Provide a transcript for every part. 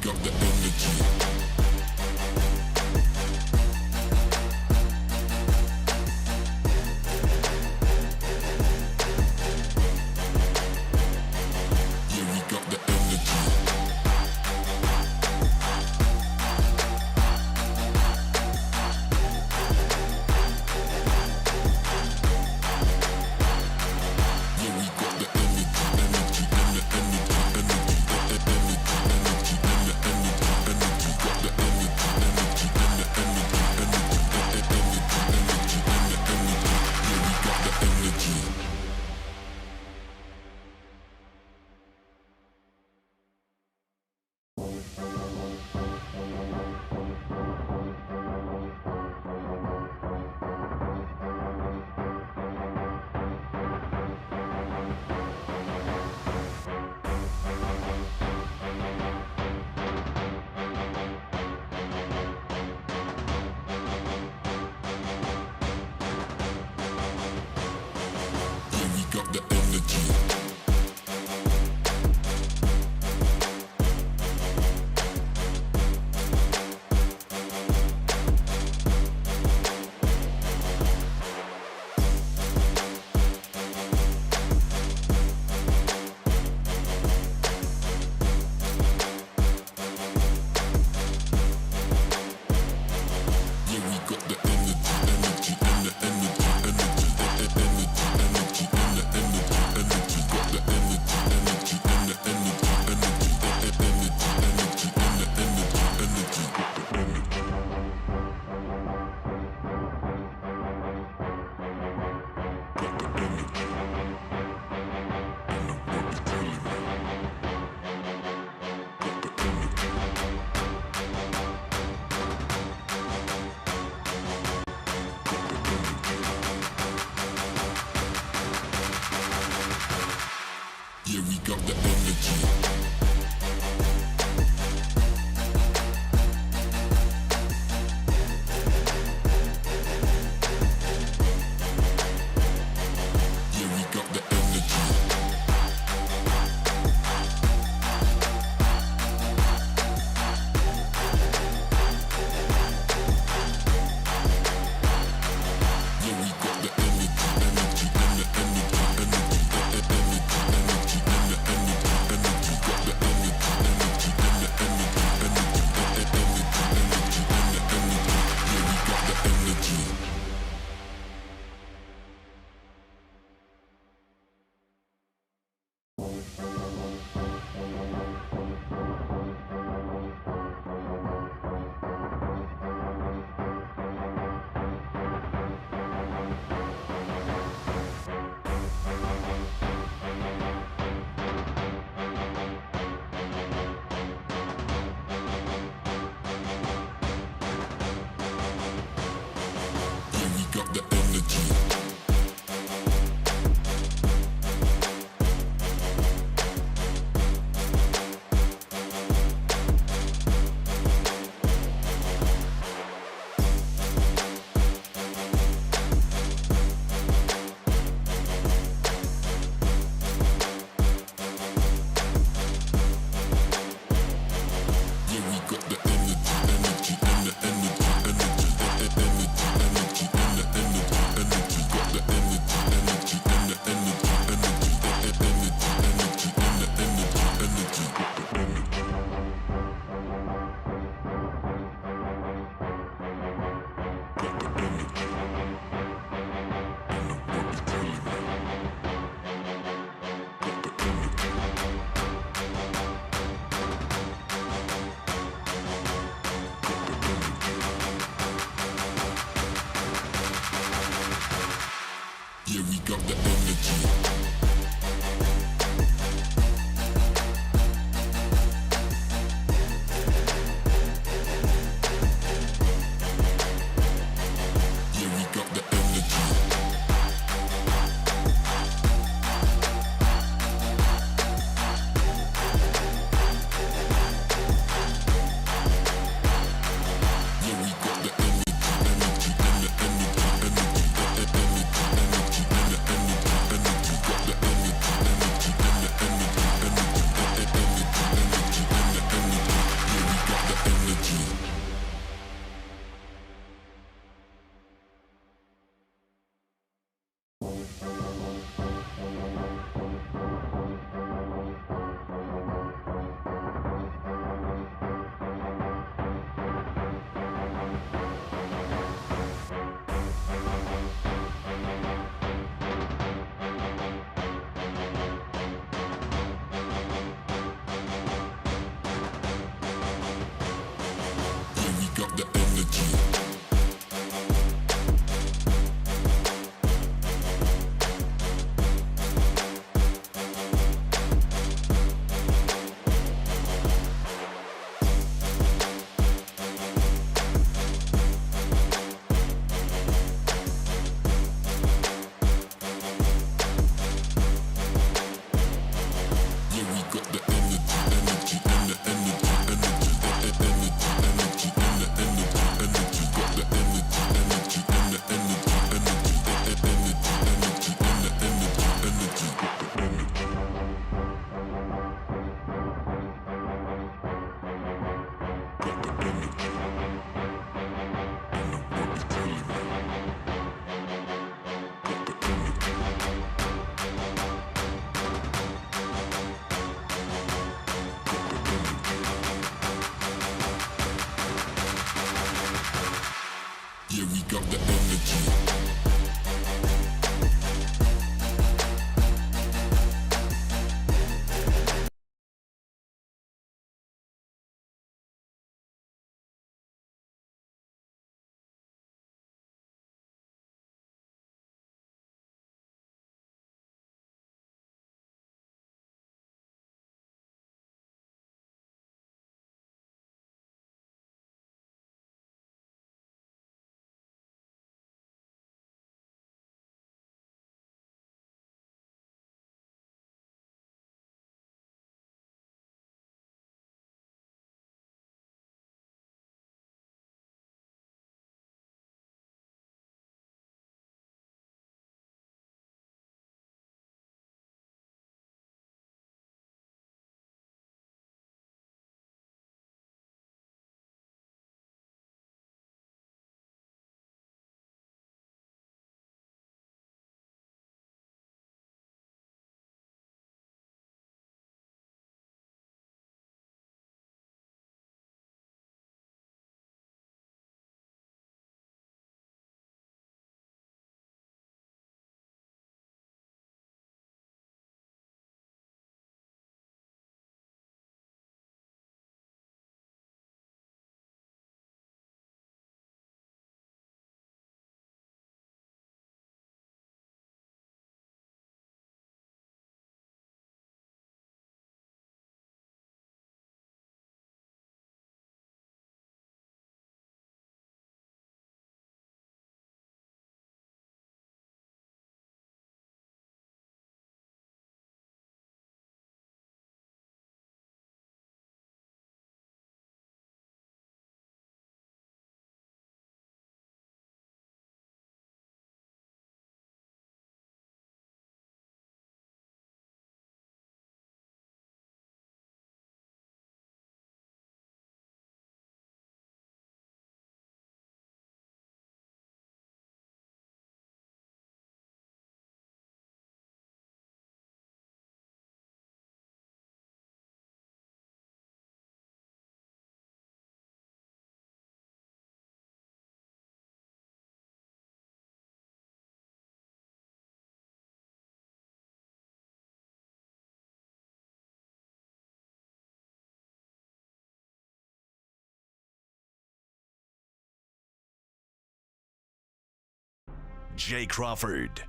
got the energy. Yeah, we got the energy. The got the energy. Yeah, we got the energy. Jay Crawford,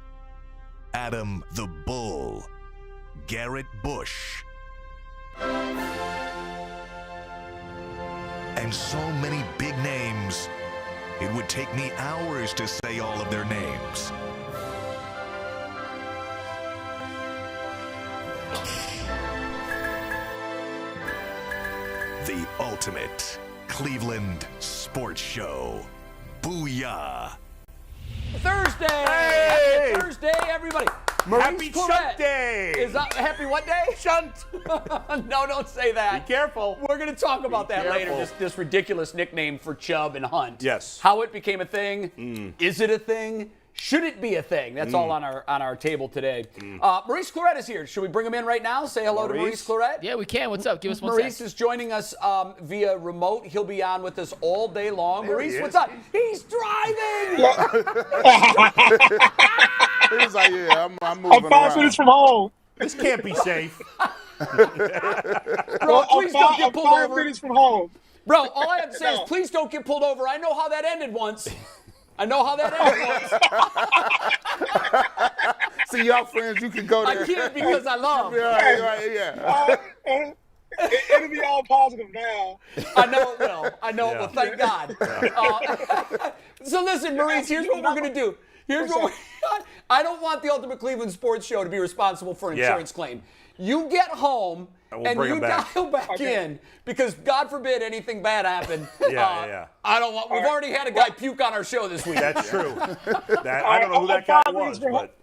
Adam the Bull, Garrett Bush, and so many big names, it would take me hours to say all of their names. The ultimate Cleveland sports show. Booyah! Thursday! Hey! Happy Thursday, everybody! Happy Chubb Day! Is that happy what day? Shunt! No, don't say that. Be careful. We're going to talk about that later, careful. this ridiculous nickname for Chubb and Hunt. Yes. How it became a thing. Is it a thing? Should it be a thing? That's all on our table today. Maurice Clarett is here. Should we bring him in right now? Say hello to Maurice Clarett. Yeah, we can. What's up? Give us one Maurice sec. is joining us via remote. He'll be on with us all day long. There Maurice, he what's is. up? He's driving! He's like, yeah, I'm moving I'm 5 minutes from home. This can't be safe. Bro, please don't get I'm pulled 5 over. minutes from home. Bro, all I have to say is please don't get pulled over. I know how that ended once. See, y'all friends, you can go there. I can't because I love. Yeah. It'll be all positive now. I know it will. Thank God. So listen, Maurice, here's what we're going to do. I don't want the Ultimate Cleveland Sports Show to be responsible for an insurance claim. You get home and you dial back in because, God forbid, anything bad happened. I don't want. We've already had a guy puke on our show this week. That's true. I don't know who that guy was, but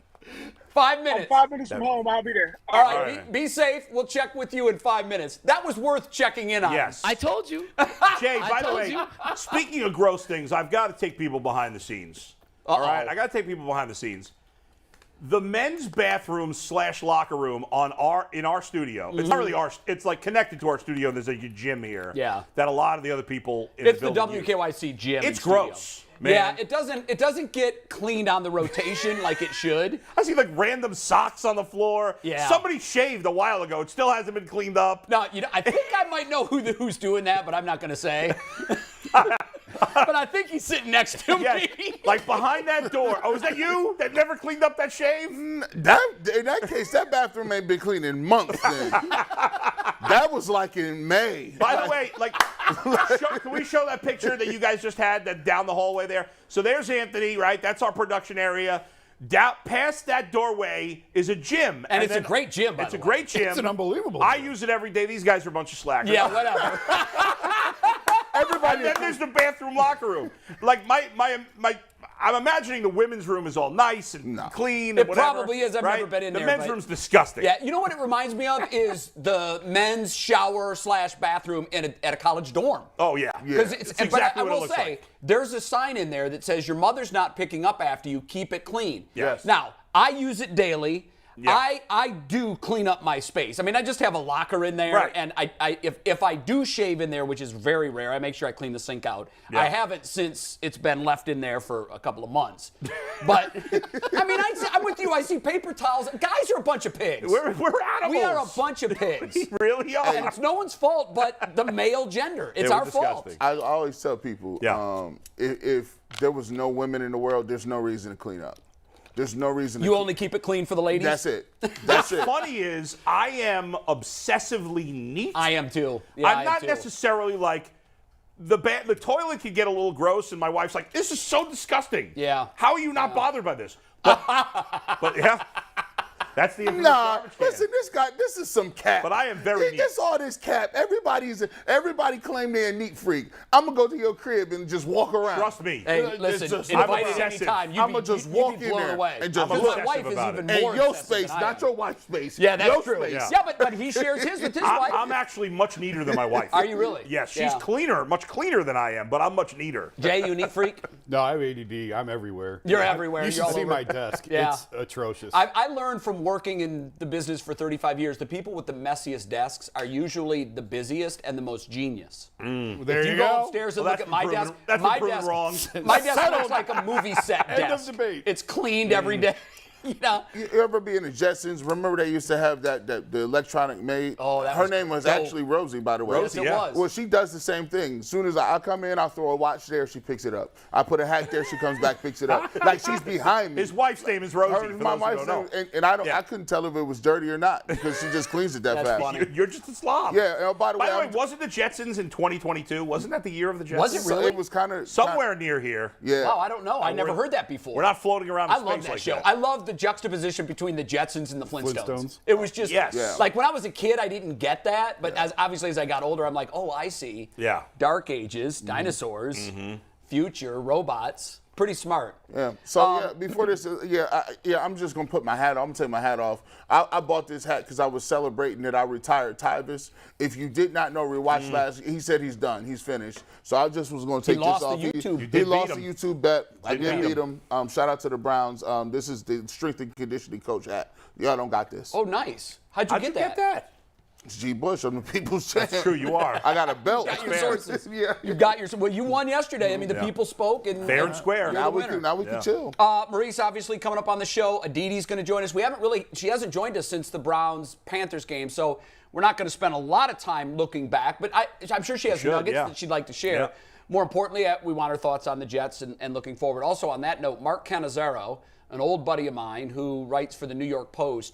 5 minutes. I'm 5 minutes from home. I'll be there. All right. Be safe. We'll check with you in 5 minutes. That was worth checking in on. Yes. I told you. Jay, by the way, speaking of gross things, I've got to take people behind the scenes. All right? I got to take people behind the scenes. The men's bathroom / locker room in our studio. It's not really ours. It's like connected to our studio. There's a gym here. Yeah. That a lot of the other people in it's the building the WKYC gym. It's gross. Man. Yeah, it doesn't get cleaned on the rotation like it should. I see like random socks on the floor. Yeah. Somebody shaved a while ago. It still hasn't been cleaned up. No, I think I might know who's doing that, but I'm not going to say. But I think he's sitting next to me. Like behind that door. Oh, is that you that never cleaned up that shave? In that case, that bathroom ain't been cleaned in months then. That was like in May. By the way, can we show that picture that you guys just had that down the hallway there? So there's Anthony, right? That's our production area. Down past that doorway is a gym. And it's a great gym, by the way. It's a great gym. It's an unbelievable I gym. use it every day. These guys are a bunch of slackers. Yeah, whatever. Everybody. And then there's the bathroom locker room. Like I'm imagining the women's room is all nice and clean. It and whatever, probably is. I've never been in there. The men's room's disgusting. Yeah, you know what it reminds me of is the men's shower / bathroom at a college dorm. Oh yeah. Because exactly I what it will looks say, like. there's a sign in there that says your mother's not picking up after you. Keep it clean. Yes. Now I use it daily. Yeah. I do clean up my space. I mean, I just have a locker in there, Right. and if I do shave in there, which is very rare, I make sure I clean the sink out. Yeah. I haven't since it's been left in there for a couple of months. But I mean, I'm with you. I see paper towels. Guys are a bunch of pigs. We're animals. We are a bunch of pigs. We really are. And it's no one's fault but the male gender. It's We're our fault. disgusting. I always tell people, if there was no women in the world, there's no reason to clean up. There's no reason. You only keep it clean for the ladies? That's it. What's funny is I am obsessively neat. I am too. Yeah, I'm not necessarily like the toilet could get a little gross, and my wife's like, "This is so disgusting." Yeah. How are you not bothered by this? But yeah. That's the infamous Nah, garbage can. listen, this is some cap. But I am very neat. It's all this cap. Everybody claim they're a neat freak. I'm gonna go to your crib and just walk around. Trust me. Hey, It's listen, just- invited I'm obsessive. anytime. I'ma just walk you'd be in blown there away. and just- Because I'm my wife obsessive is about even it. more And your obsessive space, than I not am. your wife's space. Yeah, that's your true. Space. Yeah, but he shares his with his wife. I'm actually much neater than my wife. Are you really? Yes, she's Yeah. cleaner, much cleaner than I am, but I'm much neater. Jay, you neat freak? No, I have ADD. I'm everywhere. You're everywhere. You You're should all see over. my desk. Yeah. It's atrocious. I learned from working in the business for 35 years, the people with the messiest desks are usually the busiest and the most genius. There If you you go go. upstairs and Well, look at my desk, that's my been proven desk, wrong. my desk looks like a movie set End of desk. debate. It's cleaned every day. You know? You ever be in the Jetsons? Remember they used to have the electronic maid? Oh, that her was name was dope. actually Rosie, by the way. Yes, it yeah. was. Well, she does the same thing. As soon as I come in, I throw a watch there, she picks it up. I put a hat there, she comes back, picks it up. Like she's behind me. His wife's name is Rosie. Her, for my those who wife's don't know. name, and I couldn't tell if it was dirty or not because she just cleans it that That's fast. funny. You're just a slob. Yeah. And by the way, wasn't the Jetsons in 2022? Wasn't that the year of the Jetsons? Was it really? It was kind of Somewhere near here. Yeah. Wow, I don't know. I never heard that before. We're not floating around in I space love that like show. that. I love the juxtaposition between the Jetsons and the Flintstones. Flintstones. It was just Yes. Yeah. like when I was a kid, I didn't get that, but as I got older, I'm like, oh, I see. Yeah. Dark Ages, dinosaurs, future, robots. Pretty smart. Yeah. So before this, I'm just gonna put my hat on. I'm gonna take my hat off. I bought this hat because I was celebrating that I retired Tyvis. If you did not know, rewatch last. He said he's done. He's finished. So I just was gonna take this lost the off. YouTube. You He did lost beat the him. YouTube bet. I Did did beat beat him. Shout out to the Browns. This is the strength and conditioning coach hat. Y'all don't got this. Oh, nice. How'd you How'd get you that? get that? G. Bush, I'm the people's champ. That's true, you are. I got a belt. Got your sources. Yeah. You got your. Well, you won yesterday. I mean, the people spoke and Fair and square. you're Now the we winner. can chill. Maurice, obviously coming up on the show. Aditi's going to join us. She hasn't joined us since the Browns-Panthers game, so we're not going to spend a lot of time looking back. But I'm sure she has nuggets that she'd like to share. Yeah. More importantly, we want her thoughts on the Jets and looking forward. Also, on that note, Mark Cannizzaro, an old buddy of mine who writes for the New York Post,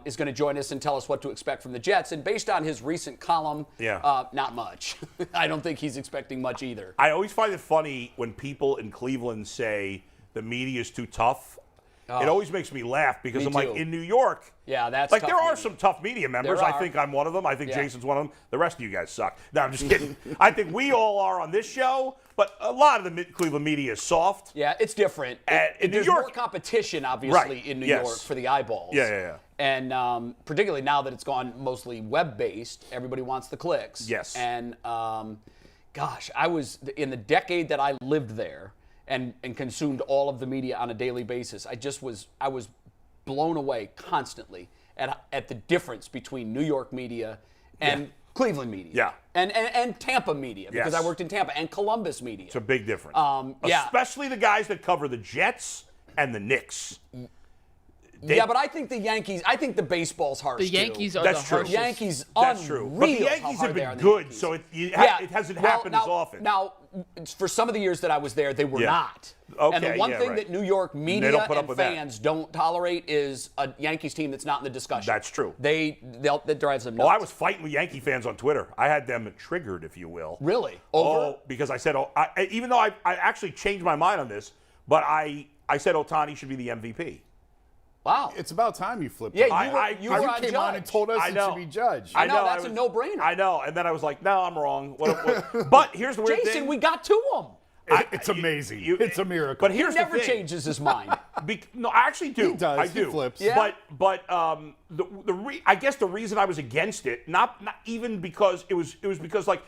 is going to join us and tell us what to expect from the Jets. And based on his recent column, not much. I don't think he's expecting much either. I always find it funny when people in Cleveland say the media is too tough. It always makes me laugh because Me I'm too. like, in New York, Yeah, that's like tough there are media. some tough media members. There I are. think I'm one of them. I think Yeah. Jason's one of them. The rest of you guys suck. No, I'm just kidding. I think we all are on this show, but a lot of the Cleveland media is soft. Yeah, it's different. In New There's York- more competition, obviously, Right, in New yes. York for the eyeballs. Yeah. And particularly now that it's gone mostly web-based, everybody wants the clicks. Yes. And, gosh, I was, in the decade that I lived there and consumed all of the media on a daily basis, I was blown away constantly at the difference between New York media and Cleveland media. Yeah. And Tampa media, because Yes. I worked in Tampa, and Columbus media. It's a big difference. Yeah. Especially the guys that cover the Jets and the Knicks. Yeah, but I think the baseball's harsh. The Yankees are That's the true. harshest. Yankees, That's true. But the unreal how Yankees hard have they been are on the good, Yankees. so it hasn't Well, happened as often. Now, for some of the years that I was there, they were Yeah. not. Okay, and the one yeah, thing right. that New York They media don't put up and with that. fans don't tolerate is a Yankees team that's not in the discussion. That's true. That drives them nuts. Oh, I was fighting with Yankee fans on Twitter. I had them triggered, if you will. Really? Over? Oh, because I said, even though I actually changed my mind on this, but I said Ohtani should be the MVP. Wow. It's about time you flipped Yeah, it. you were on came on and Judge. told us I it know. should be Judge. I know, I that's a no-brainer. I know, and then I was like, no, I'm wrong. What? But here's the weird Jason, thing. we got to him. It's amazing. It's a miracle. But He here's never the thing. changes his mind. No, I actually do. He does. I He do. flips. Yeah. But I guess the reason I was against it, not even because it was because like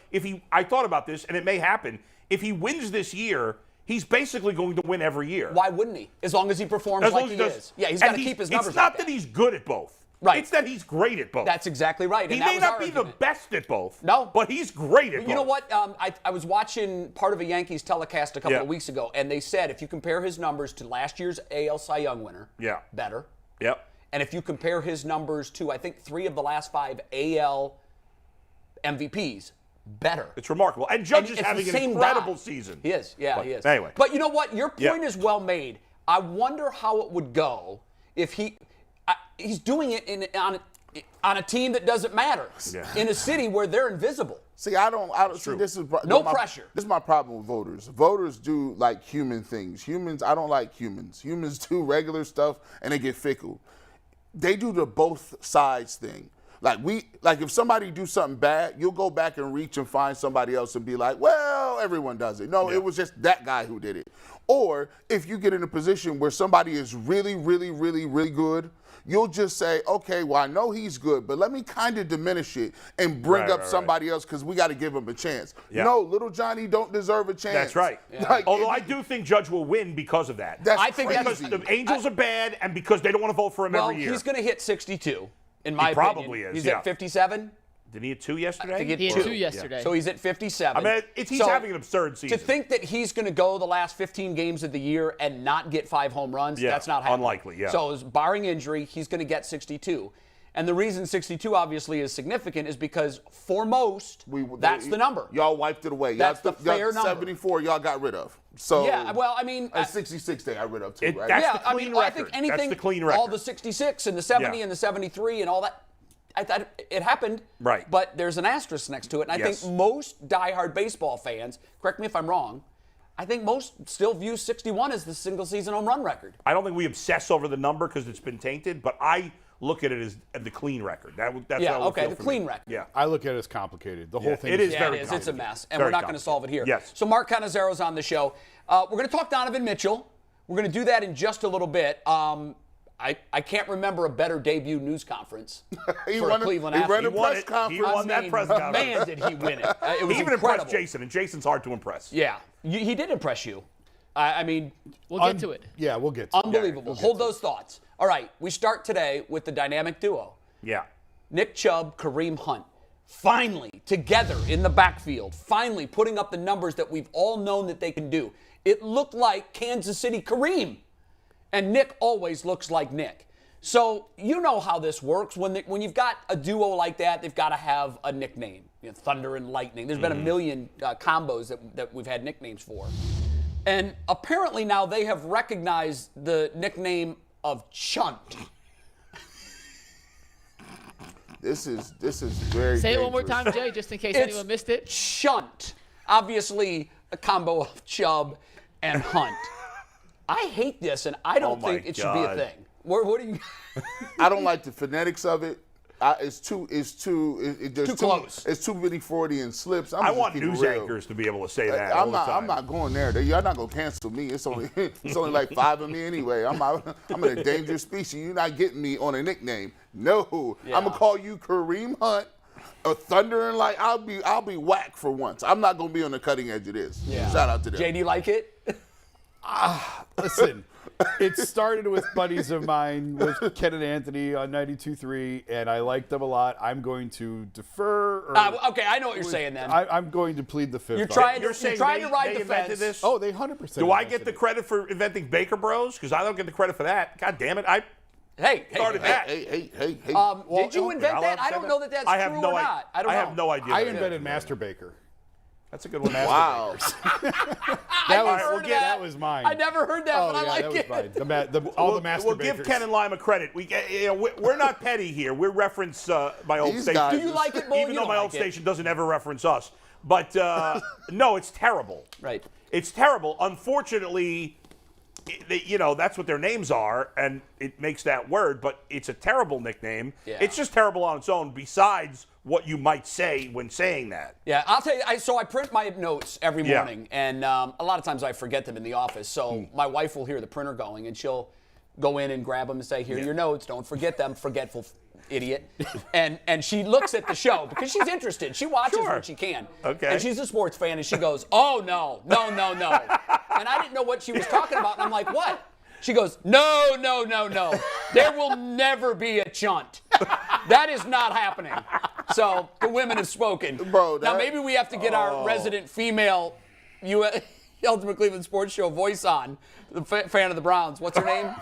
I thought about this and it may happen. If he wins this year, he's basically going to win every year. Why wouldn't he? As long as he performs As long like as he does. is. Yeah, he's And got to keep his numbers It's not like that he's good at both. Right. It's that he's great at both. That's exactly right. He and that may was not our be argument. the best at both. No. But he's great at both. You know what? I was watching part of a Yankees telecast a couple Yeah. of weeks ago, and they said if you compare his numbers to last year's AL Cy Young winner, Yeah. better. Yep. And if you compare his numbers to, I think, 3 of the last 5 AL MVPs, better. It's remarkable. And Judge is it's the having an same incredible guy. season. He is. Yeah, But he is. anyway. But you know what? Your Yeah. point is well made. I wonder how it would go if he's doing it on a team that doesn't matter, Yeah. in a city where they're invisible. See, I don't see. This is No my pressure. This is my problem with voters. Voters do like human things. I don't like humans. Humans do regular stuff and they get fickle. They do the both sides thing. Like if somebody do something bad, you'll go back and reach and find somebody else and be like, well, everyone does it. No, it was just that guy who did it. Or if you get in a position where somebody is really, really, really, really good, you'll just say, okay, well, I know he's good, but let me kind of diminish it and bring up somebody else because we got to give him a chance. Yeah. No, little Johnny don't deserve a chance. That's right. Like, Although I do think Judge will win because of that. That's I think crazy. Because the Angels are bad and because they don't want to vote for him Well, every year. he's going to hit 62, in my opinion. probably is, He's yeah. at 57. Did he hit 2 yesterday? I think He had Two. 2 yesterday. So he's at 57. I mean, he's So, having an absurd season. To think that he's going to go the last 15 games of the year and not get 5 home runs, Yeah, that's not happening. unlikely, yeah. So barring injury, he's going to get 62. And the reason 62 obviously is significant is because for most, that's the number. Y'all wiped it away. That's the fair number. 74 y'all got rid of. So Yeah, well, I mean, 66 they got rid of too, right? that's yeah, the I clean mean, I record. think anything, That's the clean all record. the 66 and the 70 Yeah. and the 73 and all that, I thought it happened. Right. But there's an asterisk next to it. And I Yes. think most diehard baseball fans, correct me if I'm wrong, I think most still view 61 as the single season home run record. I don't think we obsess over the number because it's been tainted, but I look at it as the clean record. That's Yeah, how it would okay, feel the for clean me. record. Yeah. I look at it as complicated. The whole thing it is Yeah, very it is. It's a complicated. mess. And Very we're not going to solve it here. Yes. So Mark Canizzaro's on the show. We're going to talk Donovan Mitchell. We're going to do that in just a little bit. I can't remember a better debut news conference for a Cleveland he athlete. ran a He won press it. conference. He won that press conference. Man, did he win it. It was He even incredible. impressed Jason, and Jason's hard to impress. Yeah, he did impress you. I mean, We'll get to it. Yeah, we'll get to it. unbelievable. Hold those thoughts. All right, we start today with the dynamic duo. Yeah. Nick Chubb, Kareem Hunt, finally together in the backfield, finally putting up the numbers that we've all known that they can do. It looked like Kansas City Kareem, and Nick always looks like Nick. So you know how this works. When you've got a duo like that, they've got to have a nickname. Thunder and Lightning. There's been a million combos that we've had nicknames for. And apparently now they have recognized the nickname of Chunt. This is very Say it one more dangerous. time, Jay, just in case It's anyone missed it. Chunt. Obviously, a combo of Chubb and Hunt. I hate this, and I don't Oh my think it should be a God. thing. What do you? I don't like the phonetics of it. It's too close. It's too many Freudian slips. I want news anchors to be able to say that all the time. I'm not going there. You're not gonna cancel me. It's only like 5 of me anyway. I'm an endangered species. You're not getting me on a nickname. No, Yeah. I'm gonna call you Kareem Hunt, a Thunder and Light. I'll be whack for once. I'm not gonna be on the cutting edge of this. Yeah. Shout out to them. Jay, do you like it? Listen, it started with buddies of mine, with Ken and Anthony on 92.3, and I like them a lot. I'm going to defer. Okay, I know what you're saying then. I'm going to plead the fifth. You're trying You're to saying ride they the invented fence. this? Oh, they 100%. Do I get invented the it. credit for inventing Baker Bros? Because I don't get the credit for that. God damn it! I Hey, started that. Hey. did you invent I'll that? I upset don't that. know that that's I have true no or idea. not. I don't know. have no idea. I that invented Master Baker. That's a good one. Wow. That never was, heard that. that. was mine. I never heard that, Oh, but I yeah, like that it. was mine. The Master We'll Bakers. give Ken and Lima credit. We're not petty here. We reference my old These station. guys- Do you like it, Bull? Even You though don't my like old it. station doesn't ever reference us. But no, it's terrible. Right. It's terrible. Unfortunately, that's what their names are, and it makes that word, but it's a terrible nickname. Yeah. It's just terrible on its own, besides what you might say when saying that. Yeah, I'll tell you. I print my notes every Yeah. morning, and a lot of times I forget them in the office. So my wife will hear the printer going, and she'll go in and grab them and say, "Here are your notes. Don't forget them, forgetful idiot." and she looks at the show because she's interested. She watches Sure. when she can. Okay. And she's a sports fan, and she goes, "Oh no. And I didn't know what she was talking about, and I'm like, "What?" She goes, no. There will never be a Chunt. That is not happening. So the women have spoken. Bro, now that- maybe we have to get our resident female Ultimate Cleveland Sports Show voice on, the fan of the Browns. What's her name?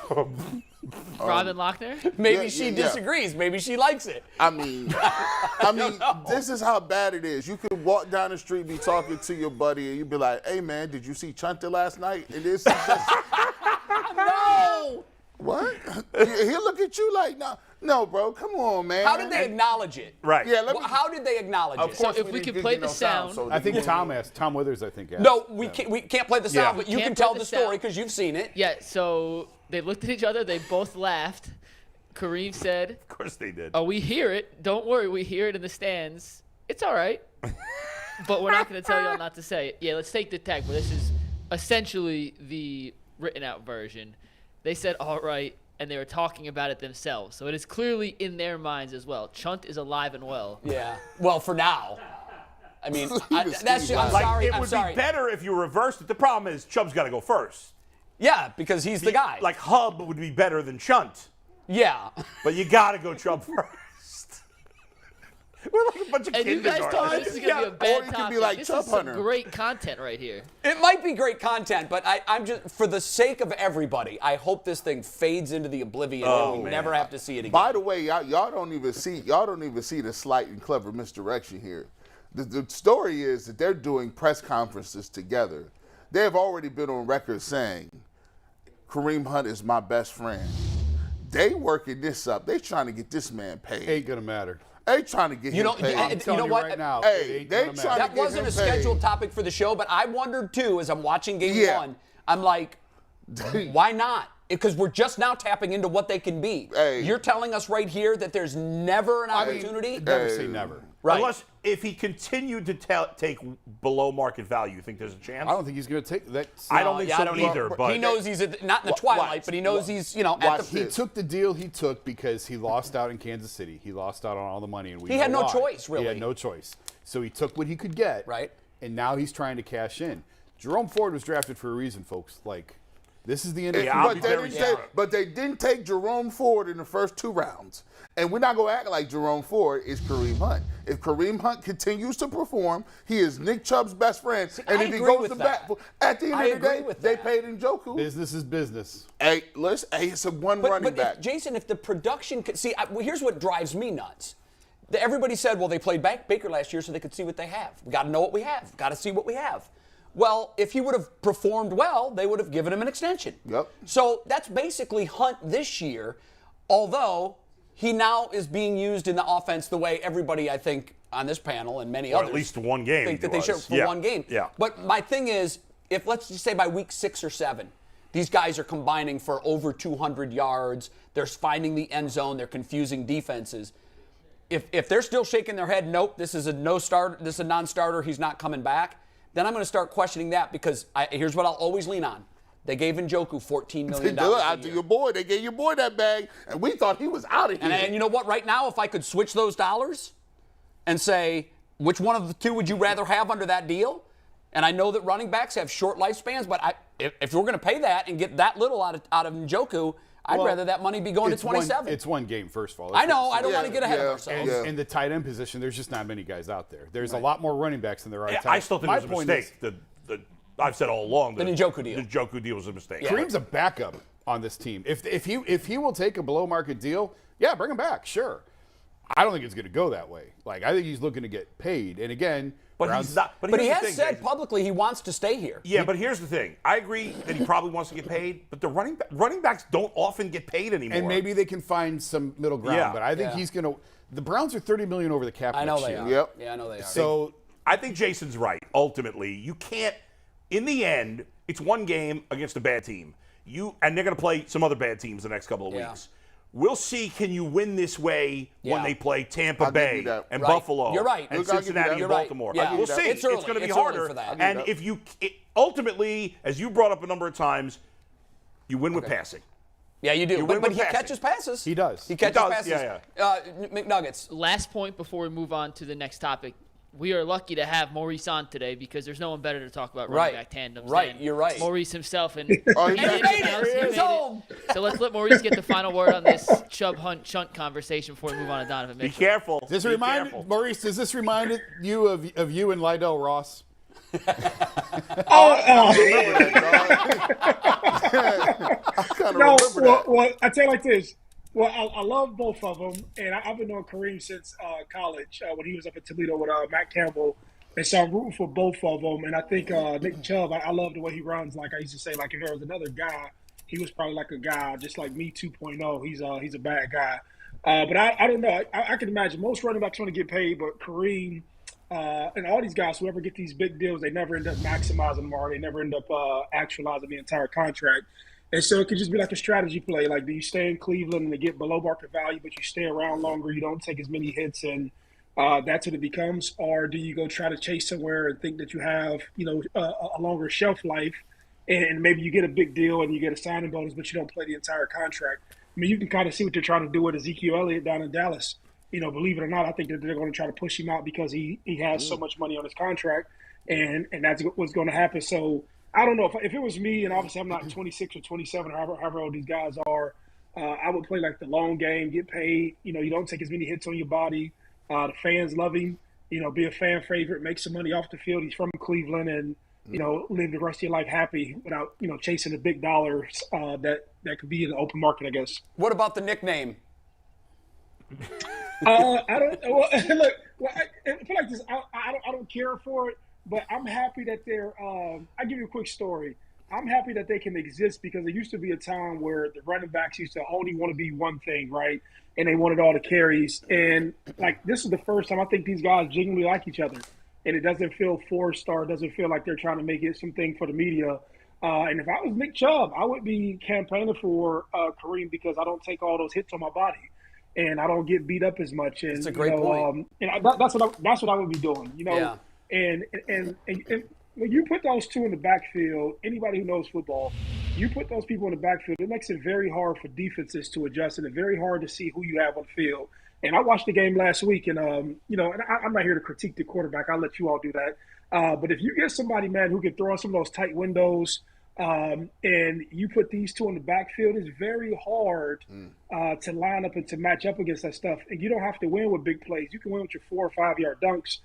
Robin Lochner? Maybe Yeah, she yeah. disagrees. Maybe she likes it. I mean, this is how bad it is. You could walk down the street, be talking to your buddy, and you'd be like, "Hey, man, did you see Chunta last night?" And this is just, No! what? He'll look at you like, no, bro, come on, man. How did they acknowledge it? Right. Yeah, let me. How did they acknowledge Of it? course, if we didn't could give play you the no sound. so I think you- Tom Withers, I think, asked. No, we can't play the sound, Yeah. but you Can't can play tell the the story sound. because you've seen it. Yeah, so they looked at each other. They both laughed. Kareem said, Of course they did. "Oh, we hear it. Don't worry. We hear it in the stands. It's all right. But we're not going to tell y'all not to say it. Yeah, let's take the tag. But this is essentially the written out version. They said, all right, and they were talking about it themselves. So it is clearly in their minds as well. Chunt is alive and well. Yeah. Well, for now. I mean, was I'm Steve Blank. sorry. It I'm would sorry. be better if you reversed it. The problem is Chubb's got to go first. Yeah, because he's the guy. Like Hub would be better than Chunt, yeah. but you got to go Chubb first. We're like a bunch of And you guys told me this is going to be a Or bad it could topic. be like This Chubb is some Hunter. great content right here. It might be great content, but I'm just, for the sake of everybody, I hope this thing fades into the oblivion and we man. never have to see it again. By the way, y'all don't even see the slight and clever misdirection here. The story is that they're doing press conferences together. They have already been on record saying, Kareem Hunt is my best friend. They working this up. They trying to get this man paid. Ain't gonna matter. They trying to get You him know- paid. I'm you telling know you what? right now. Hey, it ain't they gonna trying matter. That wasn't him a scheduled paid. topic for the show, but I wondered too as I'm watching game Yeah. one. I'm like, why not? Because we're just now tapping into what they can be. Hey. You're telling us right here that there's never an opportunity? Never say never. Right. Unless if he continued to take below market value, you think there's a chance? I don't think he's gonna take that. I don't think Yeah, so I don't either. know. But he knows he's not in the Watch- twilight, but he knows he's, at watch the. He this. took the deal he took because he lost out in Kansas City. He lost out on all the money, and we He had know no why. choice, really. He had no choice. So he took what he could get, Right. And now he's trying to cash in. Jerome Ford was drafted for a reason, folks. Like, This is the end of But they didn't take Jerome Ford in the first 2 rounds. And we're not going to act like Jerome Ford is Kareem Hunt. If Kareem Hunt continues to perform, he is Nick Chubb's best friend. And if he goes to bat, at the end of the day, they paid Njoku. Business is business. Hey, listen, it's a running back. Jason, if the production could see, here's what drives me nuts. Everybody said, well, they played Baker last year so they could see what they have. We got to know what we have. Got to see what we have. Well, if he would have performed well, they would have given him an extension. Yep. So that's basically Hunt this year, although he now is being used in the offense the way everybody, I think, on this panel and many others. At least one game. Think that they should for one game. Yeah. But my thing is, if let's just say by week 6 or 7, these guys are combining for over 200 yards, they're finding the end zone, they're confusing defenses. If they're still shaking their head, nope, this is a non-starter, he's not coming back, then I'm going to start questioning that because here's what I'll always lean on. They gave Njoku $14 million. They gave your boy that bag, and we thought he was out of here. And you know what? Right now, if I could switch those dollars and say, which one of the two would you rather have under that deal? And I know that running backs have short lifespans, but if we're going to pay that and get that little out of Njoku, I'd rather that money be going to 27. It's one game, first of all. I know. I don't want to get ahead of ourselves. And in the tight end position, there's just not many guys out there. There's a lot more running backs than there are tight ends. I still think it was a mistake. I've said all along the Njoku deal. The Njoku deal was a mistake. Yeah. Kareem's a backup on this team. If he will take a below market deal, bring him back, sure. I don't think it's going to go that way. Like, I think he's looking to get paid. And again, he's not. But he has said publicly he wants to stay here. Yeah, but here's the thing. I agree that he probably wants to get paid, but the running backs don't often get paid anymore. And maybe they can find some middle ground. Yeah. But I think he's going to. The Browns are $30 million over the cap. I know next they year. are. Yep. Yeah, I know they are. So I think Jason's right. Ultimately, you can't. In the end, it's one game against a bad team. And they're going to play some other bad teams the next couple of weeks. We'll see, can you win this way when they play Tampa Bay and Buffalo and Cincinnati and Baltimore? Yeah. We'll see. It's going to be harder. For that. And if you ultimately, as you brought up a number of times, you win with passing. Yeah, you do. But he catches passes. He does. He catches passes. Yeah. McNuggets. Last point before we move on to the next topic. We are lucky to have Maurice on today because there's no one better to talk about running back tandems. Right, you're right. Maurice himself. And he made it. He's home. So let's let Maurice get the final word on this Chubb Hunt Chunt conversation before we move on to Donovan Mitchell. Be careful. Maurice, does this remind you of you and Lydell Ross? I kind of remember that. Well, I tell you like this. Well, I love both of them, and I've been knowing Kareem since college when he was up in Toledo with Matt Campbell, and so I'm rooting for both of them. And I think Nick Chubb, I love the way he runs. Like I used to say, like if there was another guy, he was probably like a guy just like me 2.0. He's a bad guy, but I don't know. I can imagine most running backs want to get paid, but Kareem and all these guys, whoever get these big deals, they never end up maximizing them or they never end up actualizing the entire contract. And so it could just be like a strategy play. Like, do you stay in Cleveland and they get below market value, but you stay around longer, you don't take as many hits, and that's what it becomes? Or do you go try to chase somewhere and think that you have, a longer shelf life, and maybe you get a big deal and you get a signing bonus, but you don't play the entire contract? I mean, you can kind of see what they're trying to do with Ezekiel Elliott down in Dallas. Believe it or not, I think that they're going to try to push him out because he has so much money on his contract, and that's what's going to happen. So I don't know. If it was me, and obviously I'm not 26 or 27 or however old these guys are, I would play like the long game, get paid. You don't take as many hits on your body. The fans love him. Be a fan favorite, make some money off the field. He's from Cleveland, and live the rest of your life happy without chasing the big dollars that could be in the open market, I guess. What about the nickname? I don't. Well, look, I feel like this. I don't care for it. But I'm happy that they're I'll give you a quick story. I'm happy that they can exist because there used to be a time where the running backs used to only want to be one thing, right? And they wanted all the carries. And, this is the first time I think these guys genuinely like each other. And it doesn't feel forced or it doesn't feel like they're trying to make it something for the media. And if I was Nick Chubb, I would be campaigning for Kareem because I don't take all those hits on my body. And I don't get beat up as much. And, that's a great point. That's what I would be doing, Yeah. And when you put those two in the backfield, anybody who knows football, you put those people in the backfield, it makes it very hard for defenses to adjust and it's very hard to see who you have on the field. And I watched the game last week, and and I'm not here to critique the quarterback. I'll let you all do that. But if you get somebody, man, who can throw in some of those tight windows, And you put these two in the backfield, it's very hard to line up and to match up against that stuff. And you don't have to win with big plays. You can win with your 4 or 5 yard dunks.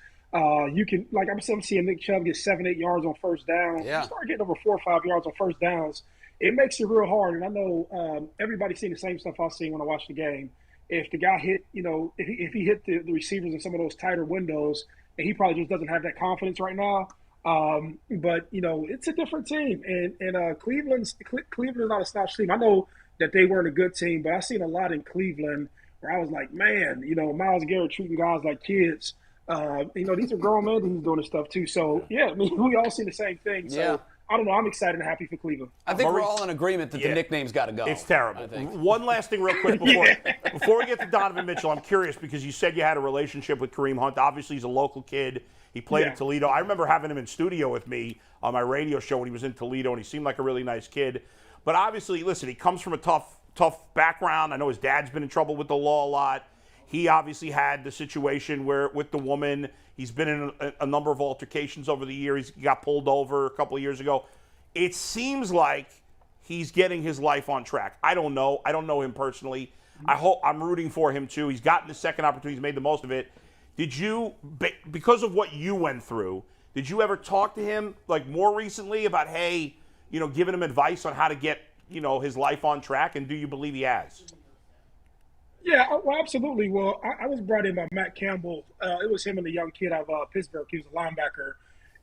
You can, like I'm seeing Nick Chubb get 7-8 yards on first down. Yeah. You start getting over 4 or 5 yards on first downs, it makes it real hard. And I know everybody's seen the same stuff I've seen when I watch the game. If the guy hit, if he hit the receivers in some of those tighter windows, and he probably just doesn't have that confidence right now. But it's a different team, and Cleveland is not a slouch team. I know that they weren't a good team, but I've seen a lot in Cleveland where I was like, man, Myles Garrett treating guys like kids. These are grown men who's doing this stuff too. So yeah, I mean, we all see the same thing. So Yeah. I don't know. I'm excited and happy for Cleveland. I think we're all in agreement that the Yeah. nickname's got to go. It's terrible. I think. One last thing real quick before we get to Donovan Mitchell, I'm curious because you said you had a relationship with Kareem Hunt. Obviously, he's a local kid. He played Yeah. in Toledo. I remember having him in studio with me on my radio show when he was in Toledo, and he seemed like a really nice kid. But obviously, listen, he comes from a tough background. I know his dad's been in trouble with the law a lot. He obviously had the situation where with the woman, he's been in a number of altercations over the years. He got pulled over a couple of years ago. It seems like he's getting his life on track. I don't know. I don't know him personally. I'm rooting for him too. He's gotten the second opportunity. He's made the most of it. Did you, because of what you went through, did you ever talk to him like more recently about, hey, giving him advice on how to get, his life on track? And do you believe he has? Yeah, well, absolutely. Well, I was brought in by Matt Campbell. It was him and the young kid out of Pittsburgh. He was a linebacker.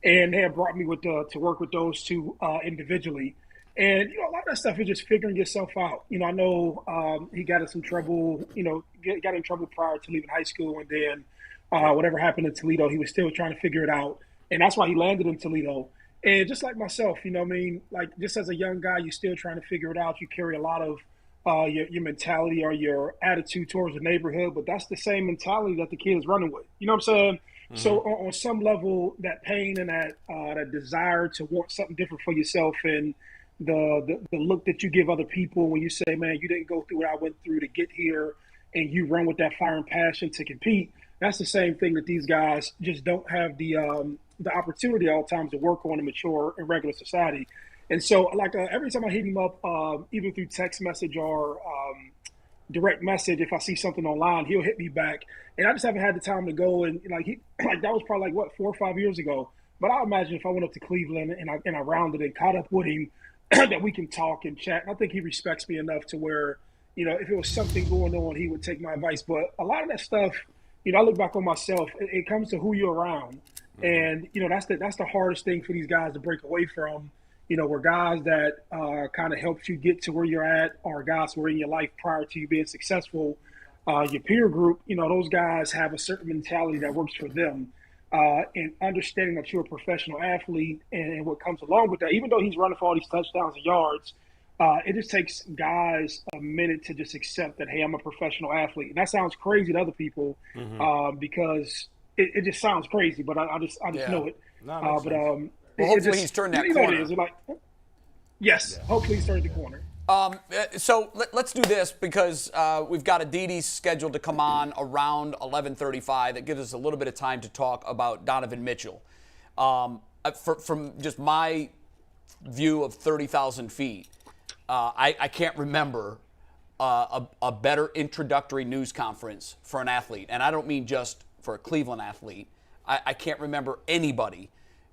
And they had brought me to work with those two individually. And, a lot of that stuff is just figuring yourself out. I know he got in some trouble, got in trouble prior to leaving high school. And then whatever happened in Toledo, he was still trying to figure it out. And that's why he landed in Toledo. And just like myself, just as a young guy, you're still trying to figure it out. You carry a lot of your mentality or your attitude towards the neighborhood, but that's the same mentality that the kid is running with. You know what I'm saying? Mm-hmm. So on some level, that pain and that desire to want something different for yourself and the look that you give other people when you say, man, you didn't go through what I went through to get here, and you run with that fire and passion to compete. That's the same thing that these guys just don't have the opportunity all the times to work on and mature in regular society. And so, every time I hit him up, either through text message or direct message, if I see something online, he'll hit me back. And I just haven't had the time to go and that was probably 4 or 5 years ago. But I imagine if I went up to Cleveland and I rounded and caught up with him, that we can talk and chat. And I think he respects me enough to where, if it was something going on, he would take my advice. But a lot of that stuff, I look back on myself. It comes to who you're around, and that's the hardest thing for these guys to break away from. Where guys that kind of helped you get to where you're at, or guys who were in your life prior to you being successful, your peer group, those guys have a certain mentality that works for them. And understanding that you're a professional athlete and what comes along with that, even though he's running for all these touchdowns and yards, it just takes guys a minute to just accept that, hey, I'm a professional athlete. And that sounds crazy to other people because it just sounds crazy, but I just know it. No, well, hopefully he's turned that corner. Yes, hopefully he's turned the corner. So let's do this because we've got Aditi scheduled to come on around 11:35. That gives us a little bit of time to talk about Donovan Mitchell. From just my view of 30,000 feet, I can't remember a better introductory news conference for an athlete. And I don't mean just for a Cleveland athlete. I can't remember anybody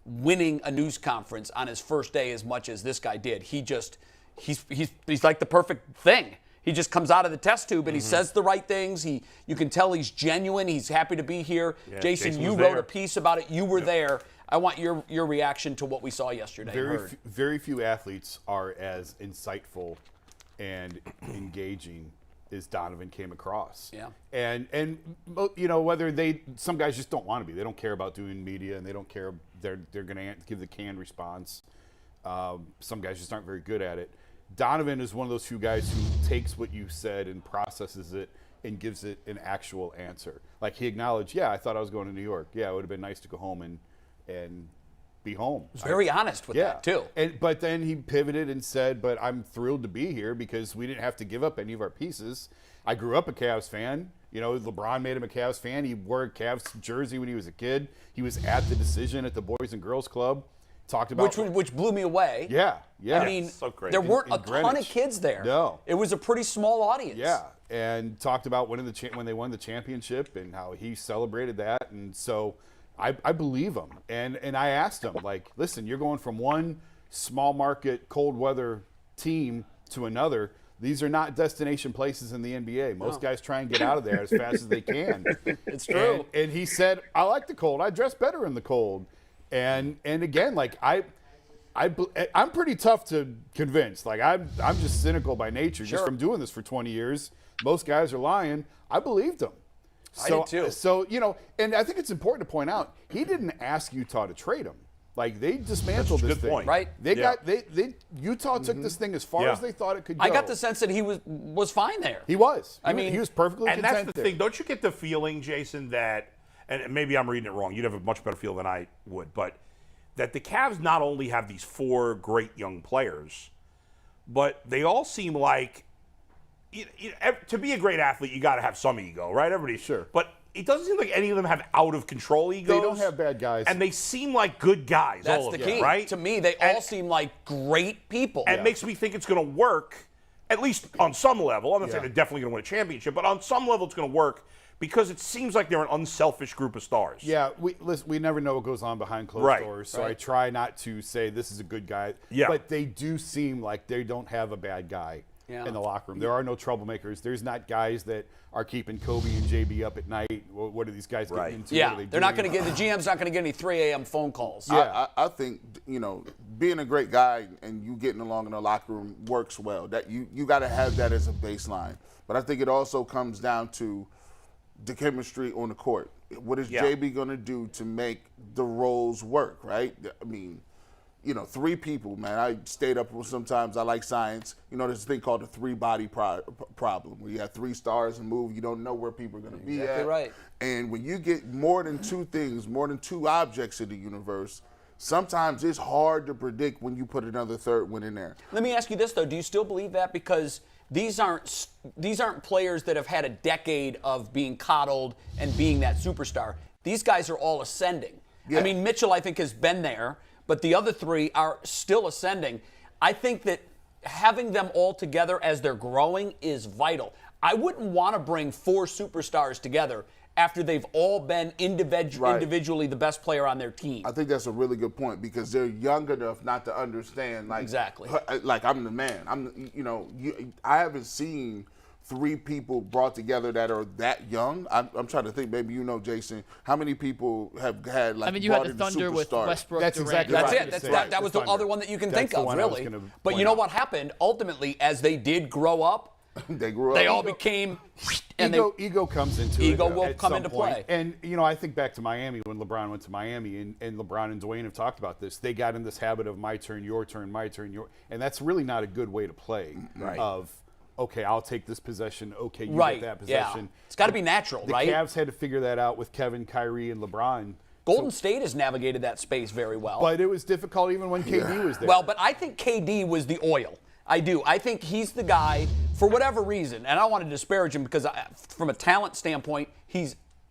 winning a news conference on his first day as much as this guy did. He's like the perfect thing. He just comes out of the test tube and he says the right things. You can tell he's genuine. He's happy to be here. Yeah, Jason, you wrote a piece about it. You were there. I want your reaction to what we saw yesterday. Very few athletes are as insightful and engaging as Donovan came across. Yeah. And whether some guys just don't want to be. They don't care about doing media and they don't care. They're going to give the canned response. Some guys just aren't very good at it. Donovan is one of those few guys who takes what you said and processes it and gives it an actual answer. Like he acknowledged, yeah, I thought I was going to New York. Yeah, it would have been nice to go home and be home. He was very honest with that too. But then he pivoted and said, but I'm thrilled to be here because we didn't have to give up any of our pieces. I grew up a Cavs fan. LeBron made him a Cavs fan. He wore a Cavs jersey when he was a kid. He was at the decision at the Boys and Girls Club. talked about which blew me away. Yeah. I mean, so crazy. there weren't a ton Greenwich. of kids there. No. It was a pretty small audience. Yeah, and talked about when they won the championship and how he celebrated that, and so I believe him. And I asked him, like, listen, you're going from one small market cold weather team to another. These are not destination places in the NBA. Most guys try and get out of there as fast as they can. It's true. And he said, I like the cold. I dress better in the cold. And again, like I'm pretty tough to convince. Like I'm just cynical by nature, just from doing this for 20 years. Most guys are lying. I believed him. So, I did too. So, and I think it's important to point out, he didn't ask Utah to trade him. Like, they dismantled this thing. point. Right. Utah took this thing as far as they thought it could go. I got the sense that he was fine there. He was. I mean, he was perfectly And content that's the there. thing. Don't you get the feeling, Jason, that, and maybe I'm reading it wrong, you'd have a much better feel than I would, but that the Cavs not only have these 4 great young players, but they all seem like, to be a great athlete, you got to have some ego, right? Everybody, Sure. But it doesn't seem like any of them have out-of-control egos. They don't have bad guys. And they seem like good guys, That's all the of key. them, right? To me, they all seem like great people. And it makes me think it's going to work, at least on some level. I'm not saying they're definitely going to win a championship, but on some level it's going to work because it seems like they're an unselfish group of stars. Yeah, we never know what goes on behind closed doors, so I try not to say this is a good guy. Yeah. But they do seem like they don't have a bad guy in the locker room. There are no troublemakers. There's not guys that are keeping Kobe and JB up at night. What are these guys getting into? Yeah, What are they're not doing? going to get, the GM's not going to get any 3 a.m. phone calls. Yeah. I think, being a great guy and you getting along in the locker room works well. That you got to have that as a baseline. But I think it also comes down to the chemistry on the court. What is JB going to do to make the roles work, right? I mean, 3 people, man. I stayed up sometimes. I like science. There's a thing called the 3-body problem, where you have 3 stars and move. You don't know where people are going to be at. Right. And when you get more than 2 things, more than 2 objects in the universe, sometimes it's hard to predict when you put another third one in there. Let me ask you this, though. Do you still believe that? Because these aren't players that have had a decade of being coddled and being that superstar. These guys are all ascending. Yeah. I mean, Mitchell, I think, has been there, but the other 3 are still ascending. I think that having them all together as they're growing is vital. I wouldn't want to bring 4 superstars together after they've all been individually the best player on their team. I think that's a really good point because they're young enough not to understand. Like, Exactly. Like, I'm the man. I haven't seen 3 people brought together that are that young. I'm trying to think. Maybe Jason, how many people have had like? I mean, you had brought the in Thunder with superstars? Westbrook. That's Durant. exactly That's right. it. That was the other one that you can That's think the of, one I was really. gonna But point you know out. what happened? Ultimately, as they did grow up, They grew up. they all became and Ego comes into it. Ego will at come some into point. play. And, I think back to Miami when LeBron went to Miami, and LeBron and Dwayne have talked about this. They got in this habit of my turn, your turn, my turn, your. And that's really not a good way to play. Right. Of, okay, I'll take this possession. Okay, you right. get that possession. Yeah. It's got to be natural, The right? Cavs had to figure that out with Kevin, Kyrie, and LeBron. Golden State has navigated that space very well. But it was difficult even when KD was there. Well, but I think KD was the oil. I do. I think he's the guy, for whatever reason, and I don't want to disparage him because from a talent standpoint,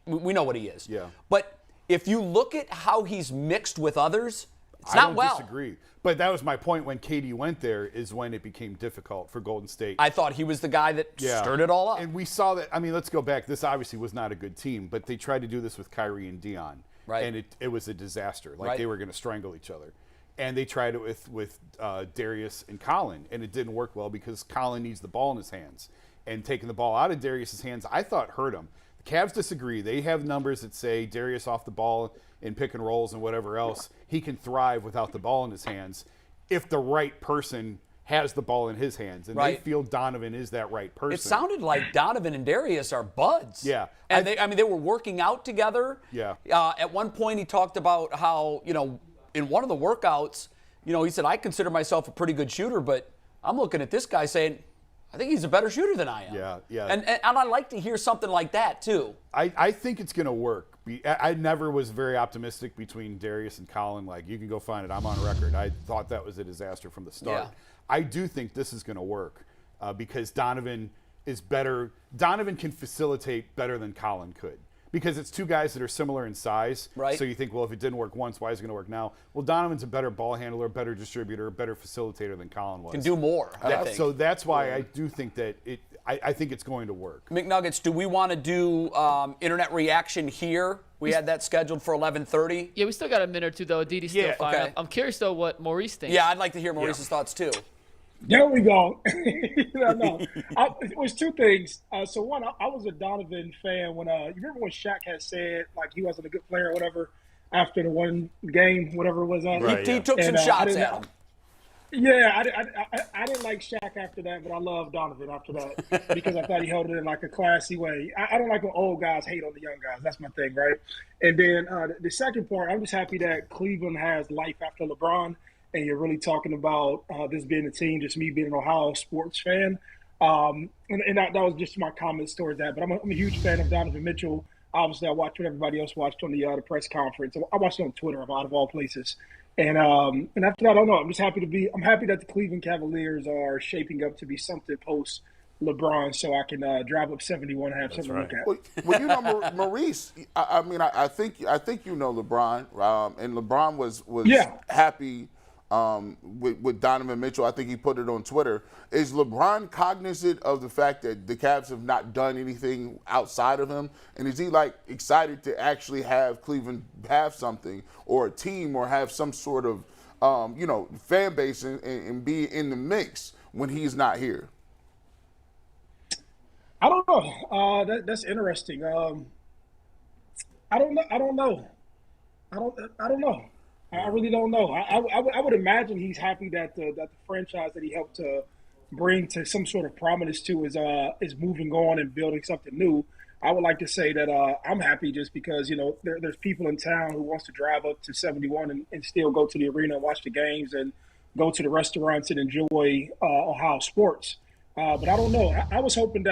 we know what he is. Yeah. But if you look at how he's mixed with others, it's I not don't well. disagree. But that was my point when KD went there is when it became difficult for Golden State. I thought he was the guy that stirred it all up. And we saw that. I mean, let's go back. This obviously was not a good team, but they tried to do this with Kyrie and Dion. Right. And it was a disaster. Like Right. they were going to strangle each other. And they tried it with Darius and Colin, and it didn't work well because Colin needs the ball in his hands. And taking the ball out of Darius's hands, I thought hurt him. The Cavs disagree. They have numbers that say Darius off the ball in pick and rolls and whatever else, he can thrive without the ball in his hands if the right person has the ball in his hands. And Right. they feel Donovan is that right person. It sounded like Donovan and Darius are buds. Yeah. And they were working out together. Yeah. At one point, he talked about how, in one of the workouts, he said, I consider myself a pretty good shooter, but I'm looking at this guy saying, I think he's a better shooter than I am. Yeah, yeah. And I like to hear something like that, too. I think it's going to work. I never was very optimistic between Darius and Colin. Like, you can go find it. I'm on record. I thought that was a disaster from the start. Yeah. I do think this is going to work because Donovan is better. Donovan can facilitate better than Colin could because it's two guys that are similar in size. Right. So you think, well, if it didn't work once, why is it going to work now? Well, Donovan's a better ball handler, better distributor, better facilitator than Colin was. Can do more. I think. So that's why I do think that I think it's going to work. McNuggets, do we want to do internet reaction here? We had that scheduled for 11:30. Yeah, we still got a minute or two, though. Aditi's still fired okay. up. I'm curious, though, what Maurice thinks. Yeah, I'd like to hear Maurice's thoughts, too. There we go. No. It was two things. So one, I was a Donovan fan when you remember when Shaq had said like he wasn't a good player or whatever after the one game, whatever it was. He took some shots at him. Yeah, I didn't like Shaq after that, but I love Donovan after that because I thought he held it in like a classy way. I don't like when old guys hate on the young guys. That's my thing, right? And then the second part, I'm just happy that Cleveland has life after LeBron, and you're really talking about this being a team, just me being an Ohio sports fan. And that was just my comments towards that. But I'm a huge fan of Donovan Mitchell. Obviously, I watched what everybody else watched on the press conference. I watched it on Twitter, out of all places. And after that, I don't know. I'm happy that the Cleveland Cavaliers are shaping up to be something post LeBron, so I can drive up 71 and have something to look at. Well, you know, Maurice. I think you know LeBron, and LeBron was happy with Donovan Mitchell. I think he put it on Twitter. Is LeBron cognizant of the fact that the Cavs have not done anything outside of him? And is he like excited to actually have Cleveland have something or a team or have some sort of, fan base and be in the mix when he's not here? I don't know. That's interesting. I don't know. I really don't know. I would imagine he's happy that the franchise that he helped to bring to some sort of prominence to is moving on and building something new. I would like to say that I'm happy just because there's people in town who wants to drive up to 71 and still go to the arena and watch the games and go to the restaurants and enjoy Ohio sports. But I don't know. I was hoping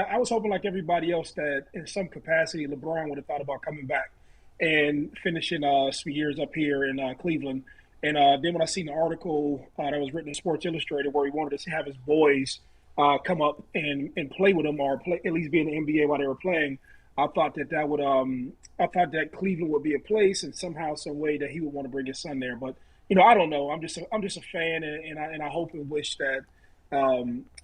like everybody else that in some capacity LeBron would have thought about coming back and finishing some years up here in Cleveland. And then when I seen the article that was written in Sports Illustrated where he wanted to have his boys come up and play with him or at least be in the NBA while they were playing, I thought that Cleveland would be a place and somehow, some way that he would want to bring his son there. But I don't know. I'm just a fan, and I hope and wish that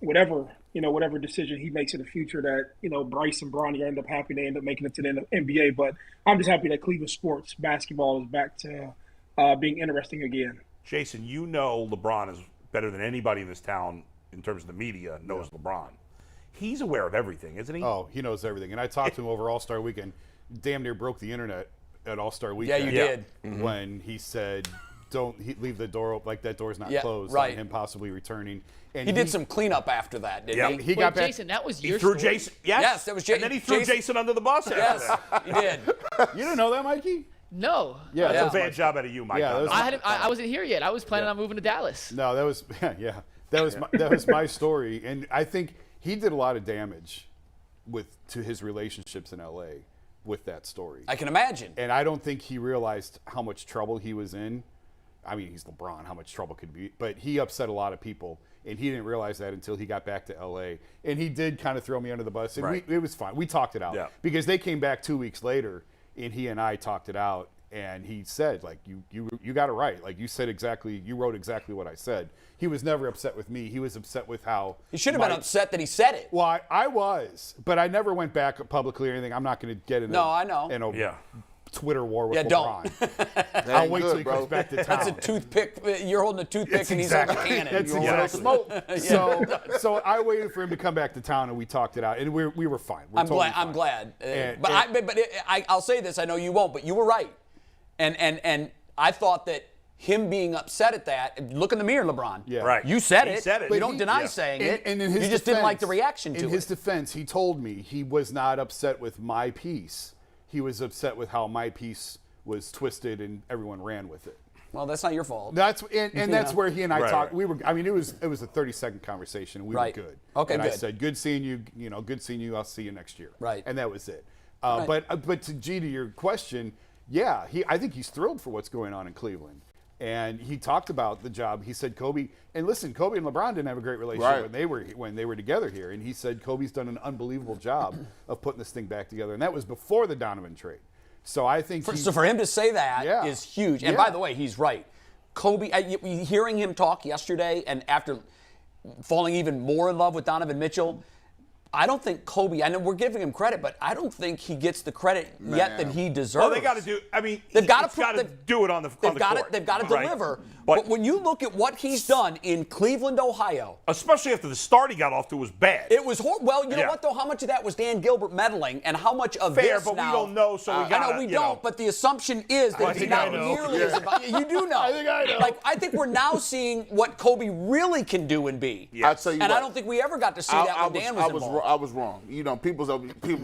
whatever decision he makes in the future, that Bryce and Bronny end up happy they end up making it to the NBA. But I'm just happy that Cleveland sports basketball is back to being interesting again. Jason, LeBron is better than anybody in this town in terms of the media knows LeBron. He's aware of everything, isn't he? Oh, he knows everything. And I talked to him over All-Star Weekend. Damn near broke the internet at All-Star Weekend. Yeah, you did. Mm-hmm. When he said, leave the door open, like that door's not closed, right. on him possibly returning. And he did some cleanup after that, didn't he? He got back. Jason, that was your He threw story? Jason. Yes, that was Jason. And then he threw Jason under the bus after that. He did. You didn't know that, Mikey? No. Yeah, That's a bad job out of you, Mike. Yeah, I wasn't here yet. I was planning on moving to Dallas. No, that was that was my story, and I think he did a lot of damage to his relationships in LA with that story. I can imagine. And I don't think he realized how much trouble he was in. I mean, he's LeBron, how much trouble could be, but he upset a lot of people, and he didn't realize that until he got back to LA. And he did kind of throw me under the bus, and it was fine. We talked it out because they came back 2 weeks later, and he and I talked it out. And he said, like, you got it right. Like, you wrote exactly what I said. He was never upset with me. He was upset with how. He should have been upset that he said it. Well, I was, but I never went back publicly or anything. I'm not going to get in a Twitter war with LeBron. I'll wait till he comes back to town. That's a toothpick. You're holding a toothpick and he's holding a cannon. That's exactly. Smoke. So I waited for him to come back to town, and we talked it out, and we were fine. I'm glad. I'll say this. I know you won't, but you were right. And I thought that him being upset at that, look in the mirror, LeBron. Yeah. Right. You said it. But you don't deny saying it. And in his you just didn't like the reaction to it. In his defense, he told me he was not upset with my piece. He was upset with how my piece was twisted and everyone ran with it. Well, that's not your fault. That's where he and I talked. We were. I mean, it was a 30-second conversation. And we were good. Okay, and good. I said, "Good seeing you. Good seeing you. I'll see you next year." Right. And that was it. But to your question. Yeah, I think he's thrilled for what's going on in Cleveland. And he talked about the job. He said Kobe and LeBron didn't have a great relationship when they were together here. And he said Kobe's done an unbelievable job of putting this thing back together. And that was before the Donovan trade. So I think So for him to say that is huge. And by the way, he's right. Kobe, hearing him talk yesterday and after falling even more in love with Donovan Mitchell, I don't think Kobe, I know we're giving him credit, but I don't think he gets the credit yet that he deserves. Well, they got to do, I mean, they've got to do it on the court. They've got to deliver. But when you look at what he's done in Cleveland, Ohio. Especially after the start he got off to was bad. It was horrible. Well, you know what, though? How much of that was Dan Gilbert meddling and how much of Fair, this but now, we don't know, so we got to, I know we don't, but the assumption is that he's not nearly as about. You do know. I think I know. Like, I think we're now seeing what Kobe really can do and be. I'll tell you and what, I don't think we ever got to see that when Dan was involved. I was wrong. You know,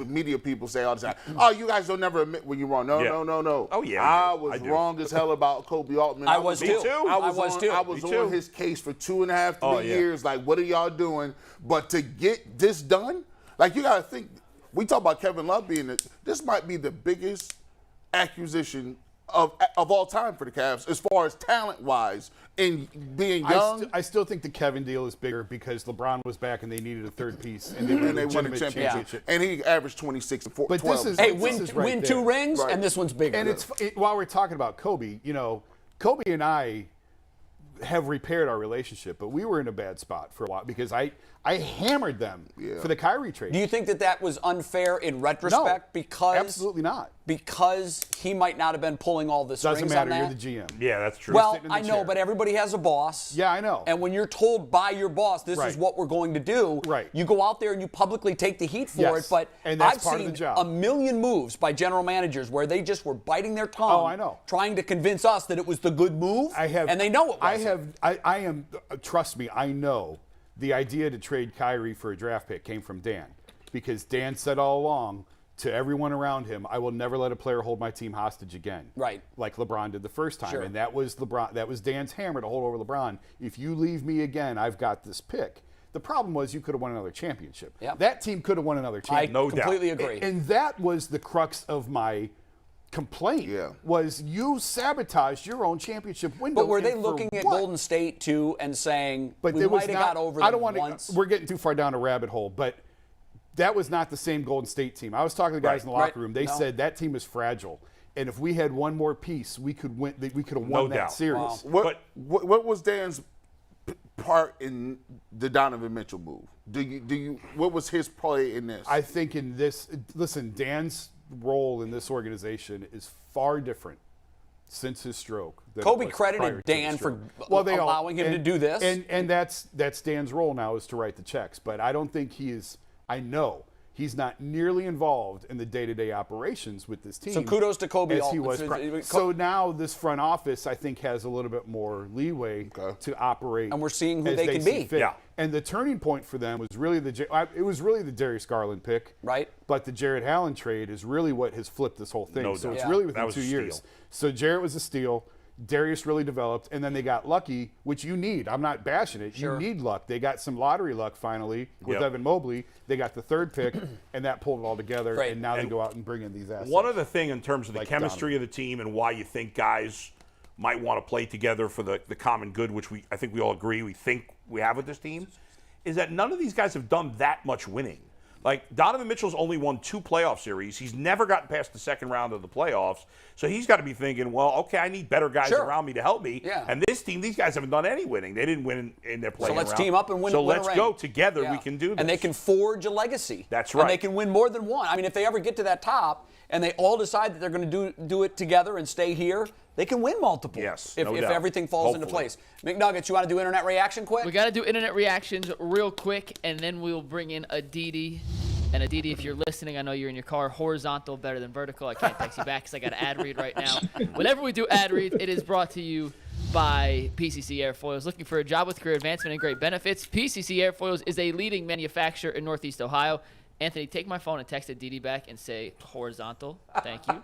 media people say all the time, "Oh, you guys don't never admit when you're wrong." No. Oh yeah. I was wrong as hell about Kobe Altman. I was too. I was on his case for 2.5, 3 years. Like, what are y'all doing? But to get this done, like, you got to think. We talk about Kevin Love being this might be the biggest acquisition of all time for the Cavs as far as talent-wise and being young. I still think the Kevin deal is bigger because LeBron was back and they needed a third piece and they won a championship. And he averaged 26 and 12. But this is win 2 rings, and this one's bigger. And while we're talking about Kobe, you know, Kobe and I have repaired our relationship, but we were in a bad spot for a while because I hammered them for the Kyrie trade. Do you think that was unfair in retrospect? No, because absolutely not. Because he might not have been pulling all the strings Doesn't matter. on that? You're the GM. Yeah, that's true. Well, I know, but everybody has a boss. Yeah, I know. And when you're told by your boss, this is what we're going to do, you go out there and you publicly take the heat for it. But I've seen a million moves by general managers where they just were biting their tongue. Oh, I know. Trying to convince us that it was the good move. And they know it wasn't. I am. Trust me, I know. The idea to trade Kyrie for a draft pick came from Dan, because Dan said all along to everyone around him, "I will never let a player hold my team hostage again." Right. Like LeBron did the first time, Sure. and that was LeBron. That was Dan's hammer to hold over LeBron. If you leave me again, I've got this pick. The problem was you could have won another championship. Yep. That team could have won another championship. I completely agree. And that was the crux of my complaint. Was you sabotaged your own championship window. But were they looking at Golden State too and saying, but we might have got over them once? We're getting too far down a rabbit hole, but that was not the same Golden State team. I was talking to the guys in the locker room. They said that team is fragile, and if we had one more piece, we could win. We could have won that series. Wow. What was Dan's part in the Donovan Mitchell move? What was his play in this? I think in this, listen, Dan's role in this organization is far different since his stroke. Kobe credited Dan for allowing him to do this. And that's Dan's role now, is to write the checks. But I don't think I know he's not nearly involved in the day-to-day operations with this team. So kudos to Kobe. As he was. So now this front office, I think, has a little bit more leeway to operate. And we're seeing who they can be. Yeah. And the turning point for them was really the Darius Garland pick. Right. But the Jarrett Allen trade is really what has flipped this whole thing. No So doubt. it's really within That 2 was a years. steal. So Jarrett was a steal. Darius really developed, and then they got lucky, which you need. I'm not bashing it. Sure. You need luck. They got some lottery luck finally with Evan Mobley. They got the third pick, and that pulled it all together. Right. And now they go out and bring in these assets. One other thing in terms of the Like chemistry of the team and why you think guys might want to play together for the common good, which I think we all agree we think we have with this team, is that none of these guys have done that much winning. Like, Donovan Mitchell's only won 2 playoff series. He's never gotten past the second round of the playoffs. So he's got to be thinking, well, okay, I need better guys around me to help me. Yeah. And this team, these guys haven't done any winning. They didn't win in their playing round. So let's team up and win. So win let's a ring. go together. We can do this. And they can forge a legacy. That's right. And they can win more than one. I mean, if they ever get to that top and they all decide that they're going to do it together and stay here, they can win multiple. Yes, if no doubt. everything falls into place. McNuggets, you want to do internet reaction quick? We got to do internet reactions real quick, and then we'll bring in Aditi. And Aditi, if you're listening, I know you're in your car. Horizontal better than vertical. I can't text you back because I got an ad read right now. Whenever we do ad reads, it is brought to you by PCC Airfoils. Looking for a job with career advancement and great benefits? PCC Airfoils is a leading manufacturer in Northeast Ohio. Anthony, take my phone and text Aditi back and say horizontal. Thank you.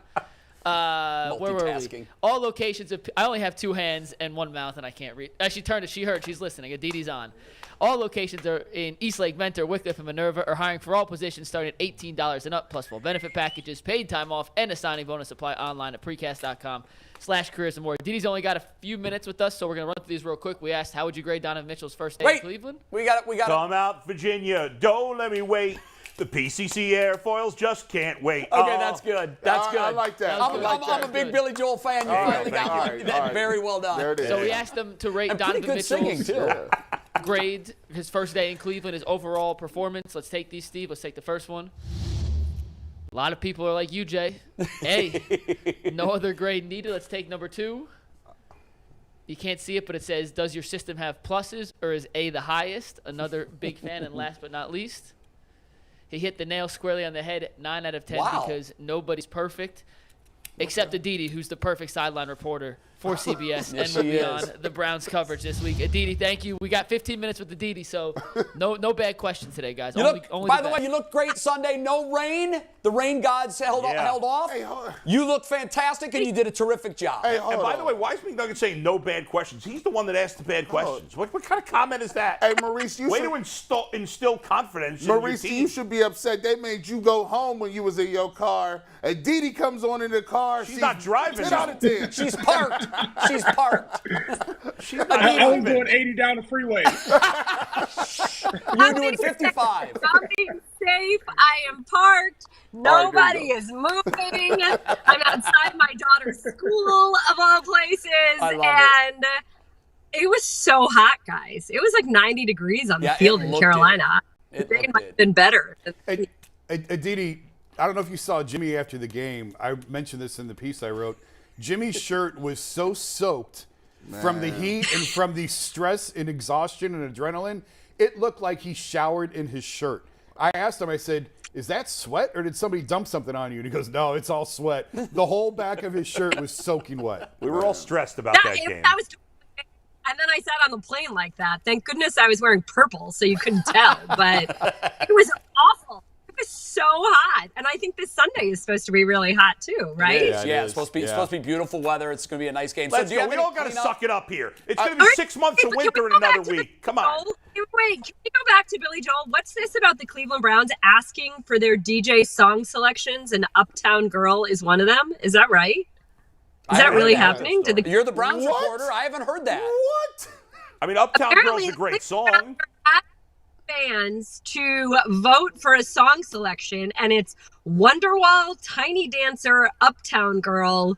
Where were we? All locations of. I only have 2 hands and 1 mouth, and I can't read. She turned it. She heard. She's listening. Aditi's on. All locations are in Eastlake, Mentor, Wickliffe, and Minerva. Are hiring for all positions starting at $18 and up, plus full benefit packages, paid time off, and a signing bonus. Apply online at precast.com/careers and more. Aditi's only got a few minutes with us, so we're gonna run through these real quick. We asked, how would you grade Donovan Mitchell's first day in Cleveland? We got Come out, Virginia. Don't let me wait. The PCC airfoils just can't wait. Okay, that's good. That's good. I like that. I'm a big Billy Joel fan. You finally got me. That's very well done. There it is. So we asked them to rate And pretty Donovan good singing, Mitchell's too. grade, his first day in Cleveland, his overall performance. Let's take these, Steve. Let's take the first one. A lot of people are like you, Jay. A, no other grade needed. Let's take number 2. You can't see it, but it says, does your system have pluses, or is A the highest? Another big fan. And last but not least, he hit the nail squarely on the head, 9 out of 10, because nobody's perfect, except Aditi, who's the perfect sideline reporter for CBS and will be on the Browns coverage this week. Aditi, thank you. We got 15 minutes with Aditi, so no bad questions today, guys. By the way, you look great Sunday. No rain. The rain gods held off. Hey, hold on. You look fantastic, and you did a terrific job. Hey, And by the way, why is McNugget saying no bad questions? He's the one that asked the bad questions. What kind of comment is that? Hey, Maurice, you Way should, to instill confidence in your Maurice, team. you should be upset. They made you go home when you was in your car. And Didi comes on in the car. She's not driving. 10 out of 10. She's parked. She's parked. She's not I was driving. doing 80 down the freeway. You're doing 55. I'm being safe. I am parked. Nobody is moving. I'm outside my daughter's school, of all places. I love and it was so hot, guys. It was like 90 degrees on the field in looked Carolina. it. The day might have been better. Aditi, I don't know if you saw Jimmy after the game. I mentioned this in the piece I wrote. Jimmy's shirt was so soaked from the heat and from the stress and exhaustion and adrenaline, it looked like he showered in his shirt. I asked him, I said, is that sweat or did somebody dump something on you? And he goes, no, it's all sweat. The whole back of his shirt was soaking wet. We were all stressed about that game. And then I sat on the plane like that. Thank goodness I was wearing purple, so you couldn't tell. But it was awful. It was so hot. And I think this Sunday is supposed to be really hot too, right? It's supposed to be beautiful weather. It's going to be a nice game. Let's go. We all got to suck it up here. It's going to be 6 months of winter in another week. Come on. Wait, can we go back to Billy Joel? What's this about the Cleveland Browns asking for their DJ song selections, and Uptown Girl is one of them? Is that right? Is that really happening? You're the Browns reporter. I haven't heard that. What? I mean, Uptown Girl's a great song. Fans to vote for a song selection, and it's Wonderwall, Tiny Dancer, Uptown Girl,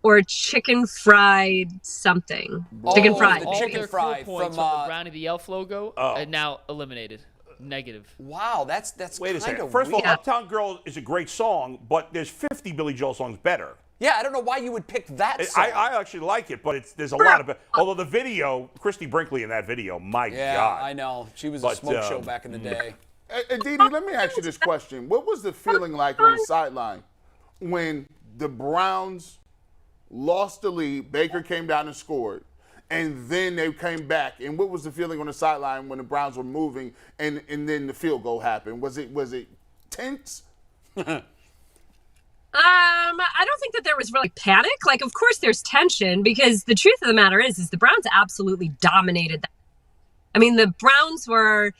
or Chicken Fried something. Chicken Fried. The Chicken their Fried points from the Brownie the Elf logo are now eliminated. Negative. Wow, that's Wait a kind second. of First of all, weird. Uptown Girl is a great song, but there's 50 Billy Joel songs better. Yeah, I don't know why you would pick that song. I actually like it, but there's a lot of it. Although the video, Christy Brinkley in that video, my Yeah, God. I know. She was a smoke show back in the day. Hey, Didi, let me ask you this question. What was the feeling like on the sideline when the Browns lost the lead, Baker came down and scored, and then they came back? And what was the feeling on the sideline when the Browns were moving and then the field goal happened? Was it tense? I don't think that there was really panic. Like, of course there's tension, because the truth of the matter is the Browns absolutely dominated that. I mean, the Browns were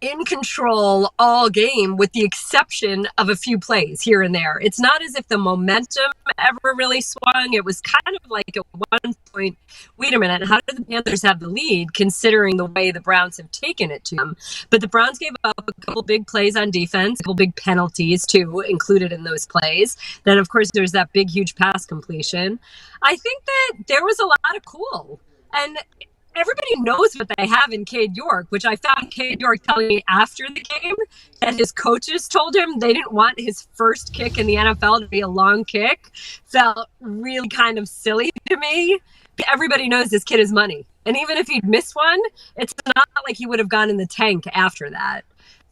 in control all game with the exception of a few plays here and there. It's not as if the momentum ever really swung. It was kind of like at one point, wait a minute, how did the Panthers have the lead considering the way the Browns have taken it to them? But the Browns gave up a couple big plays on defense, a couple big penalties too included in those plays. Then of course there's that big, huge pass completion. I think that there was a lot of cool. And everybody knows what they have in Cade York, which I found Cade York telling me after the game that his coaches told him they didn't want his first kick in the NFL to be a long kick. Felt really kind of silly to me. Everybody knows this kid is money. And even if he'd missed one, it's not like he would have gone in the tank after that.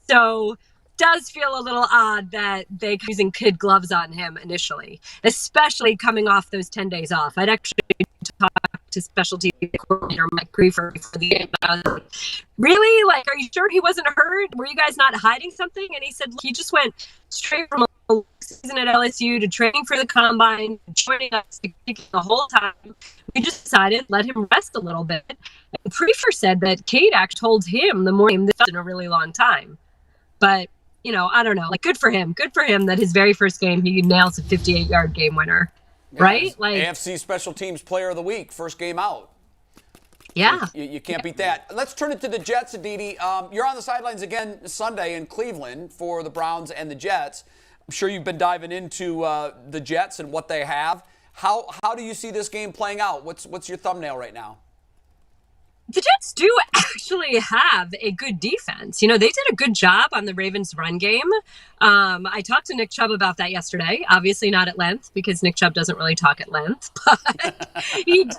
So does feel a little odd that they kept using kid gloves on him initially, especially coming off those 10 days off. I'd actually talked to specialty coordinator Mike Prefer before the game. I was like, really? Like, are you sure he wasn't hurt? Were you guys not hiding something? And he said he just went straight from a season at LSU to training for the combine, joining us the whole time. We just decided let him rest a little bit. And Prefer said that Cade actually told him the morning this in a really long time. But you know, I don't know. Like, good for him. Good for him that his very first game he nails a 58-yard game winner. Right? Like AFC Special Teams Player of the Week, first game out. Yeah. You can't beat that. Let's turn it to the Jets, Aditi. You're on the sidelines again Sunday in Cleveland for the Browns and the Jets. I'm sure you've been diving into the Jets and what they have. How do you see this game playing out? What's your thumbnail right now? The Jets do actually have a good defense. They did a good job on the Ravens' run game. I talked to Nick Chubb about that yesterday. Obviously not at length because Nick Chubb doesn't really talk at length. But he did,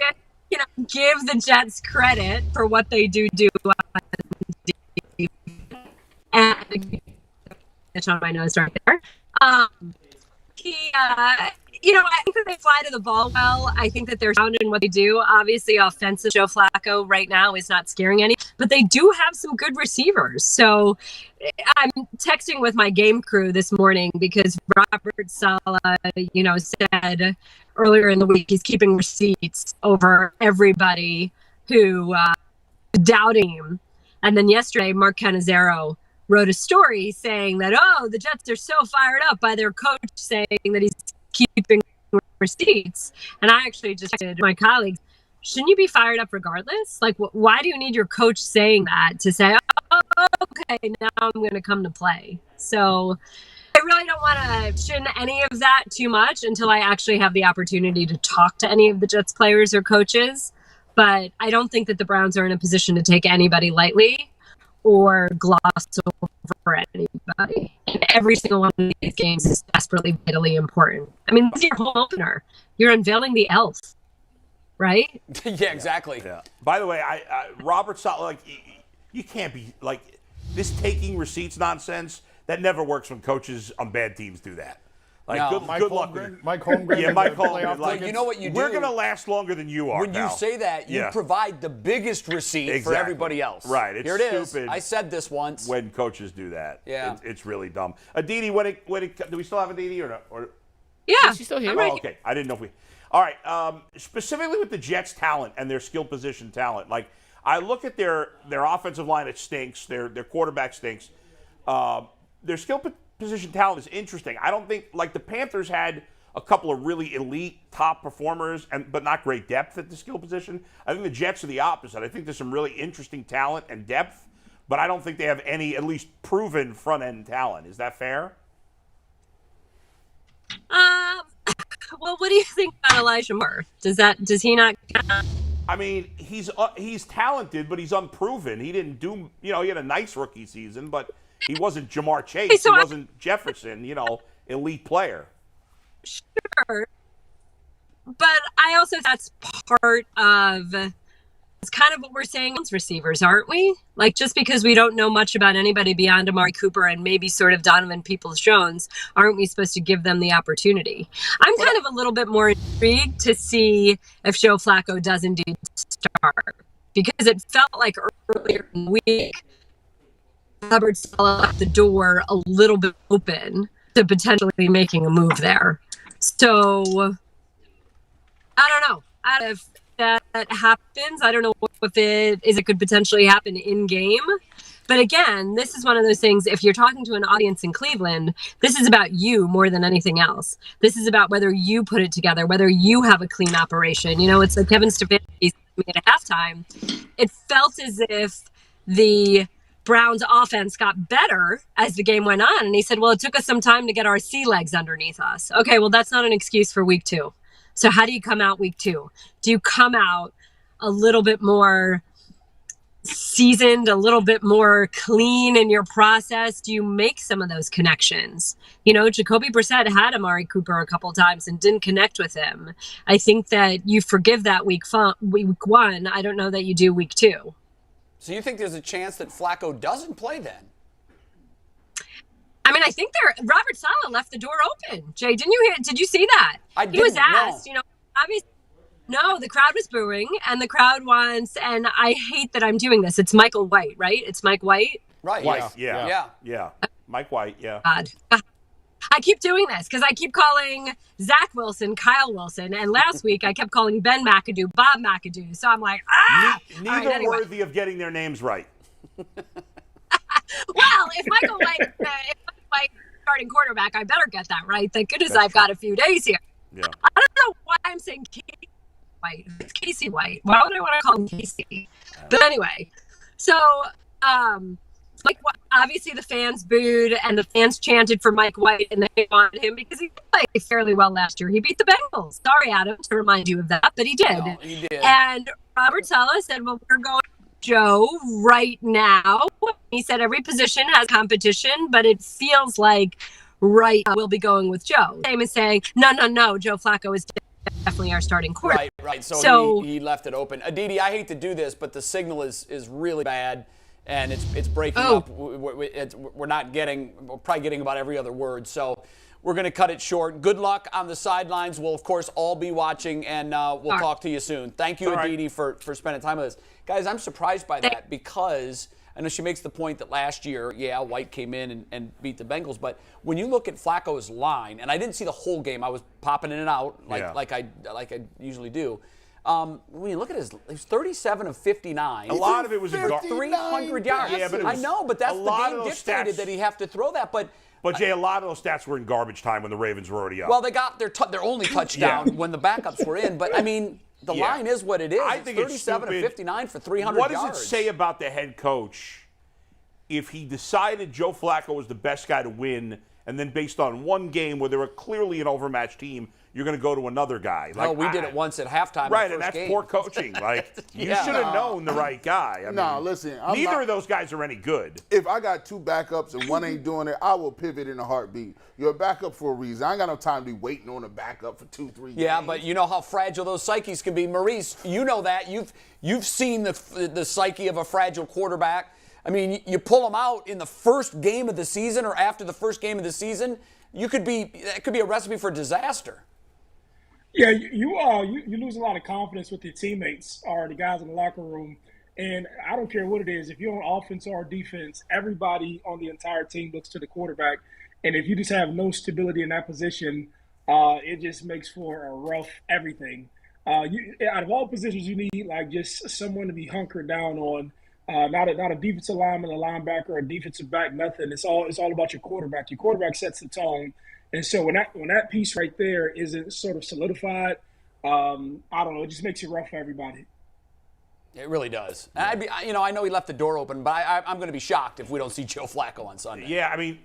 give the Jets credit for what they do on defense. And it's on my nose right there. I think that they fly to the ball well. I think that they're sound in what they do. Obviously, offensive Joe Flacco right now is not scaring any, but they do have some good receivers. So I'm texting with my game crew this morning because Robert Saleh, said earlier in the week he's keeping receipts over everybody who doubting him. And then yesterday, Mark Cannizzaro wrote a story saying that, the Jets are so fired up by their coach saying that he's keeping receipts. And I actually just texted my colleagues, shouldn't you be fired up regardless? Like, why do you need your coach saying that to say, okay, now I'm going to come to play? So I really don't want to shin any of that too much until I actually have the opportunity to talk to any of the Jets players or coaches. But I don't think that the Browns are in a position to take anybody lightly or gloss over anybody. And every single one of these games is desperately, vitally important. I mean, this is your home opener. You're unveiling the elf, right? Yeah, exactly. Yeah. By the way, Robert Saleh, you can't be like this taking receipts nonsense. That never works when coaches on bad teams do that. Like, No. good luck. Mike Holmgren. Yeah, Mike Holmgren. Playoff Like, you know what you do? We're going to last longer than you are, When you pal. say that, you provide the biggest receipt for Exactly. everybody else. Right. It's Here it stupid is. I said this once. when coaches do that. Yeah. It's really dumb. Aditi, do we still have Aditi or not? Or, Yeah. She's still here. I'm right Oh, okay. I didn't know if we. All right. Specifically with the Jets' talent and their skill position talent, like I look at their offensive line, it stinks. Their quarterback stinks. Their skill position talent is interesting. I don't think like the Panthers had a couple of really elite top performers, but not great depth at the skill position. I think the Jets are the opposite. I think there's some really interesting talent and depth, but I don't think they have any at least proven front end talent. Is that fair? Well, what do you think about Elijah Moore? Does he not? I mean, he's talented, but he's unproven. He didn't do, he had a nice rookie season, but he wasn't Jamar Chase. So he wasn't Jefferson, elite player. Sure. But I also think that's part of it's kind of what we're saying as receivers, aren't we? Like, just because we don't know much about anybody beyond Amari Cooper and maybe sort of Donovan Peoples-Jones, aren't we supposed to give them the opportunity? I'm kind of a little bit more intrigued to see if Joe Flacco does indeed start, because it felt like earlier in the week, Robert Saleh left the door a little bit open to potentially making a move there. So, I don't know. If that happens, I don't know if it could potentially happen in game. But again, this is one of those things, if you're talking to an audience in Cleveland, this is about you more than anything else. This is about whether you put it together, whether you have a clean operation. It's like Kevin Stefanski said at halftime. It felt as if the Browns offense got better as the game went on. And he said, well, it took us some time to get our sea legs underneath us. Okay, well, that's not an excuse for week 2. So how do you come out week 2? Do you come out a little bit more seasoned, a little bit more clean in your process? Do you make some of those connections? Jacoby Brissett had Amari Cooper a couple times and didn't connect with him. I think that you forgive that week 1. I don't know that you do week 2. So you think there's a chance that Flacco doesn't play then? I mean, I think Robert Saleh left the door open. Jay, did you see that? He was asked, obviously, no, the crowd was booing and the crowd wants, and I hate that I'm doing this. It's Michael White, right? It's Mike White. Right. White, yeah. Mike White, yeah. God. I keep doing this because I keep calling Zach Wilson, Kyle Wilson, and last week I kept calling Ben McAdoo, Bob McAdoo. So I'm like, Neither anyway. worthy of getting their names right. Well, if Michael White starting quarterback, I better get that right. Thank goodness I've got a few days here. Yeah. I don't know why I'm saying White. It's Casey White. Why would I want to call him Casey? But anyway, so Mike, obviously the fans booed and the fans chanted for Mike White, and they wanted him because he played fairly well last year. He beat the Bengals. Sorry, Adam, to remind you of that, but he did. No, he did. And Robert Saleh said, well, we're going Joe right now. He said every position has competition, but it feels like right now we'll be going with Joe. Same as saying, no, Joe Flacco is definitely our starting quarterback. Right. So he left it open. Aditi, I hate to do this, but the signal is really bad, and it's breaking up. We're probably getting about every other word. So we're going to cut it short. Good luck on the sidelines. We'll, of course, all be watching, and we'll talk to you soon. Thank you, Aditi, for spending time with us. Guys, I'm surprised by that because I know she makes the point that last year, White came in and beat the Bengals. But when you look at Flacco's line, and I didn't see the whole game. I was popping in and out like I usually do. When you look at he was 37 of 59. A lot of it was 300 yards. Yeah, but I know, but that's the game dictated that he have to throw that. But Jay, a lot of those stats were in garbage time when the Ravens were already up. Well, they got their only touchdown when the backups were in. But I mean, the line is what it is. I think 37 of 59 for 300 yards. What does it say about the head coach if he decided Joe Flacco was the best guy to win, and then based on one game where they were clearly an overmatched team, you're going to go to another guy? Like, we did it once at halftime. Right, and that's poor coaching. Like, you should have known the right guy. Listen, neither of those guys are any good. If I got two backups and one ain't doing it, I will pivot in a heartbeat. You're a backup for a reason. I ain't got no time to be waiting on a backup for 2-3 Yeah, games. but you know how fragile those psyches can be. Maurice, you know that. You've seen the psyche of a fragile quarterback. I mean, you pull them out in the first game of the season or after the first game of the season, that could be a recipe for disaster. Yeah, you lose a lot of confidence with your teammates or the guys in the locker room. And I don't care what it is. If you're on offense or defense, everybody on the entire team looks to the quarterback. And if you just have no stability in that position, it just makes for a rough everything. Out of all positions, you need like just someone to be hunkered down on. Not a defensive lineman, a linebacker, a defensive back, nothing. It's all about your quarterback. Your quarterback sets the tone. And so when that piece right there isn't sort of solidified, I don't know, it just makes it rough for everybody. It really does. I know he left the door open, but I'm going to be shocked if we don't see Joe Flacco on Sunday. Yeah, I mean,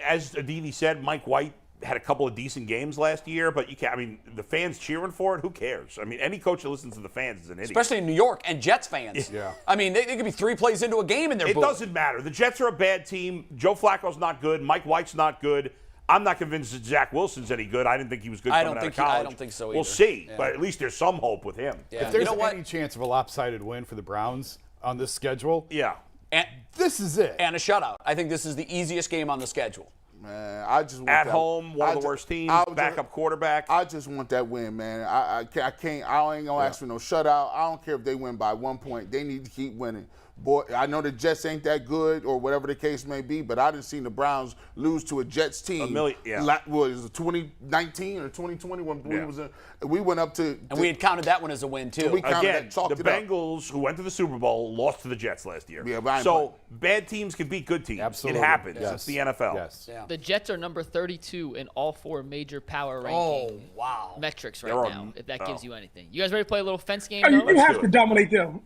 as Aditi said, Mike White had a couple of decent games last year, but the fans cheering for it, who cares? I mean, any coach that listens to the fans is an idiot. Especially in New York and Jets fans. Yeah. I mean, they could be 3 plays into a game and they're It booing. doesn't matter. The Jets are a bad team. Joe Flacco's not good. Mike White's not good. I'm not convinced that Zach Wilson's any good. I didn't think he was good coming out of college. I don't think so either. We'll see, Yeah. but at least there's some hope with him. Yeah. If there's any chance of a lopsided win for the Browns on this schedule, this is it. And a shutout. I think this is the easiest game on the schedule. Man, I just want At home, one of the worst teams, backup quarterback. I just want that win, man. I can't. I ain't gonna ask for no shutout. I don't care if they win by 1 point. They need to keep winning. Boy, I know the Jets ain't that good or whatever the case may be, but I didn't see the Browns lose to a Jets team. Was it 2019 or 2020 when we went up to? And we had counted that one as a win too. We Again, the Bengals, who went to the Super Bowl, lost to the Jets last year. Yeah, so bad teams can beat good teams. Absolutely. It happens. Yes. It's the NFL. Yes. Yeah. The Jets are number 32 in all 4 major power ranking metrics right now, if that gives you anything. You guys ready to play a little fence game? You have to dominate them.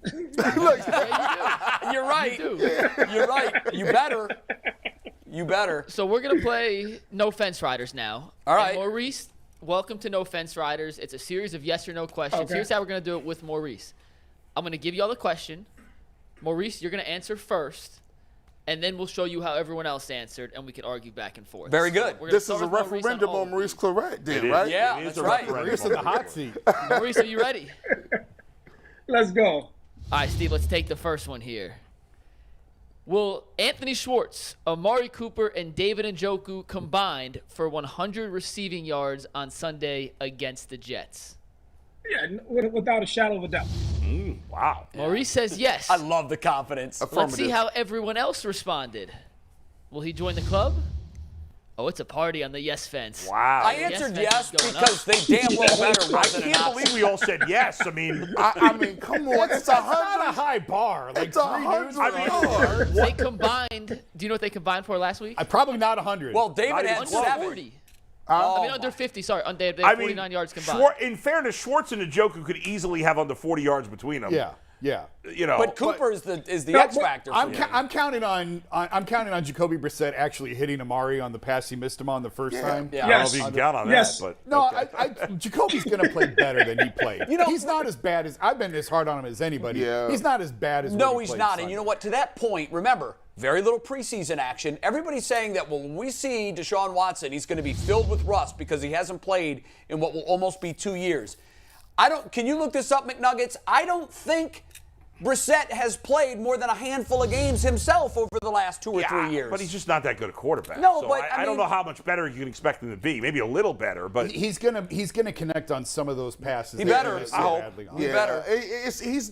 You're right. You're right. You better. You better. So we're going to play No Fence Riders now. All right. And Maurice, welcome to No Fence Riders. It's a series of yes or no questions. Okay. Here's how we're going to do it with Maurice. I'm going to give you all the question. Maurice, you're going to answer first, and then we'll show you how everyone else answered, and we can argue back and forth. Very good. So This is a referendum on Maurice Claret, then, right? Yeah, that's right. Maurice in the hot seat. Maurice, are you ready? Let's go. All right, Steve, let's take the first one here. Will Anthony Schwartz, Amari Cooper, and David Njoku combined for 100 receiving yards on Sunday against the Jets? Yeah, without a shadow of a doubt. Wow. Maurice says yes. I love the confidence. Let's see how everyone else responded. Will he join the club? Oh, it's a party on the yes fence. Wow. I answered yes Yes, because they damn well better I wasn't an can't option. believe we all said yes. I mean, I mean, come on. It's Not a 100. high bar. Like It's 3 dudes. 100. They combined. Do you know what they combined for last week? Probably not 100. Well, David had 140. 7. I mean, under 50. Sorry, they had 49 yards combined. In fairness, Schwartz and Njoku could easily have under 40 yards between them. Yeah. But Cooper is the X factor. I'm counting on Jacoby Brissett actually hitting Amari on the pass he missed him on the first time. Yeah. I don't know if you can count on that. But no, Jacoby's going to play better than he played. He's not as bad as I've been as hard on him as anybody. Yeah. He's not as bad as no, what he he's played not. Sunday. And you know what? To that point, remember, very little preseason action. Everybody's saying that when we see Deshaun Watson, he's going to be filled with rust because he hasn't played in what will almost be 2 years. Can you look this up, McNuggets? I don't think Brissett has played more than a handful of games himself over the last 2 or 3 years. But he's just not that good a quarterback. No, so but I don't know how much better you can expect him to be. Maybe a little better, but he's gonna connect on some of those passes. He better. He better. He's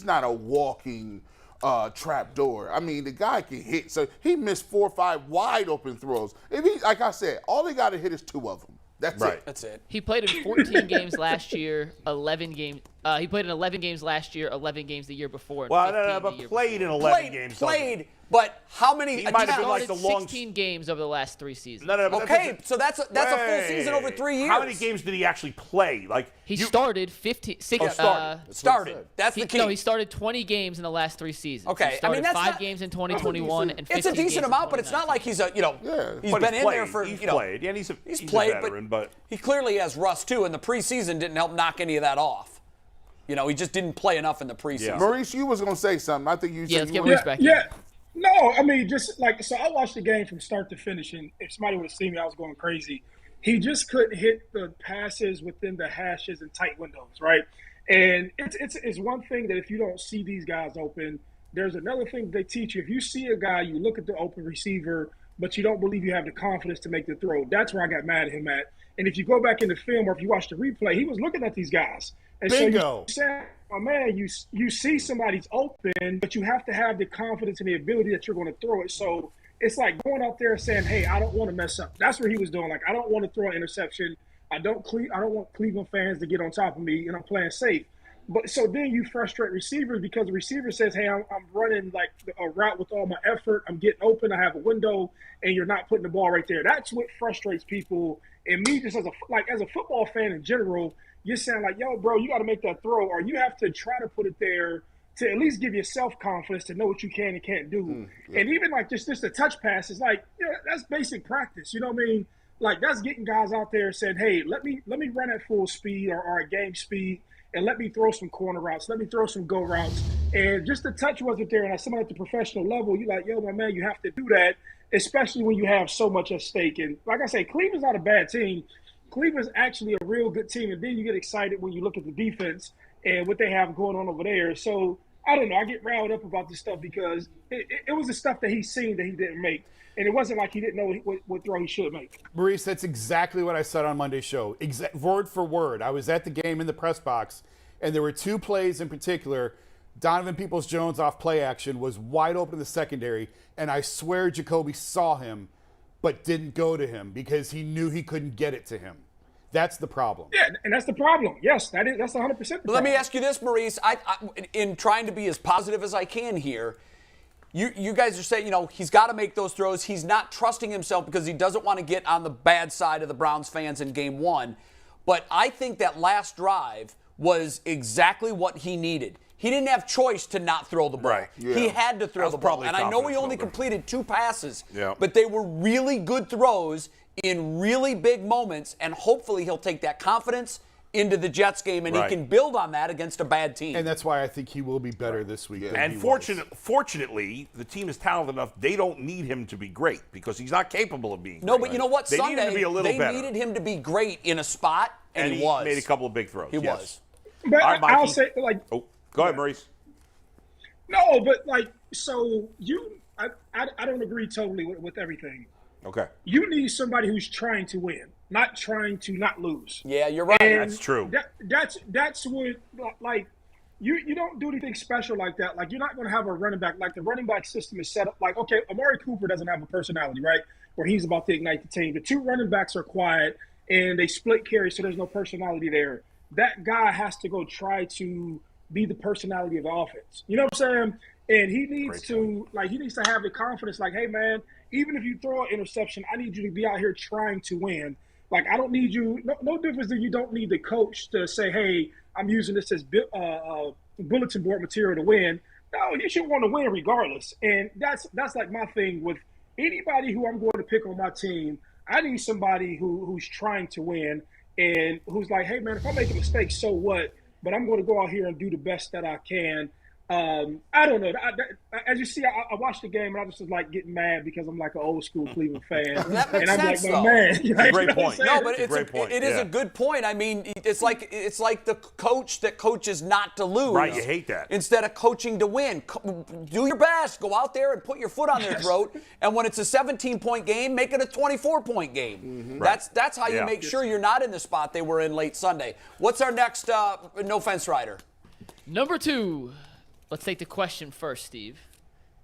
not a walking trap door. I mean, the guy can hit. So he missed 4 or 5 wide open throws. Like I said, all they got to hit is 2 of them. That's it. That's it. He played in 14 games last year, 11 games. He played in 11 games last year, 11 games the year before. Well, no, but played in 11 games. Played, but how many? He might have been like the long 16 games over the last 3 seasons. No, okay, so that's a full season over 3 years. How many games did he actually play? He started 15. Started. That's the key. No, he started 20 games in the last 3 seasons. Okay, he started that's 5 games in 2021 and 15 it's a decent games amount, in but it's not like he's he's But been in played. there for He's played. Yeah, he's played, a veteran, but he clearly has rust too, and the preseason didn't help knock any of that off. He just didn't play enough in the preseason. Yeah. Maurice, you was going to say something. I think you said let's get Maurice back. Yeah. No, I mean, just so I watched the game from start to finish, and if somebody would have seen me, I was going crazy. He just couldn't hit the passes within the hashes and tight windows, right? And it's one thing that if you don't see these guys open, there's another thing they teach you. If you see a guy, you look at the open receiver, but you don't believe you have the confidence to make the throw. That's where I got mad at him at. And if you go back in the film or if you watch the replay, he was looking at these guys. And Bingo. So you say, oh man, you see somebody's open, but you have to have the confidence and the ability that you're going to throw it. So it's like going out there saying, hey, I don't want to mess up. That's what he was doing. Like, I don't want to throw an interception. I don't want Cleveland fans to get on top of me, and I'm playing safe. But so then you frustrate receivers because the receiver says, hey, I'm running like a route with all my effort. I'm getting open. I have a window, and you're not putting the ball right there. That's what frustrates people. And me, just as a football fan in general, you're saying like, yo, bro, you got to make that throw, or you have to try to put it there to at least give you self-confidence to know what you can and can't do. And even like just the touch pass is like, that's basic practice. You know what I mean? Like that's getting guys out there saying, hey, let me run at full speed or at game speed, and let me throw some corner routes, let me throw some go routes. And just the touch wasn't there. And as someone at the professional level, you're like, yo, my man, you have to do that, especially when you have so much at stake. And like I say, Cleveland's not a bad team. Cleveland's actually a real good team. And then you get excited when you look at the defense and what they have going on over there. So, I don't know. I get riled up about this stuff because it was the stuff that he's seen that he didn't make. And it wasn't like he didn't know what throw he should make. Maurice, that's exactly what I said on Monday's show. Word for word. I was at the game in the press box, and there were 2 plays in particular. Donovan Peoples-Jones off play action was wide open in the secondary, and I swear Jacoby saw him but didn't go to him because he knew he couldn't get it to him. That's the problem. Yeah, and that's the problem. Yes, that's 100% the problem. Let me ask you this, Maurice. I in trying to be as positive as I can here, you guys are saying, he's got to make those throws. He's not trusting himself because he doesn't want to get on the bad side of the Browns fans in game 1. But I think that last drive was exactly what he needed. He didn't have choice to not throw the ball. Right. Yeah. He had to throw the ball. And I know he only completed 2 passes, but they were really good throws in really big moments, and hopefully he'll take that confidence into the Jets game, and he can build on that against a bad team. And that's why I think he will be better this week. Than And he fortunately, the team is talented enough. They don't need him to be great because he's not capable of being great. No, but you know what? They Sunday, needed him to be a little better. needed him to be great in a spot, and he was. Made a couple of big throws. He was. But All right, I'll Mikey. say, like, go ahead, Maurice. no, but like, so I don't agree totally with everything. Okay. You need somebody who's trying to win, not trying to not lose. Yeah, you're right. And That's true. That's what, like, you don't do anything special like that. Like, you're not going to have a running back. Like, the running back system is set up. Like, okay, Amari Cooper doesn't have a personality, right, where he's about to ignite the team. The 2 running backs are quiet, and they split carries, so there's no personality there. That guy has to go try to be the personality of the offense. You know what I'm saying? And he needs to have the confidence, like, hey man, even if you throw an interception, I need you to be out here trying to win. Like, I don't need you. No difference than you don't need the coach to say, hey, I'm using this as bulletin board material to win. No, you should want to win regardless. And that's like my thing with anybody who I'm going to pick on my team. I need somebody who's trying to win and who's like, hey man, if I make a mistake, so what? But I'm going to go out here and do the best that I can. I don't know. As you see, I watched the game and I was just like getting mad because I'm like an old school Cleveland fan. That makes and I'm sense, like, though. man. Great point. No, but It's a great point. It is a good point. I mean, it's like the coach that coaches not to lose. Right, you hate that. Instead of coaching to win. Do your best. Go out there and put your foot on their throat. And when it's a 17-point game, make it a 24-point game. Mm-hmm. That's how you make sure you're not in the spot they were in late Sunday. What's our next no fence rider? Number 2. Let's take the question first, Steve,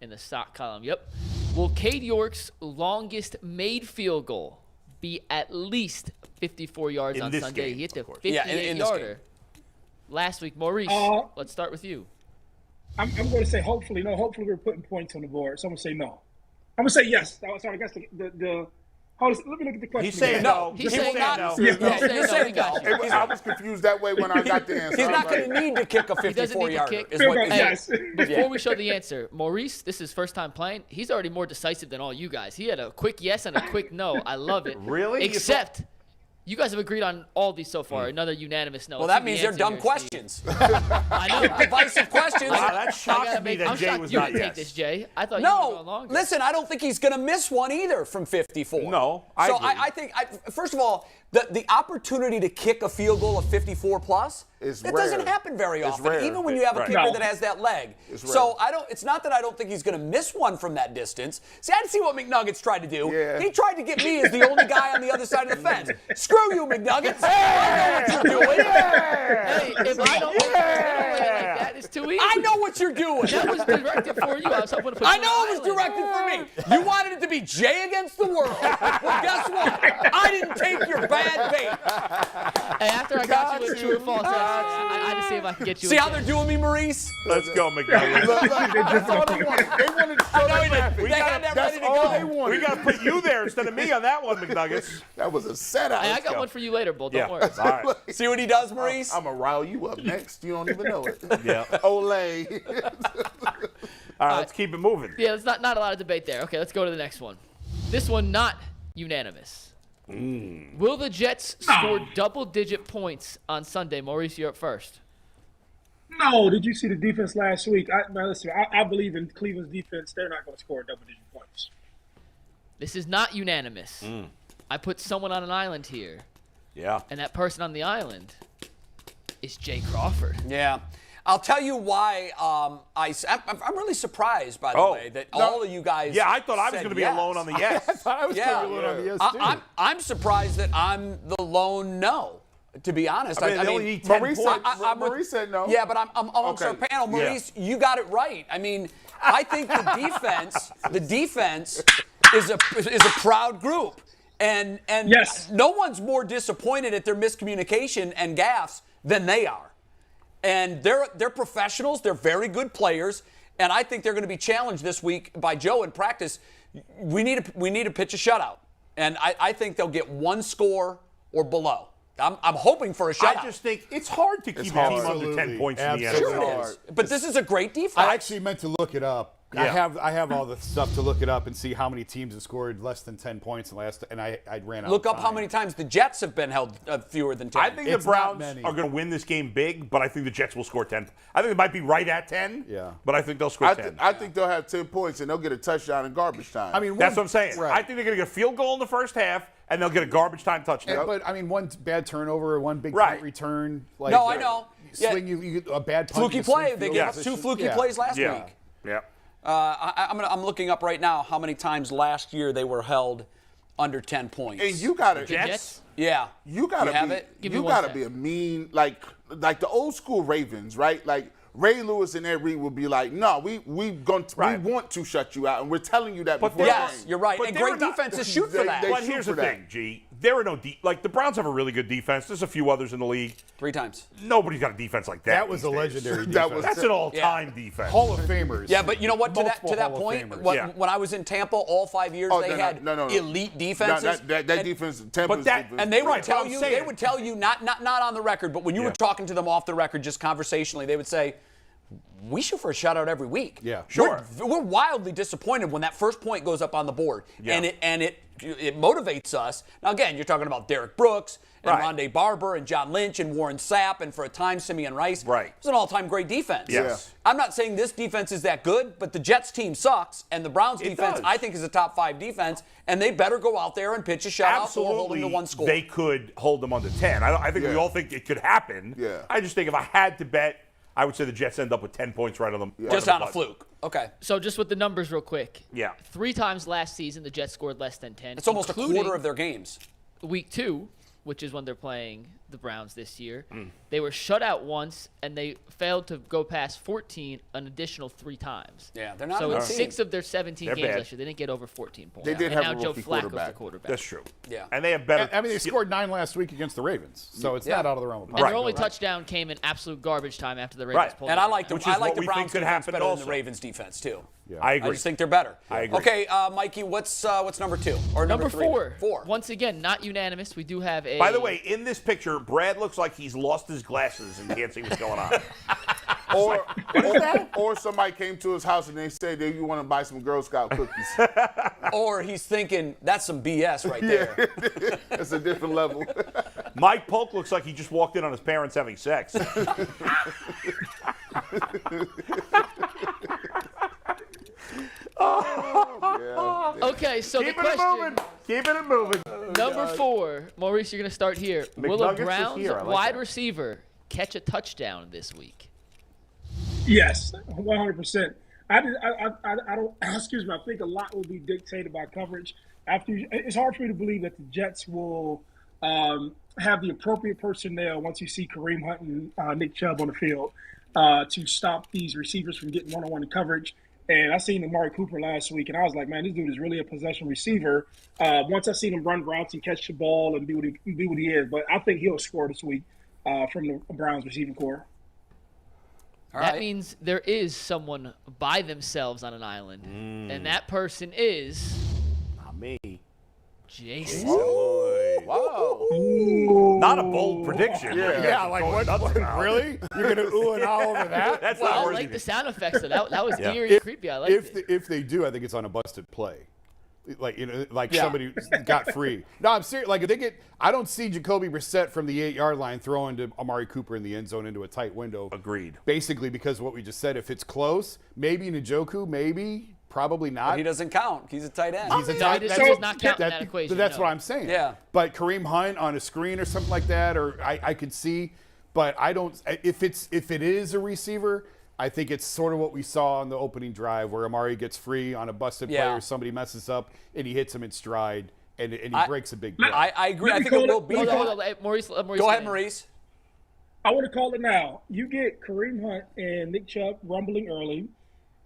in the stock column. Yep. Will Cade York's longest made field goal be at least 54 yards in on this Sunday? game, He hit the of course. 58-yarder last week. Maurice, let's start with you. I'm going to say hopefully. No, hopefully we're putting points on the board. So I'm going to say no. I'm going to say yes. Sorry, I guess the hold on, let me look at the question. He's saying no. He's saying not. no. Yeah, He's saying no. We got you. I was confused that way when I got the answer. He's not going to need to kick a He doesn't need to 54-yarder. kick. Is what Hey, Yes. Before we show the answer, Maurice, this is his first time playing. He's already more decisive than all you guys. He had a quick yes and a quick no. I love it. Really? Except you guys have agreed on all these so far. Another unanimous no. Well, Let's that see means the they're answer dumb here, questions. I know. Divisive questions. Wow, that I shocks gotta me make- that I'm Jay shocked was you not didn't yes. take this, Jay. I thought you were going No, longer. listen, I don't think he's going to miss one either from 54. No, I So agree. I think, first of all, the opportunity to kick a field goal of 54 plus, It's that rare. doesn't happen very It's often, rare. even when you have a Right. kicker No. that has that leg. It's So rare. it's not that I don't think he's going to miss one from that distance. See, I see what McNuggets tried to do. Yeah. He tried to get me as the only guy on the other side of the fence. Screw you, McNuggets. I know what you're doing. Hey, if I don't win like that, it's too easy. I know what you're doing. That was directed for you. I was hoping to put I you know on it was the island. directed for me. You wanted it to be Jay against the world. Well, guess what? I didn't take your bad bait. Hey, after I got you with true or false, I had to see if I could get you. See how again. they're doing me, Maurice? Let's go, McNuggets. That's all they wanted. They wanted to show I know their he did. graphic. They had that That's ready to all go. they wanted. We got to put you there instead of me on that one, McNuggets. That was a setup. Hey, I got one for you later, Bull. Don't Yeah. worry. All right. See what he does, Maurice? I'm going to rile you up next. You don't even know it. Yeah. Olay. All right, let's keep it moving. Yeah, there's not a lot of debate there. Okay, let's go to the next one. This one not unanimous. Will the Jets score double-digit points on Sunday? Maurice, you're up first. No, did you see the defense last week? Listen, I believe in Cleveland's defense. They're not going to score double-digit points. This is not unanimous. I put someone on an island here, Yeah. and that person on the island is Jay Crawford. Yeah. I'll tell you why I'm really surprised, by the way, that all of you guys Yeah, I thought I was said going to be yes. alone on the yes. I was Yeah. going to be alone on the yes, too. I'm surprised that I'm the lone no, to be honest. I mean, they only need 10 Maurice points. said, Maurice said no. Yeah, but I'm amongst our Okay. panel. Maurice, you got it right. I mean, I think the defense is a proud group. And Yes. no one's more disappointed at their miscommunication and gaffes than they are. And they're professionals. They're very good players. And I think they're going to be challenged this week by Joe in practice. We need to pitch a shutout. And I think they'll get one score or below. I'm hoping for a shutout. I just think it's hard to keep a hard. team under 10 Absolutely. points in the Absolutely. NFL. Sure it is. But this is a great defense. I actually meant to look it up. Yeah. I have all the stuff to look it up and see how many teams have scored less than 10 points and I ran out. Look of up how time. many times the Jets have been held fewer than 10. I think It's the not Browns many. are going to win this game big, but I think the Jets will score 10. I think it might be right at 10, Yeah. but I think they'll score 10. I think they'll have 10 points and they'll get a touchdown in garbage time. I mean, That's what I'm saying. Right. I think they're going to get a field goal in the first half, and they'll get a garbage time touchdown. But I mean, one bad turnover, one big Right. punt return. Like, No, I know. Yeah. Swing you get a bad punt. Fluky you swing play. field They got position. two fluky Yeah. plays last Yeah. week. Yeah. I'm looking up right now how many times last year they were held under 10 points. and you got to Jets? Yeah. You gotta have be. it? Give me You one gotta sec. be a mean like the old school Ravens, right? Like Ray Lewis and Ed Reed would be like, no, we want to shut you out, and we're telling you that But before. Yes, the game. you're right. But and they were great not- defenses shoot for that. they But shoot here's for the that. thing, G. there are no like the Browns have a really good defense. There's a few others in the league. 3 times. Nobody's got a defense like that. That was a legendary defense. That's an all-time defense. Hall of Famers. Yeah, but you know what? To that Hall of point, Famers. when I was in Tampa, all 5 years they had elite defenses. That defense, Tampa's defense. And they would tell you, not on the record, but when you were talking to them off the record, just conversationally, they would say, we shoot for a shutout every week. Yeah, sure. We're wildly disappointed when that first point goes up on the board, and it motivates us. Now again, you're talking about Derek Brooks and Rondé Barber and John Lynch and Warren Sapp and for a time Simeon Rice. Right. It was an all-time great defense. Yes. I'm not saying this defense is that good, but the Jets team sucks, and the Browns defense I think is a top 5 defense, and they better go out there and pitch a shutout or hold them to 1 score. They could hold them under 10. I think we all think it could happen. Yeah. I just think if I had to bet, I would say the Jets end up with 10 points right on them. Just on a fluke. Okay. So just with the numbers real quick. Yeah. 3 times last season, the Jets scored less than 10. It's almost a quarter of their games. Week 2, which is when they're playing the Browns this year. They were shut out once, and they failed to go past 14 an additional 3 times. Yeah, they're not So a in good team. 6 of their 17 They're games bad. last year, they didn't get over 14 points. They did and have now a Joe rookie Flacco's quarterback. the quarterback. That's true. Yeah. And they have better. I mean, they scored 9 last week against the Ravens, so it's not out of the realm of And possibility. their only touchdown came in absolute garbage time after the Ravens Right. pulled And it I out. like the Which is what we Browns think could defense happen better than also. the Ravens defense too. I agree. I just think they're better. I agree. Okay, Mikey, what's number 2 or Number 3? 4. 4. Once again, not unanimous. We do have a. By the way, in this picture, Brad looks like he's lost his glasses and can't see what's going on. Or somebody came to his house and they said that you want to buy some Girl Scout cookies. Or he's thinking that's some BS right there. That's a different level. Mike Polk looks like he just walked in on his parents having sex. Okay, so Keeping the it question. moving. Keeping it moving. Number 4, Maurice, you're going to start here. Will a McNuggets is Browns here. I like wide that. receiver catch a touchdown this week? Yes, 100%. I don't. Excuse me. I think a lot will be dictated by coverage. It's hard for me to believe that the Jets will have the appropriate personnel once you see Kareem Hunt and Nick Chubb on the field to stop these receivers from getting one-on-one coverage. And I seen Amari Cooper last week, and I was like, man, this dude is really a possession receiver. Once I seen him run routes and catch the ball and be what he is, but I think he'll score this week from the Browns receiving core. That means there is someone by themselves on an island, and that person is Not me. Jason. Wow. Not a bold prediction. Yeah, like what? Really? You're gonna ooh and ah over that? That's Well, not I worthy. like the sound effects, so that was eerie and creepy. I like it. If they do, I think it's on a busted play. Like somebody got free. No, I'm serious. Like if they get, I don't see Jacoby Brissett from the 8-yard line throwing to Amari Cooper in the end zone into a tight window. Agreed. Basically, because of what we just said. If it's close, maybe Njoku, maybe, probably not. He doesn't count. He's a tight end. He's a No, tight he end. does not count in that equation. That's no. what I'm saying. Yeah. But Kareem Hunt on a screen or something like that, or I could see, but I don't. If it is a receiver, I think it's sort of what we saw on the opening drive where Amari gets free on a busted play or somebody messes up and he hits him in stride and he breaks a big play. I agree. I think it will be. Hold that. on, Maurice. Go ahead, Maurice. I want to call it now. You get Kareem Hunt and Nick Chubb rumbling early.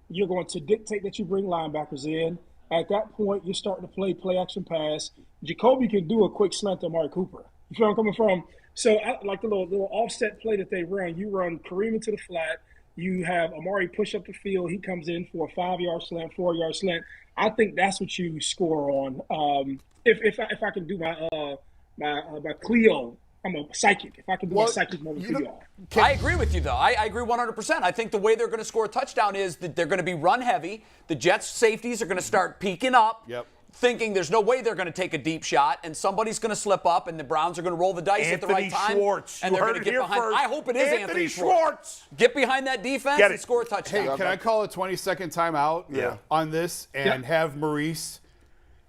You're going to dictate that you bring linebackers in. At that point, you're starting to play action pass. Jacoby can do a quick slant to Amari Cooper. You feel where I'm coming from? So I like the little offset play that they run. You run Kareem into the flat. You have Amari push up the field. He comes in for a 5-yard slant, 4-yard slant. I think that's what you score on. If I can do my Cleo, I'm a psychic. If I can do my psychic moment for y'all. I agree with you, though. I agree 100%. I think the way they're going to score a touchdown is that they're going to be run heavy. The Jets' safeties are going to start peeking up. Yep. Thinking there's no way they're going to take a deep shot, and somebody's going to slip up, and the Browns are going to roll the dice at the right time. Schwartz. And You they're heard going to it get here behind. first. I hope it is Anthony Schwartz. Get behind that defense Get and it. score a touchdown. Hey, can I call a 20-second timeout on this and have Maurice,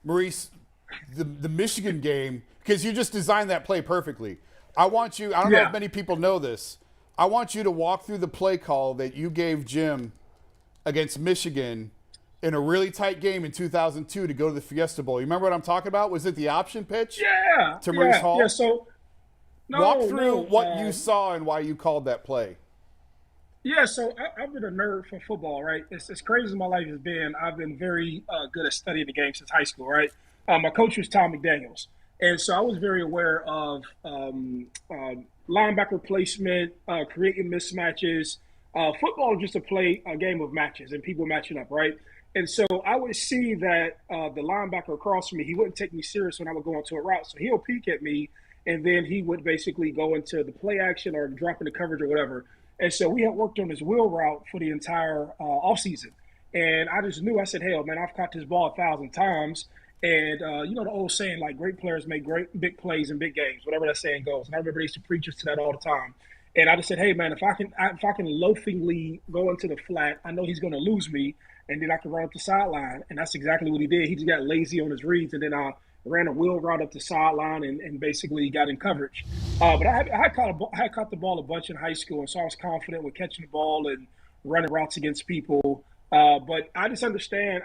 the Michigan game, because you just designed that play perfectly. I want you, I don't know if many people know this, I want you to walk through the play call that you gave Jim against Michigan in a really tight game in 2002 to go to the Fiesta Bowl. You remember what I'm talking about? Was it the option pitch? Yeah. To Maurice Hall? Yeah, so walk through what you saw and why you called that play. Yeah, so I've been a nerd for football, right? It's as crazy as my life has been. I've been very good at studying the game since high school, right? My coach was Tom McDaniels. And so I was very aware of linebacker placement, creating mismatches. Football is just a game of matches and people matching up, right? And so I would see that the linebacker across from me, he wouldn't take me serious when I would go into a route. So he'll peek at me, and then he would basically go into the play action or drop into coverage or whatever. And so we had worked on his wheel route for the entire offseason. And I just knew, I said, hell, man, I've caught this ball 1,000 times. And you know the old saying, like, great players make great big plays in big games, whatever that saying goes. And I remember they used to preach us to that all the time. And I just said, hey, man, if I can loafingly go into the flat, I know he's going to lose me, and then I can run up the sideline. And that's exactly what he did. He just got lazy on his reads, and then I ran a wheel route up the sideline and basically got in coverage. But I caught the ball a bunch in high school, and so I was confident with catching the ball and running routes against people. But I just understand.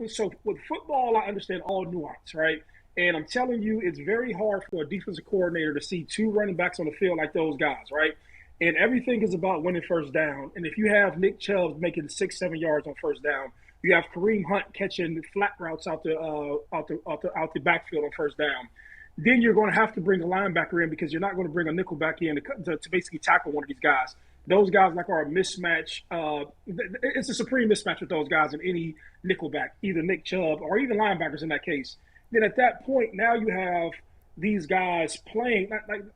So with football, I understand all nuance, right? And I'm telling you, it's very hard for a defensive coordinator to see two running backs on the field like those guys, right? And everything is about winning first down. And if you have Nick Chubb making 6-7 yards on first down, you have Kareem Hunt catching flat routes out the backfield on first down, then you're going to have to bring a linebacker in because you're not going to bring a nickel back in to basically tackle one of these guys. Those guys are a mismatch. It's a supreme mismatch with those guys in any nickelback, either Nick Chubb or even linebackers in that case. Then at that point, now you have these guys playing.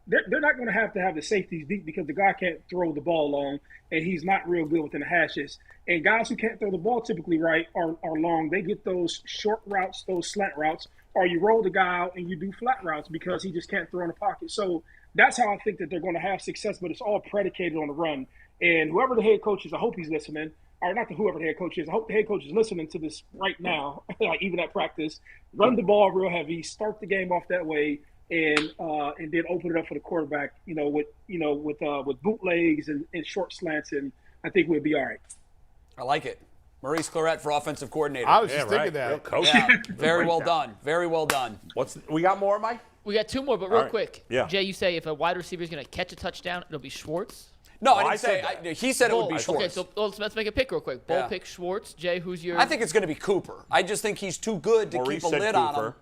They're not going to have the safeties deep because the guy can't throw the ball long and he's not real good within the hashes. And guys who can't throw the ball typically right are long. They get those short routes, those slant routes, or you roll the guy out and you do flat routes because he just can't throw in the pocket. So that's how I think that they're going to have success, but it's all predicated on the run. And whoever the head coach is, I hope he's listening. Or not whoever the head coach is. I hope the head coach is listening to this right now, like even at practice. Run the ball real heavy, start the game off that way, and then open it up for the quarterback. With bootlegs and short slants, and I think we'll be all right. I like it. Maurice Clarett for offensive coordinator. I was just thinking that. Real coach. Yeah, very well done. Very well done. We got more, Mike? We got two more, but real quick. Yeah. Jay, you say if a wide receiver is going to catch a touchdown, it'll be Schwartz? No, I didn't say. He said it would be Schwartz. Okay, so let's make a pick real quick. Bull pick Schwartz. Jay, who's your? I think it's going to be Cooper. I just think he's too good to Maurice keep a lid on him.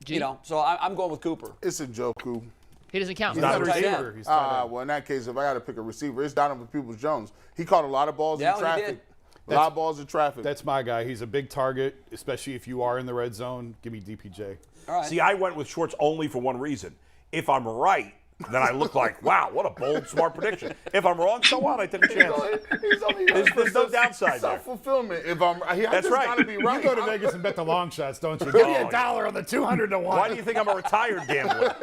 G? So I'm going with Cooper. It's a Joku. He doesn't count. He's not a receiver. He's Well, in that case, if I got to pick a receiver, it's Donovan Peoples-Jones. He caught a lot of balls in traffic. He did. A lot of balls in traffic. That's my guy. He's a big target, especially if you are in the red zone. Give me DPJ. All right. See, I went with Schwartz only for one reason. If I'm right, then I look like, wow, what a bold, smart prediction. If I'm wrong, so what? I take a chance. There's no downside there. Self-fulfillment. If I'm, That's right. Gotta be right. You go to Vegas and bet the long shots, don't you? Give me $1 on the 200 to 1. Why do you think I'm a retired gambler?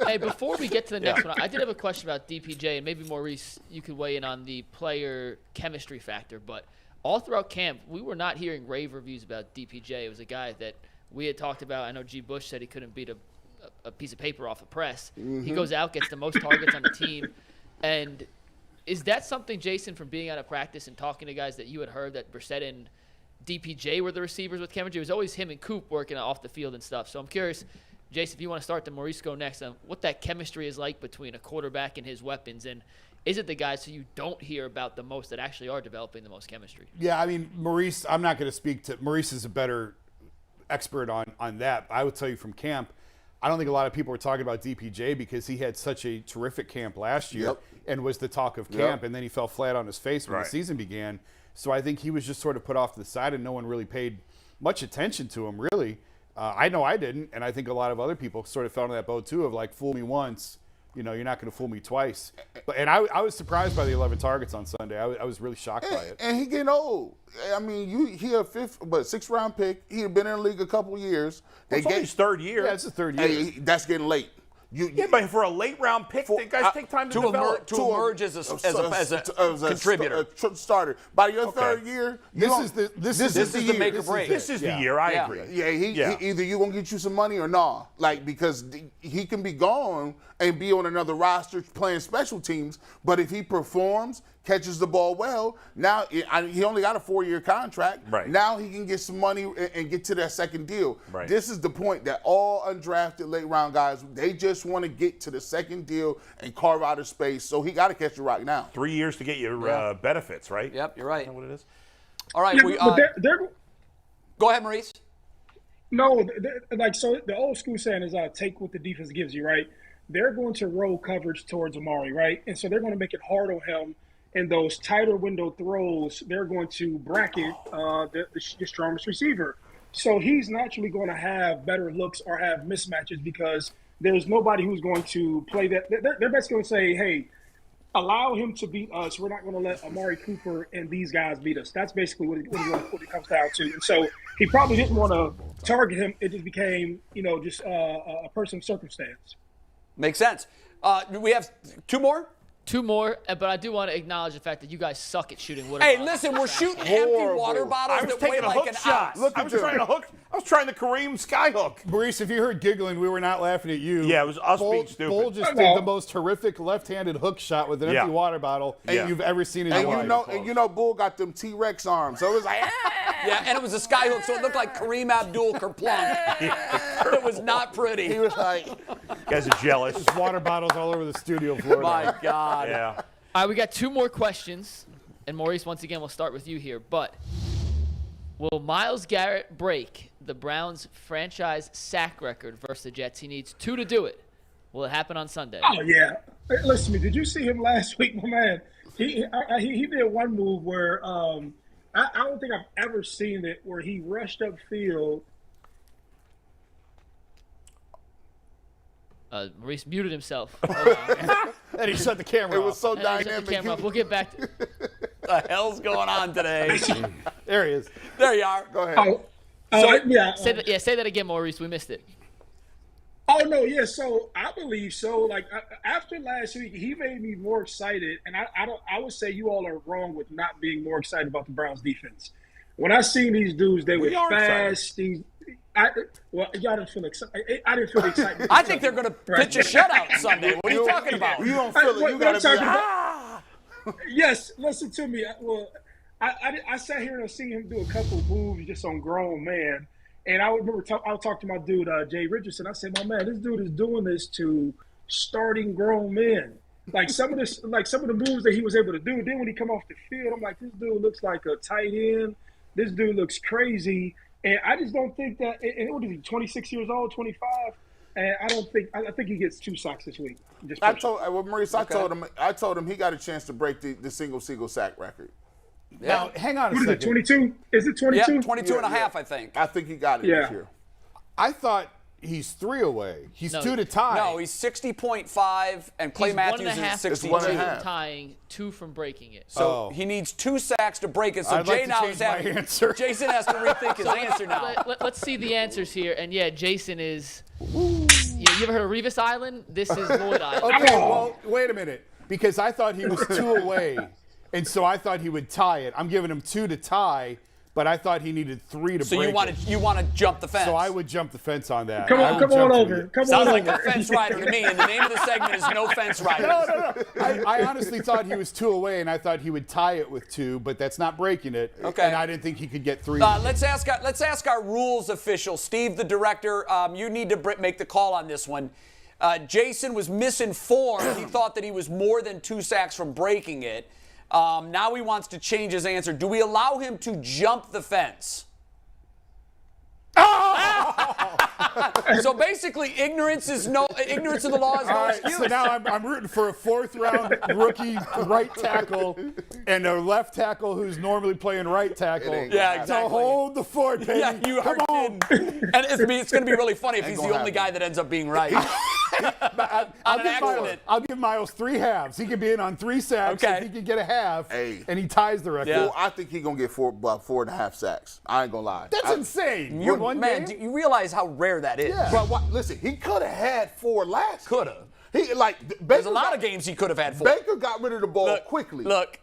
Hey, before we get to the next one, I did have a question about DPJ, and maybe Maurice, you could weigh in on the player chemistry factor. But all throughout camp, we were not hearing rave reviews about DPJ. It was a guy that we had talked about. I know G. Bush said he couldn't beat a piece of paper off a press. Mm-hmm. He goes out, gets the most targets on the team. And is that something, Jason, from being out of practice and talking to guys that you had heard that Brissett and DPJ were the receivers with chemistry? It was always him and Coop working off the field and stuff. So I'm curious, Jason, if you want to start, then Maurice go next, on what that chemistry is like between a quarterback and his weapons. And is it the guys who you don't hear about the most that actually are developing the most chemistry? Yeah, I mean, Maurice, I'm not going to speak to – Maurice is a better expert on that. I would tell you from camp, I don't think a lot of people were talking about DPJ because he had such a terrific camp last year and was the talk of camp, and then he fell flat on his face when the season began. So I think he was just sort of put off to the side, and no one really paid much attention to him, really. I know I didn't, and I think a lot of other people sort of fell in that boat too of like, fool me once, you're not going to fool me twice. And I was surprised by the 11 targets on Sunday. I was really shocked by it. And he getting old. I mean, he a sixth-round pick. He had been in the league a couple of years. It's only his third year. Yeah, it's the third year. That's getting late. But for a late-round pick, guys take time to develop. To emerge as a contributor. A starter. By your third year, this is the make or break. This is the year. I agree. Yeah, either you're going to get you some money or nah. Like, because he can be gone and be on another roster playing special teams, but if he performs, catches the ball well, now he only got a 4-year contract. Right. Now he can get some money and get to that second deal. Right. This is the point that all undrafted late-round guys, they just want to get to the second deal and carve out a space, so he got to catch the rock now. 3 years to get your benefits, right? Yep, you're right. Is that what it is? All right. Yeah, Go ahead, Maurice. No, so the old school saying is take what the defense gives you, right? They're going to roll coverage towards Amari, right? And so they're going to make it hard on him. And those tighter window throws, they're going to bracket the strongest receiver. So he's naturally going to have better looks or have mismatches because there's nobody who's going to play that. They're basically going to say, hey, allow him to beat us. We're not going to let Amari Cooper and these guys beat us. That's basically what it comes down to. And so he probably didn't want to target him. It just became, just a personal circumstance. Makes sense. We have two more? Two more, but I do want to acknowledge the fact that you guys suck at shooting water Hey, bottles. listen, we're shooting empty water bottles I was that weigh taking a like hook an shot. ounce. I was trying the Kareem skyhook. Maurice, if you heard giggling, we were not laughing at you. Yeah, it was us being stupid. Bull just did the most horrific left-handed hook shot with an empty water bottle you've ever seen in your life. And Bull got them T-Rex arms, so it was like, Yeah, and it was a skyhook, so it looked like Kareem Abdul-Kerplunk. It was not pretty. he was like, You guys are jealous. Just water bottles all over the studio floor. My God. Yeah. All right, we got two more questions. And Maurice, once again, we'll start with you here. But will Myles Garrett break the Browns' franchise sack record versus the Jets? He needs 2 to do it. Will it happen on Sunday? Oh, yeah. Hey, listen to me. Did you see him last week, my man? He did one move where I don't think I've ever seen it where he rushed upfield. Maurice muted himself. Hold on. And he shut the camera it off. was so And he shut the dynamic. camera off. We'll get back to What the hell's going on today? There he is. There you are. Go ahead. say that again, Maurice. We missed it. Oh, no, yeah. So I believe so. Like after last week, he made me more excited. And I would say you all are wrong with not being more excited about the Browns defense. When I seen these dudes, they were fast. Y'all didn't feel excited. I didn't feel excited. I think they're going to pitch a shutout Sunday. What are you talking about? You don't feel it. You got to be Yes, listen to me. I sat here and I seen him do a couple moves just on grown man. And I remember I was talking to my dude, Jay Richardson. I said, my man, this dude is doing this to starting grown men. Like some of the moves that he was able to do. Then when he come off the field, I'm like, this dude looks like a tight end. This dude looks crazy. And I just don't think that. And what is he? 26 years old, 25. And I think he gets 2 sacks this week. Maurice, I told him he got a chance to break the single sack record. Now, hang on a What is second. it, 22? Is it 22? Yeah, 22 and a half, I think. I think he got it this year. I thought he's 3 away. He's 2 to tie. No, he's 60.5 and Clay He's Matthews 1.5 is 62. one and a half. tying, 2 from breaking it. So he needs 2 sacks to break it. So I'd Jay like to now change is my having answer. Jason has to rethink his answer now. Let's see the answers here. And yeah, Jason is. You ever heard of Revis Island? This is Lloyd Island. Okay, well, wait a minute. Because I thought he was 2 away, and so I thought he would tie it. I'm giving him 2 to tie, but I thought he needed 3 to So break you want to jump the fence. So I would jump the fence on that. Come I on, would come on jump to over. it. Come Sounds on like over. a fence rider to me, and the name of the segment is No Fence Riders. No. I honestly thought he was 2 away, and I thought he would tie it with 2, but that's not breaking it. Okay. And I didn't think he could get 3. Let's ask our rules official, Steve, the director. You need to make the call on this one. Jason was misinformed. He thought that he was more than 2 sacks from breaking it. Now he wants to change his answer. Do we allow him to jump the fence? So basically, ignorance of the law is no excuse. So now I'm rooting for a 4th-round rookie right tackle and a left tackle who's normally playing right tackle. Yeah, exactly. So hold the fort, baby. Yeah, you are kidding. And it's going to be really funny if he's the only guy that ends up being right. I'll give Myles 3 halves. He can be in on 3 sacks. Okay. If he can get a half, Hey. and he ties the record. Yeah. Well, I think he's going to get 4.5 sacks. I ain't going to lie. That's insane. You, One man, game? do you realize how rare that is? Yeah. But listen, he could have had 4 last. Could have. He There's a lot of games he could have had 4. Baker got rid of the ball quickly. Look.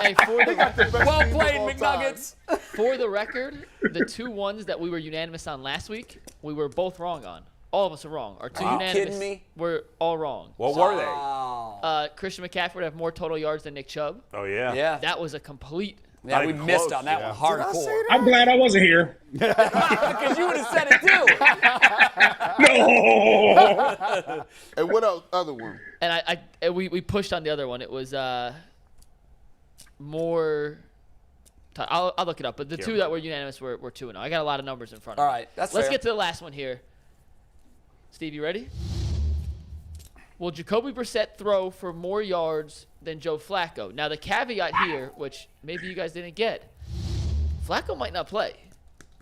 Hey, Well played, McNuggets. for the record, the 2 ones that we were unanimous on last week, we were both wrong on. All of us are wrong. Our 2 Are you unanimous kidding me? were all wrong. What were they? Christian McCaffrey would have more total yards than Nick Chubb. Oh, yeah. Yeah. That was a complete. Yeah, Not we even missed close, on that yeah. one hardcore. I'm glad I wasn't here. Because you would have said it too. No. And what else? Other one? And we pushed on the other one. It was more I'll look it up. But the two that were unanimous were 2-0. I got a lot of numbers in front of me. All right, that's Let's fair. get to the last one here. Steve, you ready? Will Jacoby Brissett throw for more yards than Joe Flacco? Now, the caveat here, which maybe you guys didn't get, Flacco might not play.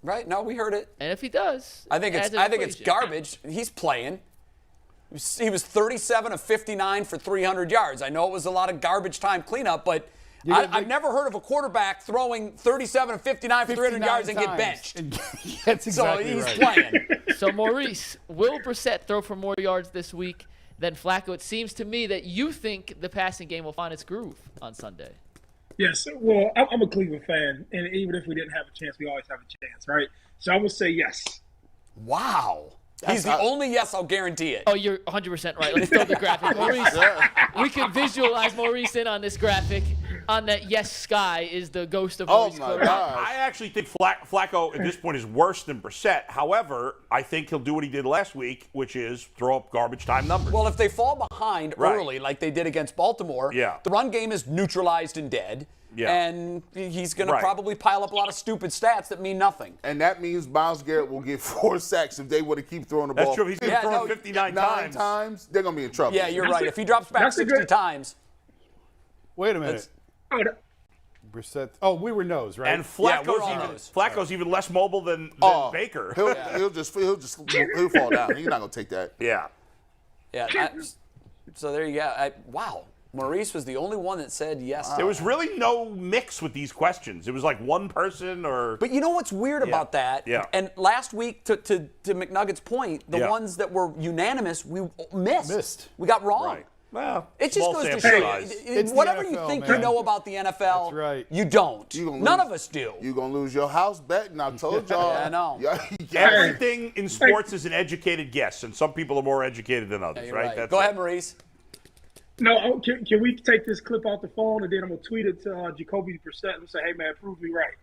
Right? No, we heard it. And if he does, I think it's garbage. He's playing. He was 37 of 59 for 300 yards. I know it was a lot of garbage time cleanup, but I've never heard of a quarterback throwing 37 of 59 for 300 yards and get benched. That's exactly so he's right. playing. So, Maurice, will Brissett throw for more yards this week than Flacco? It seems to me that you think the passing game will find its groove on Sunday. Yes. Well, I'm a Cleveland fan, and even if we didn't have a chance, we always have a chance, right? So I would say yes. Wow. He's the only yes, I'll guarantee it. Oh, you're 100% right. Let's throw the graphic. Maurice, we can visualize Maurice in on this graphic. On that yes sky is the ghost of Maurice. Oh, my God. I actually think Flacco at this point is worse than Brissett. However, I think he'll do what he did last week, which is throw up garbage time numbers. Well, if they fall behind early like they did against Baltimore, the run game is neutralized and dead. Yeah. And he's going to probably pile up a lot of stupid stats that mean nothing. And that means Myles Garrett will get 4 sacks if they would have keep throwing the ball. That's true. He's going to throw 59 times. They're going to be in trouble. Yeah, you're right. If he drops back 60 times. Wait a minute. Brissett. Oh, we were nose, right? And Flacco's even less mobile than Baker. He'll fall down. He's not going to take that. Yeah. Yeah. So there you go. Wow. Maurice was the only one that said yes. There was really no mix with these questions. It was like one person or. But you know what's weird about that? Yeah. And last week, to McNugget's point, the ones that were unanimous, we missed. We got wrong. Right. Well, it just goes to show you, whatever you think you know about the NFL, you don't. None of us do. You're going to lose your house betting. I told y'all. I know. Everything in sports is an educated guess, and some people are more educated than others, right? That's Go ahead, Maurice. No, can we take this clip off the phone and then I'm going to tweet it to Jacoby Brissett and say, hey, man, prove me right.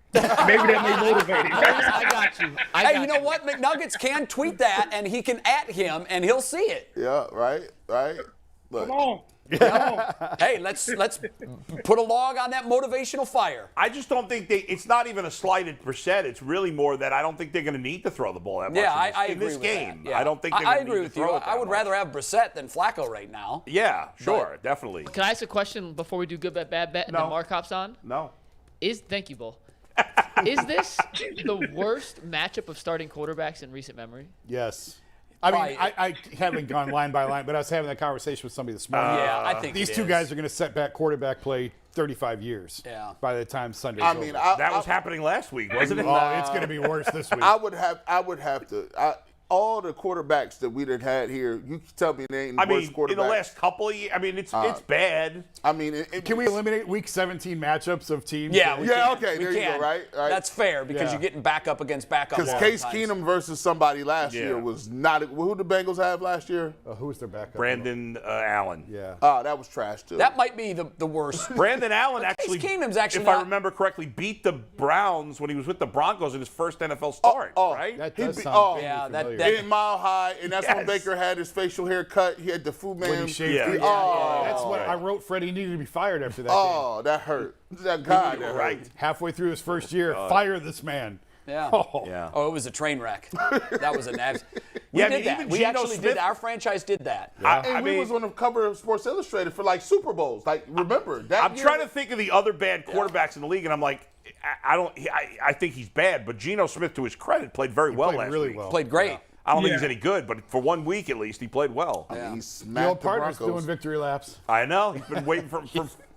Maybe that may motivate him. I got you. Hey, you know what? McNuggets can tweet that, and he can at him, and he'll see it. Yeah, right. Look. Come on. Hey, let's put a log on that motivational fire. I just don't think it's not even a slight at Brissett. It's really more that I don't think they're going to need to throw the ball that much in this game. Yeah. I don't think they're I going to agree need with to you. throw it that I would much. rather have Brissett than Flacco right now. Yeah, sure, definitely. Can I ask a question before we do good bet, bad bet, and then Mark hops on? No. Thank you, Bull. Is this the worst matchup of starting quarterbacks in recent memory? Yes. I mean, I haven't gone line by line, but I was having that conversation with somebody this morning. Yeah, I think these two guys are going to set back quarterback play 35 years. Yeah. By the time Sunday's I mean, over. That was happening last week, wasn't it? Oh, it's going to be worse this week. I would have to. All the quarterbacks that we done had here, you can tell me they ain't the worst quarterbacks. In the last couple of years, I mean, it's bad. I mean, can we eliminate Week 17 matchups of teams? Yeah, we can. Okay, there you go, right? That's fair because you're getting back up against backup. Because Case Keenum versus somebody last year was not. Who did the Bengals have last year? Who was their backup? Brandon Allen. Yeah. That was trash too. That might be the worst. Brandon Allen actually, Case Keenum's actually, if I remember correctly, beat the Browns when he was with the Broncos in his first NFL start. Right? That does sound familiar. In Mile High, and that's when Baker had his facial hair cut. He had the Fu Man. When he shaved it. That's what I wrote. Freddie needed to be fired after that game. Oh, that hurt. That guy. That right. hurt. Halfway through his first year, fire this man. Yeah. Yeah. Oh, it was a train wreck. That was a nabs. We Yeah, I did mean, that. even We Geno actually Smith- did. Our franchise did that. And we was on the cover of Sports Illustrated for like Super Bowls. Like, remember that? I'm trying to think of the other bad quarterbacks in the league, and I'm like, I think he's bad, but Geno Smith, to his credit, played very well last week. Played great. Yeah. I don't think he's any good, but for 1 week at least, he played well. I mean, he The smacked old the partner's Broncos. doing victory laps. I know. He's been waiting for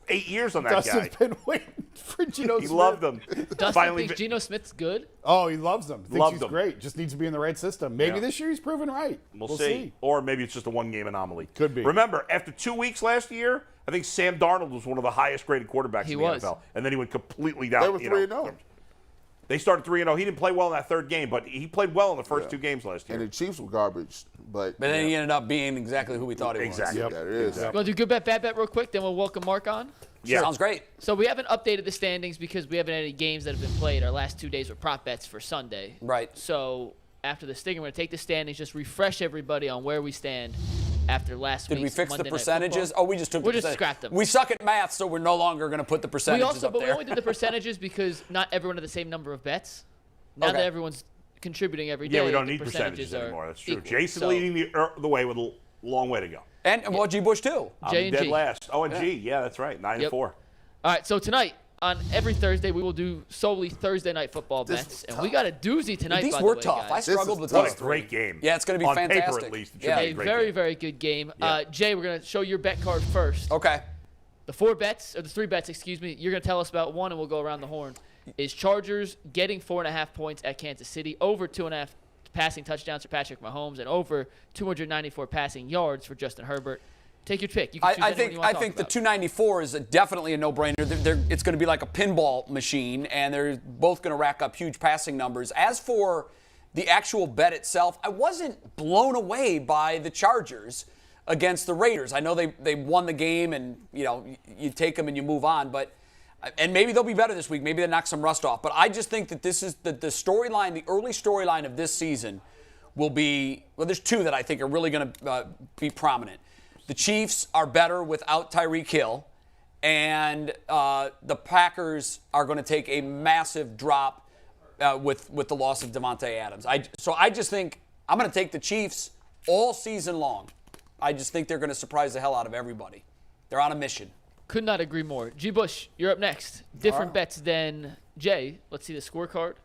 8 years on that Dustin's guy. been waiting for Geno He Smith. loved him. Dustin thinks Geno Smith's good? Oh, he loves them. Thinks Loved he's him. great. Just needs to be in the right system. Maybe this year he's proven right. We'll see. Or maybe it's just a one-game anomaly. Could be. Remember, after 2 weeks last year, I think Sam Darnold was one of the highest-graded quarterbacks in the was. NFL. And then he went completely down. They were 3-0. They started 3-0. He didn't play well in that third game, but he played well in the first 2 games last year. And the Chiefs were garbage. But then he ended up being exactly who we thought he was. Exactly. yeah, that is. You want to do good bet, bad bet real quick? Then we'll welcome Mark on. Yeah. Sounds great. So we haven't updated the standings because we haven't had any games that have been played. Our last 2 days were prop bets for Sunday. Right. So after the stinger, we're going to take the standings, just refresh everybody on where we stand. after last Did week's we fix Monday the Night percentages? Football. Oh, we just took We the just scrapped them. We suck at math, so we're no longer going to put the percentages up But there. we only did the percentages because not everyone had the same number of bets. Now Okay. that everyone's contributing every day, Yeah, we don't the need percentages are anymore. That's true. equal. Jason So, leading the way with a long way to go. And well, G. Bush too. J I'm and dead G. last. Oh, and G. Yeah, that's right. 9 and 4. All right, so tonight, on every Thursday, we will do solely Thursday night football bets. And we got a doozy tonight, These by were the way, tough. I guys. struggled with What these a three. great game. Yeah, it's going to be on fantastic. paper, at least. It should Yeah. be A great very, game. very good game. Yeah. Jay, we're going to show your bet card first. Okay. The three bets, excuse me, you're going to tell us about one, and we'll go around the horn, is Chargers getting 4.5 points at Kansas City, over 2.5 passing touchdowns for Patrick Mahomes, and over 294 passing yards for Justin Herbert. Take your pick. You can choose anyone you want to talk the about. 294 is definitely a no-brainer. It's going to be like a pinball machine, and they're both going to rack up huge passing numbers. As for the actual bet itself, I wasn't blown away by the Chargers against the Raiders. I know they won the game, and you take them and you move on, and maybe they'll be better this week. Maybe they knock some rust off. But I just think that this is the storyline, the early storyline of this season will be, well, there's two that I think are really going to be prominent. The Chiefs are better without Tyreek Hill, and the Packers are going to take a massive drop with the loss of Devontae Adams. So I just think I'm going to take the Chiefs all season long. I just think they're going to surprise the hell out of everybody. They're on a mission. Could not agree more. G. Bush, you're up next. Different bets than Jay. Let's see the scorecard.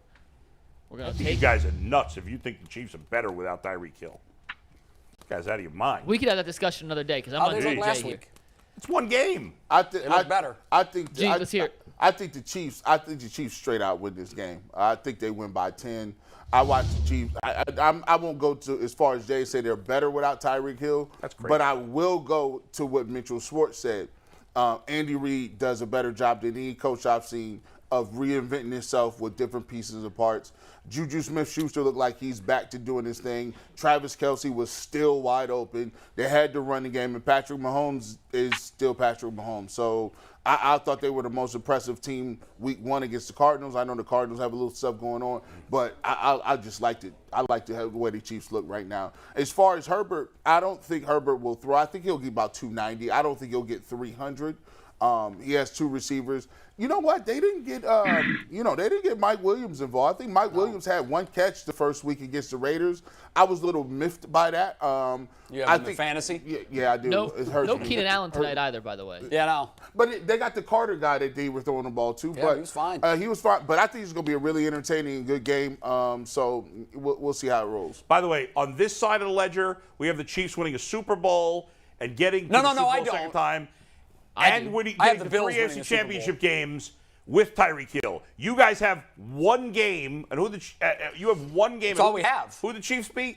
We're going to You take guys are nuts if you think the Chiefs are better without Tyreek Hill. You guys out of your mind. We could have that discussion another day because I'm How on they Jay look last here. week? It's one game. They look better. I think. Gee, let's hear it. I think the Chiefs. I think the Chiefs straight out win this game. I think they win by 10. I watch the Chiefs. I won't go to as far as Jay said they're better without Tyreek Hill. That's crazy. But I will go to what Mitchell Schwartz said. Andy Reid does a better job than any coach I've seen of reinventing himself with different pieces and parts. Juju Smith-Schuster looked like he's back to doing his thing. Travis Kelce was still wide open. They had to run the game, and Patrick Mahomes is still Patrick Mahomes. So I thought they were the most impressive team week one against the Cardinals. I know the Cardinals have a little stuff going on, but I just liked it. I like the way the Chiefs look right now. As far as Herbert, I don't think Herbert will throw. I think he'll get about 290. I don't think he'll get 300. He has two receivers. You know what? They didn't get, they didn't get Mike Williams involved. I think Mike Williams had one catch the first week against the Raiders. I was a little miffed by that. You have the fantasy? Yeah, I do. No, It hurts no me. Keenan Allen tonight either, by the way. Yeah, no. But they got the Carter guy that they were throwing the ball to. Yeah, but he was fine. He was fine. But I think it's going to be a really entertaining and good game. So we'll see how it rolls. By the way, on this side of the ledger, we have the Chiefs winning a Super Bowl and getting to No, the no, Super Bowl I second don't. time. I And do. winning, I have getting the the Bills three winning AFC a Super Championship Bowl. games with Tyreek Hill. You guys have one game, and you have one game. That's all we have. Who the Chiefs beat?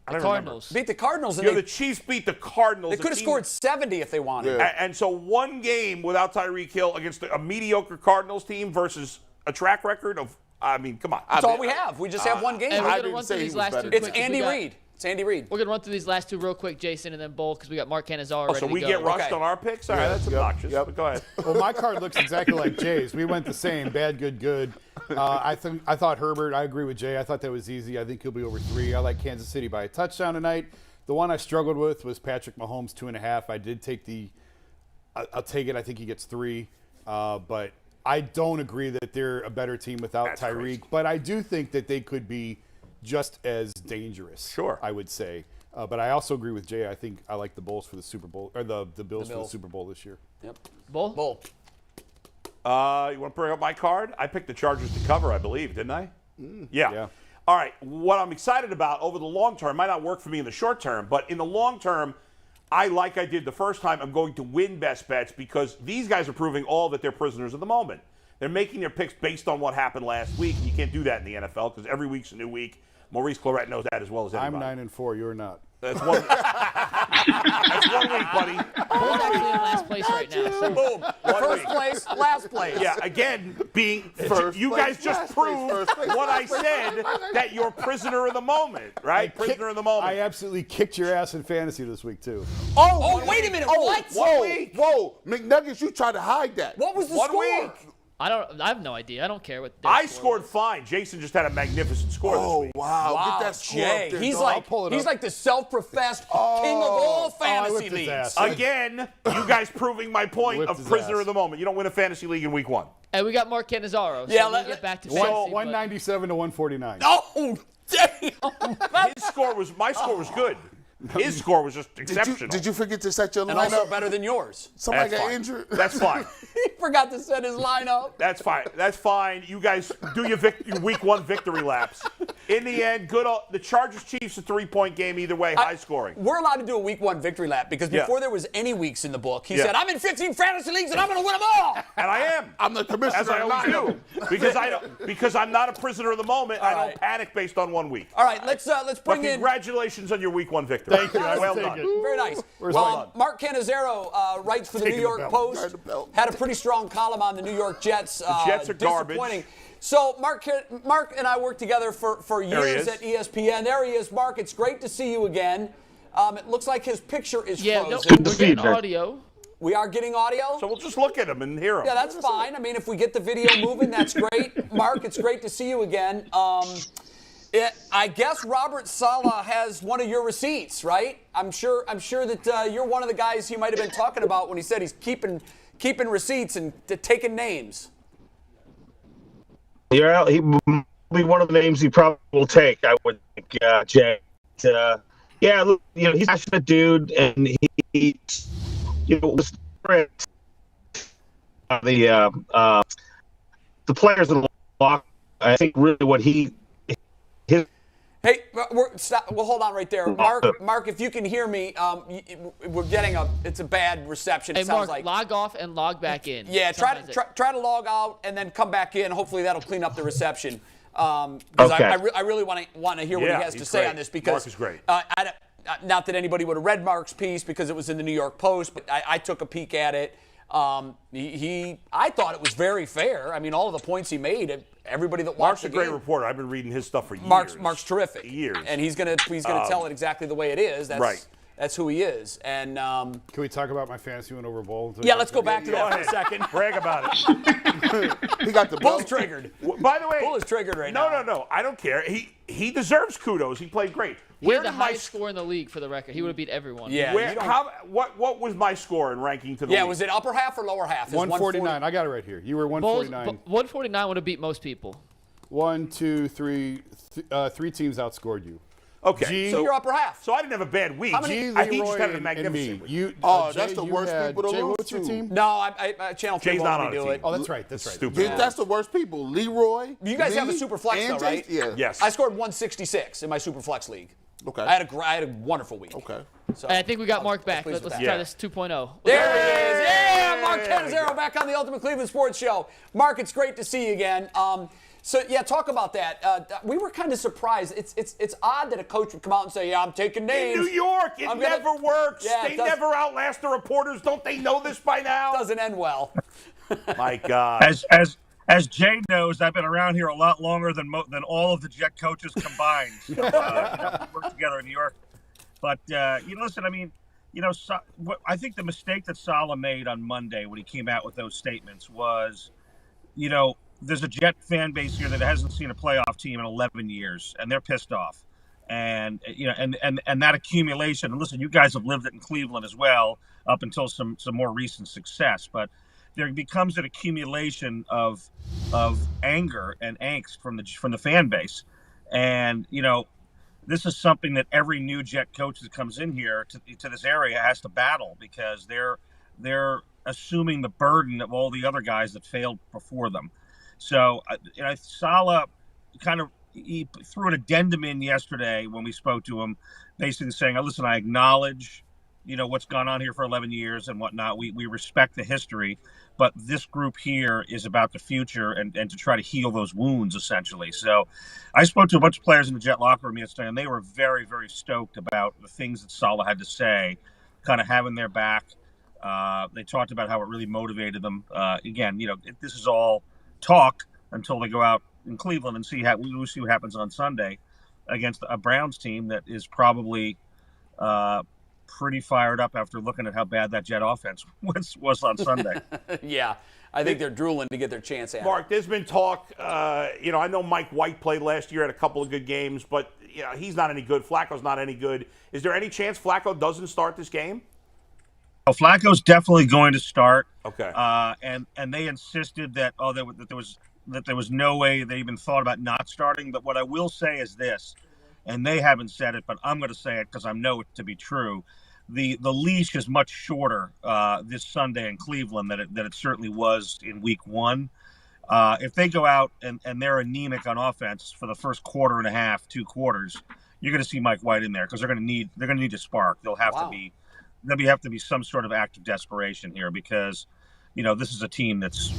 I The don't Cardinals. Beat the Cardinals. And remember. The Chiefs beat the Cardinals. they could have scored 70 if they wanted. Yeah. And so one game without Tyreek Hill against a mediocre Cardinals team versus a track record of, I mean, come on. That's all we have. We just have one game. And we're I going to didn't run say through he these was last better. two It's quick 'cause Andy we got- Reid. It's Andy Reid. We're going to run through these last two real quick, Jason, and then Bull, because we got Mark Canizar ready So we to get go. rushed Okay. on our picks? All right, that's obnoxious. Yep. But go ahead. Well, my card looks exactly like Jay's. We went the same, bad, good, good. I thought Herbert, I agree with Jay. I thought that was easy. I think he'll be over 3. I like Kansas City by a touchdown tonight. The one I struggled with was Patrick Mahomes, 2.5. I did take I'll take it. I think he gets 3. But I don't agree that they're a better team without That's Tyreek. crazy. But I do think that they could be just as dangerous. Sure. I would say. But I also agree with Jay. I think I like the Bulls for the Super Bowl, or the Bills for the Bills. Super Bowl this year. Yep. Bull? Bull. You want to bring up my card? I picked the Chargers to cover, I believe, didn't I? Yeah. Yeah. All right. What I'm excited about over the long term might not work for me in the short term, but in the long term, like I did the first time, I'm going to win best bets because these guys are proving all that they're prisoners of the moment. They're making their picks based on what happened last week. You can't do that in the NFL because every week's a new week. Maurice Clarett knows that as well as anybody. I'm 9-4. You're not. That's one. That's 1 week, buddy. Bull's actually in last place right now. So. Boom. 1 First week. place, last place. Yeah, again, being First you place, guys just last place, proved first place, what I last place. said, that you're prisoner of the moment, right? Prisoner of the moment. I absolutely kicked your ass in fantasy this week too. Oh, wait a minute. What? Whoa, McNuggets, you tried to hide that. What was the 1 score? week. I have no idea. I don't care what. I scored fine. Jason just had a magnificent score this week. Wow. Get that score Jay. up there, He's dog. like the self-professed king of all fantasy his leagues. ass. Again, you guys proving my point Whipped of his prisoner ass. of the moment. You don't win a fantasy league in week 1. And we got Mark Cannizzaro. So Yeah, we'll get back to So fantasy. 197 to 149. Oh, damn. My score was good. His score was just exceptional. Did you forget to set your And also lineup? better than yours. Somebody That's got fine. injured? That's fine. He forgot to set his lineup. That's fine. That's fine. You guys do your week 1 victory laps. In the end, the Chargers-Chiefs a 3-point game either way, high scoring. We're allowed to do a week 1 victory lap because before there was any weeks in the book, he said, I'm in 15 fantasy leagues and I'm going to win them all. And I am. I'm the commissioner. As I of always 9 of do. them. Because I'm not a prisoner of the moment. I don't panic based on 1 week. All right, let's But bring in. congratulations on your week 1 victory. Thank you. I Well will take done. it. Very nice. Well Mark Cannizzaro writes for the New Taking the York belt. Post. Got the belt. Had a pretty strong column on the New York Jets. The Jets are garbage. Disappointing. So Mark and I worked together for years at ESPN. There he is. Mark, it's great to see you again. It looks like his picture is No, frozen. we're getting audio. We are getting audio? So we'll just look at him and hear him. Yeah, that's fine. I mean, if we get the video moving, that's great. Mark, it's great to see you again. I guess Robert Saleh has one of your receipts, right? I'm sure that you're one of the guys he might have been talking about when he said he's keeping receipts and taking names. Yeah, he will be one of the names he probably will take, I would think, Jay. Yeah, look, he's a passionate dude, and he was the players in the locker. I think really what his. Hey, we'll hold on right there. Mark, if you can hear me, we're getting it's a bad reception. Hey, It sounds Mark, like. log off and log back in. Yeah, try to log out and then come back in. Hopefully that'll clean up the reception. Because I really want to hear what he has to say great. on this because Mark is great. Not that anybody would have read Mark's piece because it was in the New York Post, but I took a peek at it. I thought it was very fair. I mean, all of the points he made, everybody that watched Mark's a the great game, reporter. I've been reading his stuff for years. Mark's terrific. Years. And he's gonna tell it exactly the way it is. That's, right. That's who he is. And Can we talk about my fantasy win over Bowl? yeah, let's go back to that for a second. Brag about it. He got the Bull's belt. triggered. By the way, Bull is triggered right now. No. I don't care. He deserves kudos. He played great. He had the highest score in the league for the record. He would have beat everyone. Yeah. What was my score in ranking to the league? Was it upper half or lower half? 149. I got it right here. You were 149. 149 would have beat most people. 1, 2, 3. Three teams outscored you. Okay. So you're upper half. So I didn't have a bad week. G, I think he Leroy, just had a and magnificent me. week. That's the worst people to Jay, lose what's your to. team? No, Channel 3 Jay's won't not let on me a do team. it. Oh, that's right. That's right. Stupid. Yeah, that's the worst people. Leroy. You guys me, have a super flex and though, right? Jay? Yeah. Yes. I scored 166 in my super flex league. Okay. I had a wonderful week. Okay. So I think we got Mark back. pleased Let's with try that. this 2.0. There he is. Yeah, Mark Cannizzaro back on the Ultimate Cleveland Sports Show. Mark, it's great to see you again. Talk about that. We were kind of surprised. It's odd that a coach would come out and say, "Yeah, I'm taking names." In New York, it never works. Yeah, They never outlast the reporters. Don't they know this by now? Doesn't end well. My God. As Jay knows, I've been around here a lot longer than all of the Jet coaches combined. So, we work together in New York. But listen, I mean, I think the mistake that Saleh made on Monday when he came out with those statements was, there's a Jet fan base here that hasn't seen a playoff team in 11 years, and they're pissed off. And and that accumulation. And listen, you guys have lived it in Cleveland as well, up until some more recent success. But there becomes an accumulation of anger and angst from the fan base, and this is something that every new Jet coach that comes in here to this area has to battle because they're assuming the burden of all the other guys that failed before them. So Saleh he threw an addendum in yesterday when we spoke to him, basically saying, "Listen, I acknowledge, what's gone on here for 11 years and whatnot. We respect the history, but this group here is about the future and to try to heal those wounds, essentially." So I spoke to a bunch of players in the Jet locker room yesterday, and they were very, very stoked about the things that Saleh had to say, kind of having their back. They talked about how it really motivated them. Again, this is all talk until they go out in Cleveland and we'll see what happens on Sunday against a Browns team that is probably pretty fired up after looking at how bad that Jet offense was on Sunday. Yeah, I think they're drooling to get their chance at Mark, there's been talk, I know Mike White played last year, had a couple of good games, but he's not any good. Flacco's not any good. Is there any chance Flacco doesn't start this game? Well, Flacco's definitely going to start. Okay. And they insisted that there was no way they even thought about not starting. But what I will say is this, and they haven't said it, but I'm going to say it because I know it to be true. The leash is much shorter this Sunday in Cleveland than it certainly was in Week 1. If they go out and they're anemic on offense for the first quarter and a half, 2 quarters, you're going to see Mike White in there because they're going to need to spark. There'll have to be some sort of act of desperation here because this is a team that's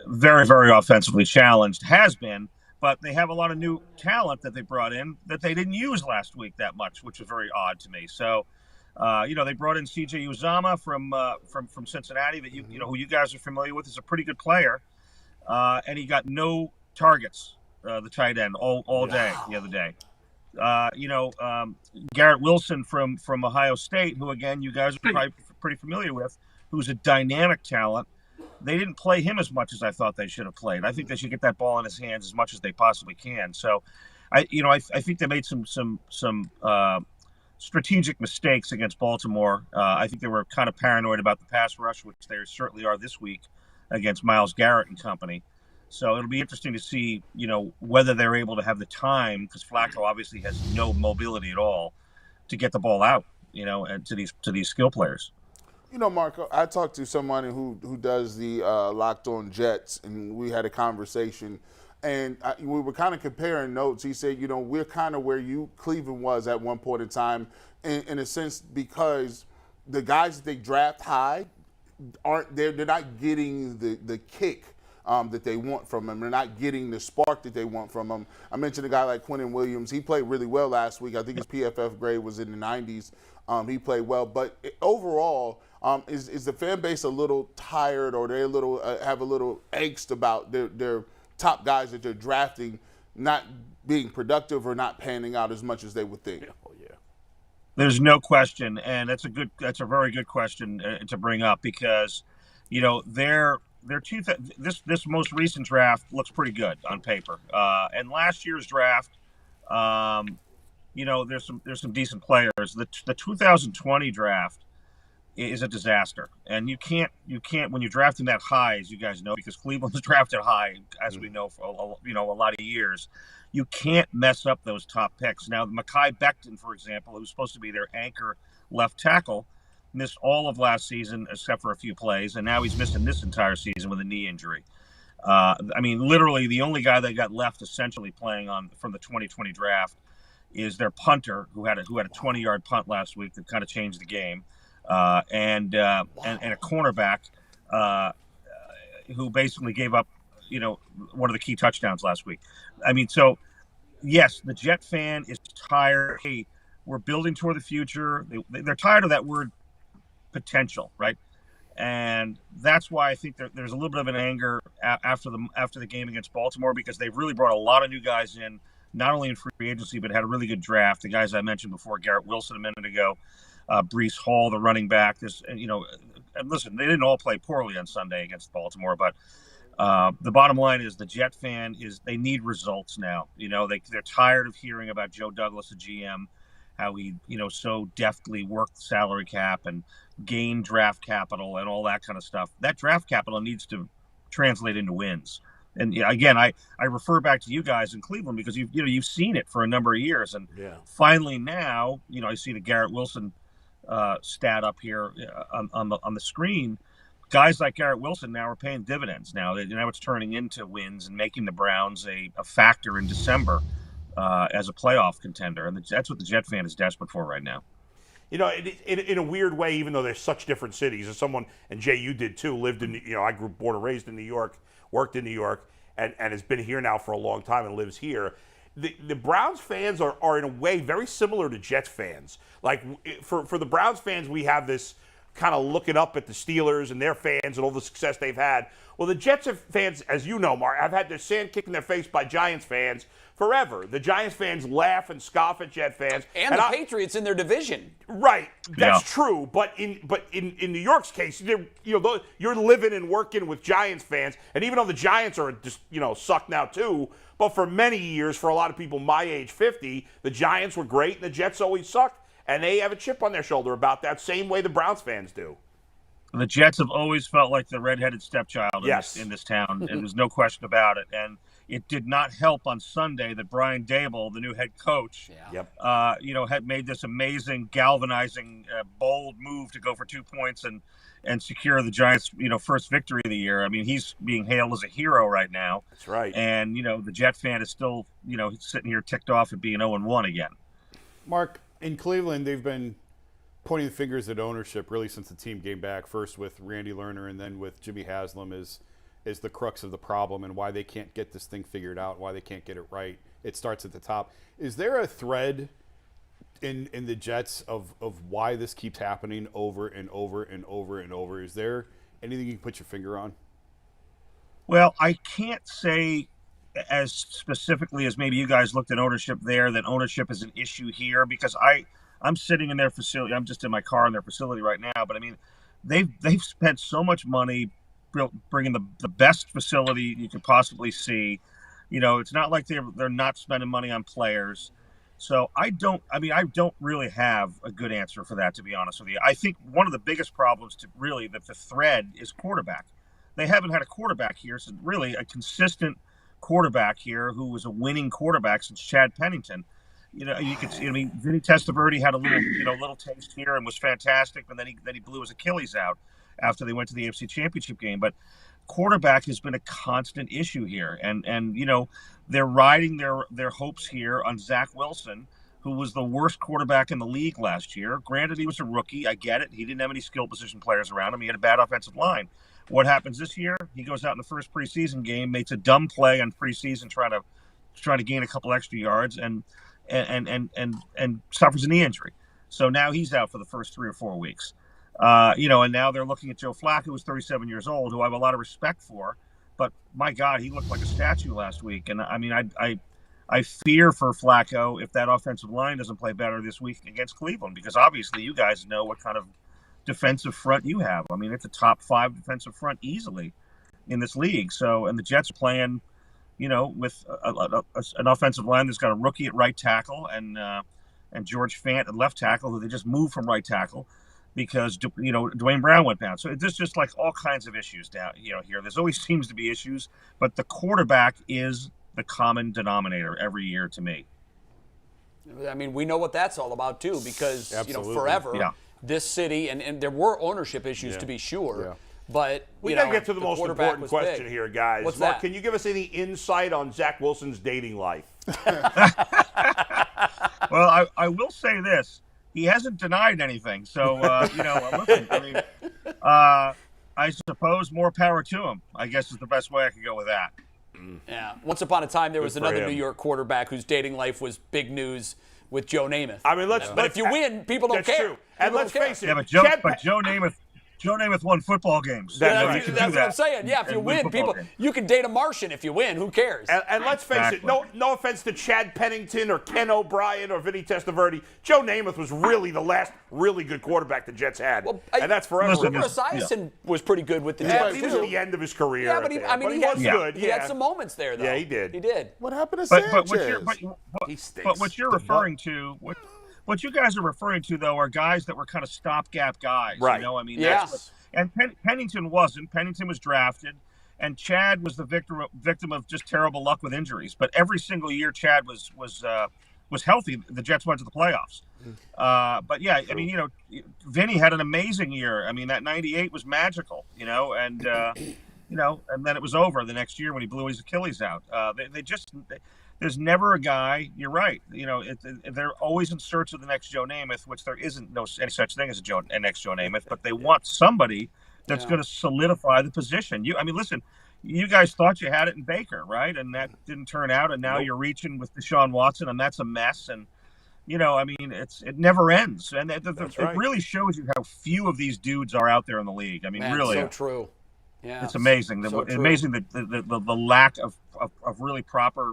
very, very offensively challenged, has been. But they have a lot of new talent that they brought in that they didn't use last week that much, which was very odd to me. So, they brought in C.J. Uzomah from Cincinnati, that who you guys are familiar with, is a pretty good player, and he got no targets, the tight end, all day the other day. Garrett Wilson from Ohio State, who again you guys are probably pretty familiar with, who's a dynamic talent. They didn't play him as much as I thought they should have played. I think they should get that ball in his hands as much as they possibly can. So, I think they made some strategic mistakes against Baltimore. I think they were kind of paranoid about the pass rush, which they certainly are this week against Myles Garrett and company. So it'll be interesting to see, whether they're able to have the time, because Flacco obviously has no mobility at all, to get the ball out, and to these skill players. Marco, I talked to someone who does the Locked On Jets, and we had a conversation, and we were kind of comparing notes. He said, we're kind of where Cleveland was at one point in time, in a sense, because the guys that they draft high they're not getting the kick that they want from them. They're not getting the spark that they want from them. I mentioned a guy like Quentin Williams. He played really well last week. I think his PFF grade was in the 90s. He played well, but overall, is the fan base a little tired, or they have a little angst about their top guys that they're drafting not being productive or not panning out as much as they would think? There's no question, and that's a very good question to bring up, because this most recent draft looks pretty good on paper, and last year's draft, there's some decent players. The 2020 draft is a disaster, and you can't when you're drafting that high, as you guys know, because Cleveland's drafted high, as we know, for a lot of years. You can't mess up those top picks. Now, Mekhi Becton, for example, who's supposed to be their anchor left tackle, missed all of last season except for a few plays, and now he's missing this entire season with a knee injury. Literally the only guy that got left essentially playing from the 2020 draft is their punter, who had a 20-yard punt last week that kind of changed the game, and a cornerback who basically gave up one of the key touchdowns last week. So yes, the Jet fan is tired. Hey, we're building toward the future. They're tired of that word potential, right? And that's why I think there's a little bit of an anger after the game against Baltimore, because they've really brought a lot of new guys in, not only in free agency, but had a really good draft. The guys I mentioned before, Garrett Wilson a minute ago, Breece Hall, the running back. And listen, they didn't all play poorly on Sunday against Baltimore, but the bottom line is the Jet fan they need results now. They're tired of hearing about Joe Douglas, the GM, how he, so deftly worked the salary cap and gained draft capital and all that kind of stuff. That draft capital needs to translate into wins. And again, I refer back to you guys in Cleveland, because you've seen it for a number of years, and finally now, I see the Garrett Wilson stat up here on the screen. Guys like Garrett Wilson now are paying dividends. Now it's turning into wins and making the Browns a factor in December as a playoff contender, and that's what the Jet fan is desperate for right now. In a weird way, even though they're such different cities, as someone, and Jay, you did too, lived in, I grew born and raised in New York, worked in New York, and has been here now for a long time and lives here. The Browns fans are in a way very similar to Jets fans. Like for the Browns fans, we have this kind of looking up at the Steelers and their fans and all the success they've had. Well, the Jets fans, as you know, Mark, have had their sand kicked in their face by Giants fans forever. The Giants fans laugh and scoff at Jet fans. And the Patriots in their division. Right. That's true. But in New York's case, you're living and working with Giants fans. And even though the Giants are just, suck now too, but for many years, for a lot of people my age, 50, the Giants were great and the Jets always sucked. And they have a chip on their shoulder about that, same way the Browns fans do. The Jets have always felt like the redheaded stepchild in this town, and there's no question about it. And it did not help on Sunday that Brian Daboll, the new head coach, had made this amazing, galvanizing, bold move to go for 2 points and secure the Giants, first victory of the year. I mean, he's being hailed as a hero right now. That's right. And the Jet fan is still, sitting here ticked off at being 0-1 again. Mark, in Cleveland, they've been pointing the fingers at ownership really since the team came back, first with Randy Lerner and then with Jimmy Haslam is the crux of the problem and why they can't get this thing figured out, why they can't get it right. It starts at the top. Is there a thread in the Jets of why this keeps happening over and over and over and over? Is there anything you can put your finger on? Well, I can't say as specifically as maybe you guys looked at ownership there, that ownership is an issue here, because I'm sitting in their facility. I'm just in my car in their facility right now. But I mean, they've spent so much money bringing the best facility you could possibly see. It's not like they're not spending money on players. So I don't really have a good answer for that, to be honest with you. I think one of the biggest problems that the thread is quarterback. They haven't had a quarterback here since really a consistent quarterback here who was a winning quarterback since Chad Pennington. You could see. I mean, Vinny Testaverde had a little taste here and was fantastic, but then he blew his Achilles out after they went to the AFC Championship game. But quarterback has been a constant issue here, and they're riding their hopes here on Zach Wilson, who was the worst quarterback in the league last year. Granted, he was a rookie. I get it. He didn't have any skill position players around him. He had a bad offensive line. What happens this year? He goes out in the first preseason game, makes a dumb play on preseason, trying to gain a couple extra yards, and suffers a knee injury. So now he's out for the first 3 or 4 weeks. And now they're looking at Joe Flacco, who's 37 years old, who I have a lot of respect for. But my God, he looked like a statue last week. And I mean, I fear for Flacco if that offensive line doesn't play better this week against Cleveland, because obviously you guys know what kind of defensive front you have. I mean, it's a top 5 defensive front easily in this league. So, and the Jets playing, with an offensive line that's got a rookie at right tackle and George Fant at left tackle, who they just moved from right tackle because Dwayne Brown went down. So there's just like all kinds of issues down here. There's always seems to be issues, but the quarterback is the common denominator every year to me. I mean, we know what that's all about too, because forever Yeah. this city and there were ownership issues to be sure. Yeah. But We got to get to the most important question big. here, guys. What's Mark, that? can you give us any insight on Zach Wilson's dating life? Well, I will say this: he hasn't denied anything. So listen, I mean, I suppose more power to him, I guess, is the best way I could go with that. Yeah. Once upon a time, there was for another him. New York quarterback whose dating life was big news with Joe Namath. I mean, But if you win, people don't That's care. true. And People let's don't care. face it, Yeah, but Joe Namath won football games. That's You right. you can That's do what I'm that saying. Yeah, if you and win win, football people, games. you can date a Martian if you win. Who cares? And let's face it, no offense to Chad Pennington or Ken O'Brien or Vinny Testaverde, Joe Namath was really the last really good quarteback the Jets had. And that's forever. Listen, Esiason was pretty good with the Yeah, Jets he was too. at the end of his career. Yeah, but he was good. He had some moments there, though. Yeah, he did. He did. What happened to But Sanchez? He stinks. But what you're referring to, what you guys are referring to, though, are guys that were kind of stopgap guys. Right. I mean, Yes. and Pennington wasn't. Pennington was drafted, and Chad was the victim of just terrible luck with injuries. But every single year Chad was healthy, the Jets went to the playoffs. But yeah, I mean, Vinny had an amazing year. I mean, that '98 was magical. And and then it was over the next year when he blew his Achilles out. There's never a guy. You're right. They're always in search of the next Joe Namath, which there isn't any such thing as a next Joe Namath. But they want somebody that's going to solidify the position. Listen, you guys thought you had it in Baker, right? And that didn't turn out. And now you're reaching with Deshaun Watson, and that's a mess. And I mean, it never ends, and it right. really shows you how few of these dudes are out there in the league. I mean, Man, really, so true. Yeah, it's amazing. Amazing the lack of really proper,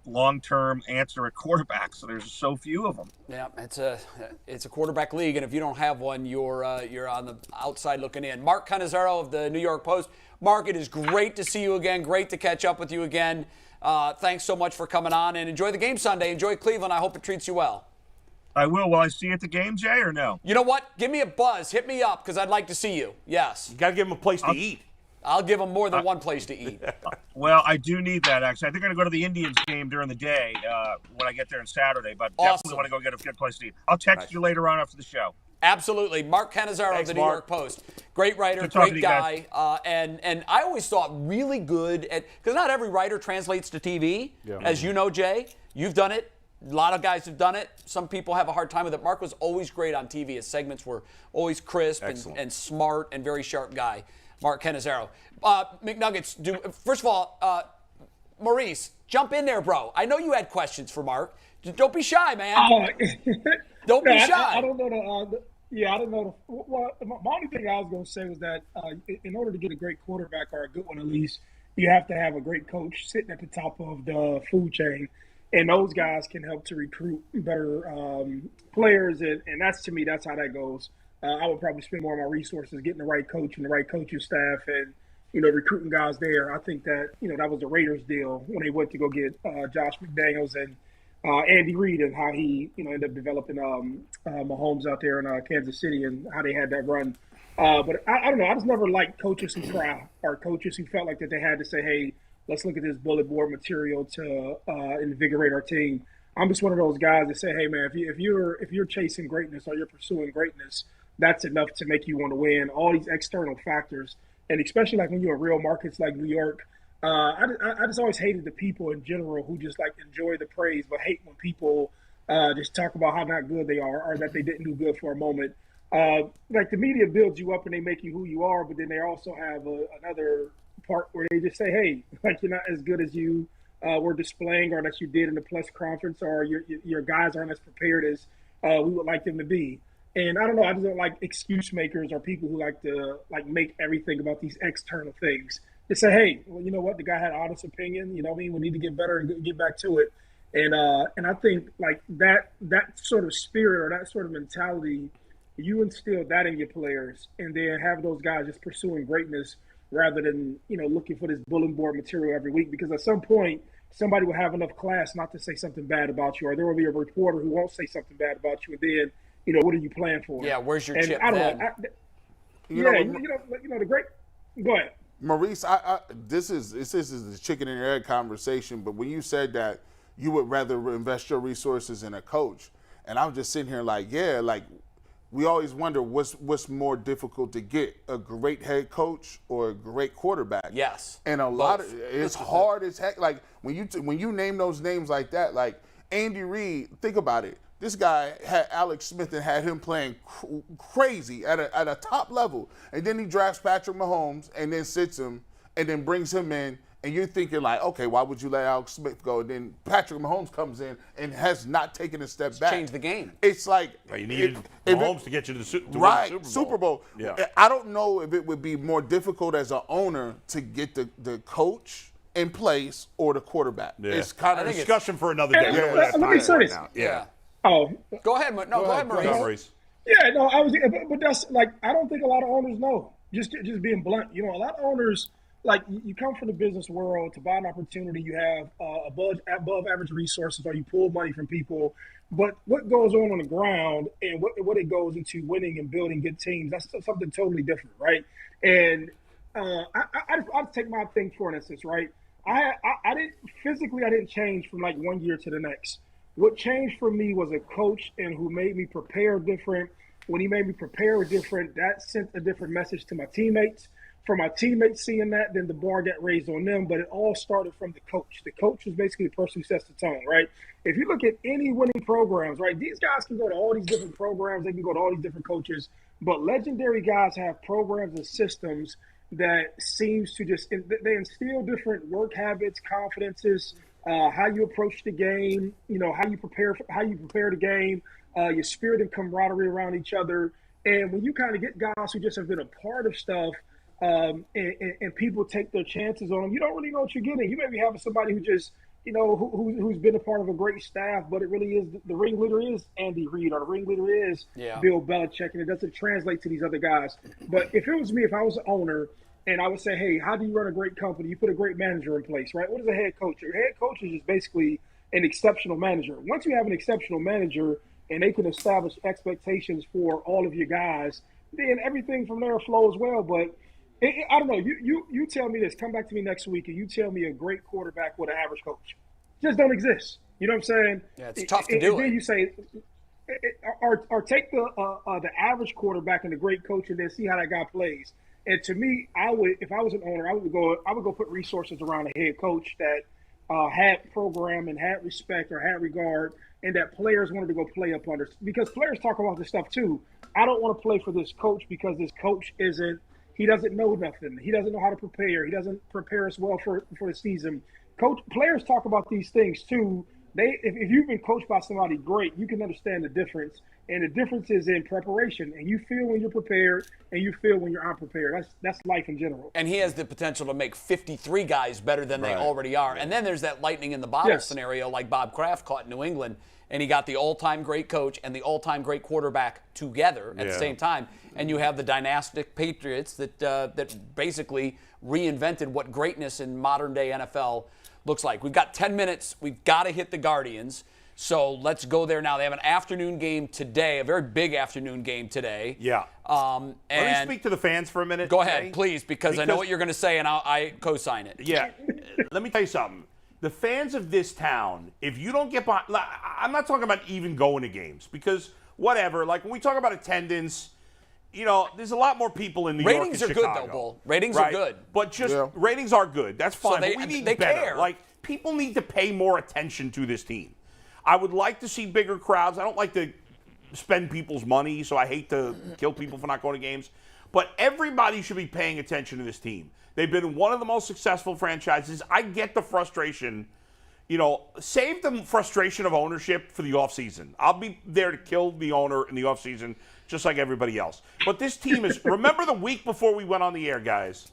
long-term answer at quarterback. So there's so few of them. Yeah, it's a quarterback league, and if you don't have one, you're on the outside looking in. Mark Cannizzaro of the New York Post. Mark, it is great to see you again. Great to catch up with you again. Thanks so much for coming on, and enjoy the game Sunday. Enjoy Cleveland. I hope it treats you well. I will. Will I see you at the game, Jay, or no? You know what? Give me a buzz. Hit me up because I'd like to see you. Yes. You got to give him a place to eat. I'll give them more than one place to eat. Well, I do need that, actually. I think I'm going to go to the Indians game during the day when I get there on Saturday, but definitely want to go get a good place to eat. I'll text you later on after the show. Absolutely. Mark Cannizzaro of the New York Post. Great writer, great guy. And I always thought really good at – because not every writer translates to TV. Yeah. As you know, Jay, you've done it. A lot of guys have done it. Some people have a hard time with it. Mark was always great on TV. His segments were always crisp and smart and very sharp guy. Mark Cannizzaro. McNuggets, first of all, Maurice, jump in there, bro. I know you had questions for Mark. Don't be shy, man. Don't be shy. I don't know I don't know. Well, my only thing I was going to say was that in order to get a great quarterback or a good one at least, you have to have a great coach sitting at the top of the food chain. And those guys can help to recruit better players. And that's, to me, that's how that goes. I would probably spend more of my resources getting the right coach and the right coaching staff and, recruiting guys there. I think that, that was the Raiders deal when they went to go get Josh McDaniels and Andy Reid and how he, ended up developing Mahomes out there in Kansas City and how they had that run. But I don't know. I just never liked coaches who cry or coaches who felt like that they had to say, hey, let's look at this bullet board material to invigorate our team. I'm just one of those guys that say, hey, man, if you're chasing greatness or you're pursuing greatness, that's enough to make you want to win. All these external factors, and especially like when you're in real markets like New York, I just always hated the people in general who just enjoy the praise but hate when people just talk about how not good they are or that they didn't do good for a moment. The media builds you up and they make you who you are, but then they also have another part where they just say, hey, you're not as good as you were displaying or that you did in the press conference, or your guys aren't as prepared as we would like them to be. And I don't know, I just don't like excuse makers or people who like to make everything about these external things. They say, hey, well, you know what? The guy had honest opinion. You know what I mean? We need to get better and get back to it. And I think that sort of spirit or that sort of mentality, you instill that in your players, and then have those guys just pursuing greatness rather than looking for this bulletin board material every week. Because at some point, somebody will have enough class not to say something bad about you, or there will be a reporter who won't say something bad about you, and then what are you playing for? Yeah, where's your chip? I don't know. The great. Go ahead. Maurice, this is the chicken and egg conversation, but when you said that you would rather invest your resources in a coach, and I'm just sitting here we always wonder what's more difficult to get, a great head coach or a great quarterback. Yes. And it's hard as heck. When you name those names like that, like Andy Reid, think about it. This guy had Alex Smith and had him playing crazy at a top level. And then he drafts Patrick Mahomes and then sits him and then brings him in. And you're thinking okay, why would you let Alex Smith go? And then Patrick Mahomes comes in and has not taken a step back. Changed the game. It's you needed Mahomes to get you to the Super Bowl. Yeah. I don't know if it would be more difficult as an owner to get the coach in place or the quarterback. Yeah. It's kind of discussion for another day. Let me say this. Yeah. Oh, go ahead. Go ahead, Maurice. Yeah, no, but that's I don't think a lot of owners know. Just being blunt, a lot of owners, you come from the business world to buy an opportunity. You have above average resources, or you pull money from people. But what goes on the ground and what it goes into winning and building good teams, that's something totally different, right? And I'll take my thing for instance, right? I didn't change from 1 year to the next. What changed for me was a coach and who made me prepare different. When he made me prepare different, that sent a different message to my teammates. For my teammates seeing that, then the bar got raised on them. But it all started from the coach. The coach is basically the person who sets the tone, right? If you look at any winning programs, right, these guys can go to all these different programs. They can go to all these different coaches. But legendary guys have programs and systems that seems to they instill different work habits, confidences, how you approach the game, how you prepare the game, your spirit and camaraderie around each other. And when you kind of get guys who just have been a part of stuff, and people take their chances on them, you don't really know what you're getting. You may be having somebody who just, who's been a part of a great staff, but it really is the ringleader is Andy Reid, or the ringleader is Bill Belichick, and it doesn't translate to these other guys. But if it was me, if I was the owner, and I would say, hey, how do you run a great company? You put a great manager in place, right? What is a head coach? Your head coach is just basically an exceptional manager. Once you have an exceptional manager and they can establish expectations for all of your guys, then everything from there flows well. But I don't know. You tell me this. Come back to me next week and you tell me a great quarterback with an average coach. Just don't exist. You know what I'm saying? Yeah, it's tough to do. And then you say, or take the average quarterback and the great coach and then see how that guy plays. And to me, if I was an owner, I would go put resources around a head coach that had program and had respect or had regard, and that players wanted to go play up under. Because players talk about this stuff too. I don't want to play for this coach because this coach he doesn't know nothing. He doesn't know how to prepare. He doesn't prepare us well for the season. Players talk about these things too. If you've been coached by somebody great, you can understand the difference. And the difference is in preparation. And you feel when you're prepared and you feel when you're unprepared. That's life in general. And he has the potential to make 53 guys better than they already are. And then there's that lightning in the bottle scenario like Bob Kraft caught in New England. And he got the all-time great coach and the all-time great quarterback together at the same time. And you have the dynastic Patriots that basically reinvented what greatness in modern-day NFL looks like. We've got 10 minutes. We've got to hit the Guardians. So let's go there now. They have an afternoon game today, a very big afternoon game today. Yeah. And let me speak to the fans for a minute. Go ahead, please, because I know what you're going to say, and I co-sign it. Yeah. Let me tell you something. The fans of this town, if you don't get behind, I'm not talking about even going to games, because whatever, like when we talk about attendance, there's a lot more people in New York and Chicago. Ratings are good, though, Bull. Ratings are good. But just ratings are good. That's fine. So but we need they better. care. Like, people need to pay more attention to this team. I would like to see bigger crowds. I don't like to spend people's money, so I hate to kill people for not going to games. But everybody should be paying attention to this team. They've been one of the most successful franchises. I get the frustration. Save the frustration of ownership for the offseason. I'll be there to kill the owner in the offseason, just like everybody else. But this team is – remember the week before we went on the air, guys?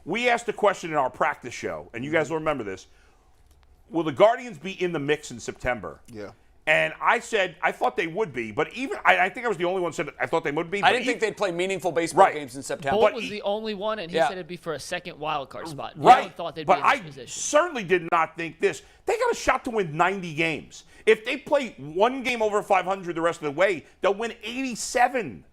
We asked a question in our practice show, and you guys will remember this. Will the Guardians be in the mix in September? Yeah. And I said I thought they would be, but even I think I was the only one who said I thought they would be. I didn't think they'd play meaningful baseball games in September. Bolt was the only one, and he said it'd be for a second wild card spot. I thought they'd be in this position. I certainly did not think this. They got a shot to win 90 games. If they play one game over 500 the rest of the way, they'll win 87.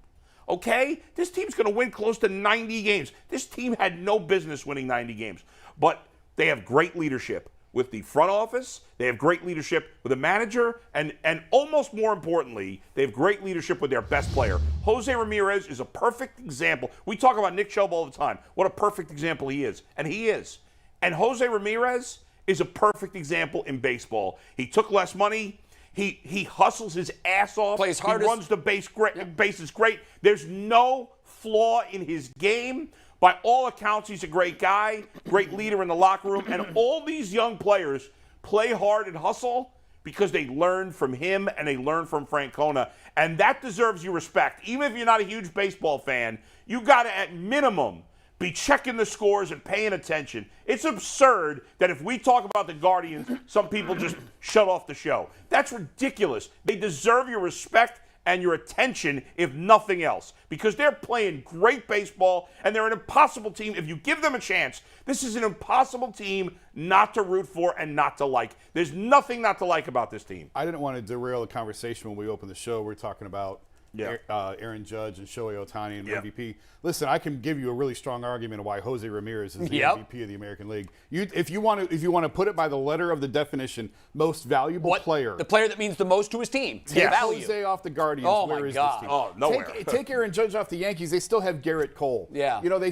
Okay? This team's going to win close to 90 games. This team had no business winning 90 games, but they have great leadership with the front office. They have great leadership with the manager, and almost more importantly, they have great leadership with their best player. Jose Ramirez is a perfect example. We talk about Nick Chubb all the time. What a perfect example he is. And he is. And Jose Ramirez is a perfect example in baseball. He took less money. He hustles his ass off. Plays hard. He runs the bases great. There's no flaw in his game. By all accounts, he's a great guy, great leader in the locker room, and all these young players play hard and hustle because they learn from him and they learn from Francona, and that deserves your respect. Even if you're not a huge baseball fan, you got to, at minimum, be checking the scores and paying attention. It's absurd that if we talk about the Guardians, some people just shut off the show. That's ridiculous. They deserve your respect and your attention, if nothing else, because they're playing great baseball, and they're an impossible team. If you give them a chance, this is an impossible team not to root for and not to like. There's nothing not to like about this team. I didn't want to derail the conversation when we opened the show. We're talking about Aaron Judge and Shohei Ohtani and MVP. Listen, I can give you a really strong argument of why Jose Ramirez is the MVP of the American League. If you want to put it by the letter of the definition, most valuable player. The player that means the most to his team. Take Jose off the Guardians. Oh, where my is God. this team? Oh, nowhere. Take Aaron Judge off the Yankees. They still have Garrett Cole. Yeah. They're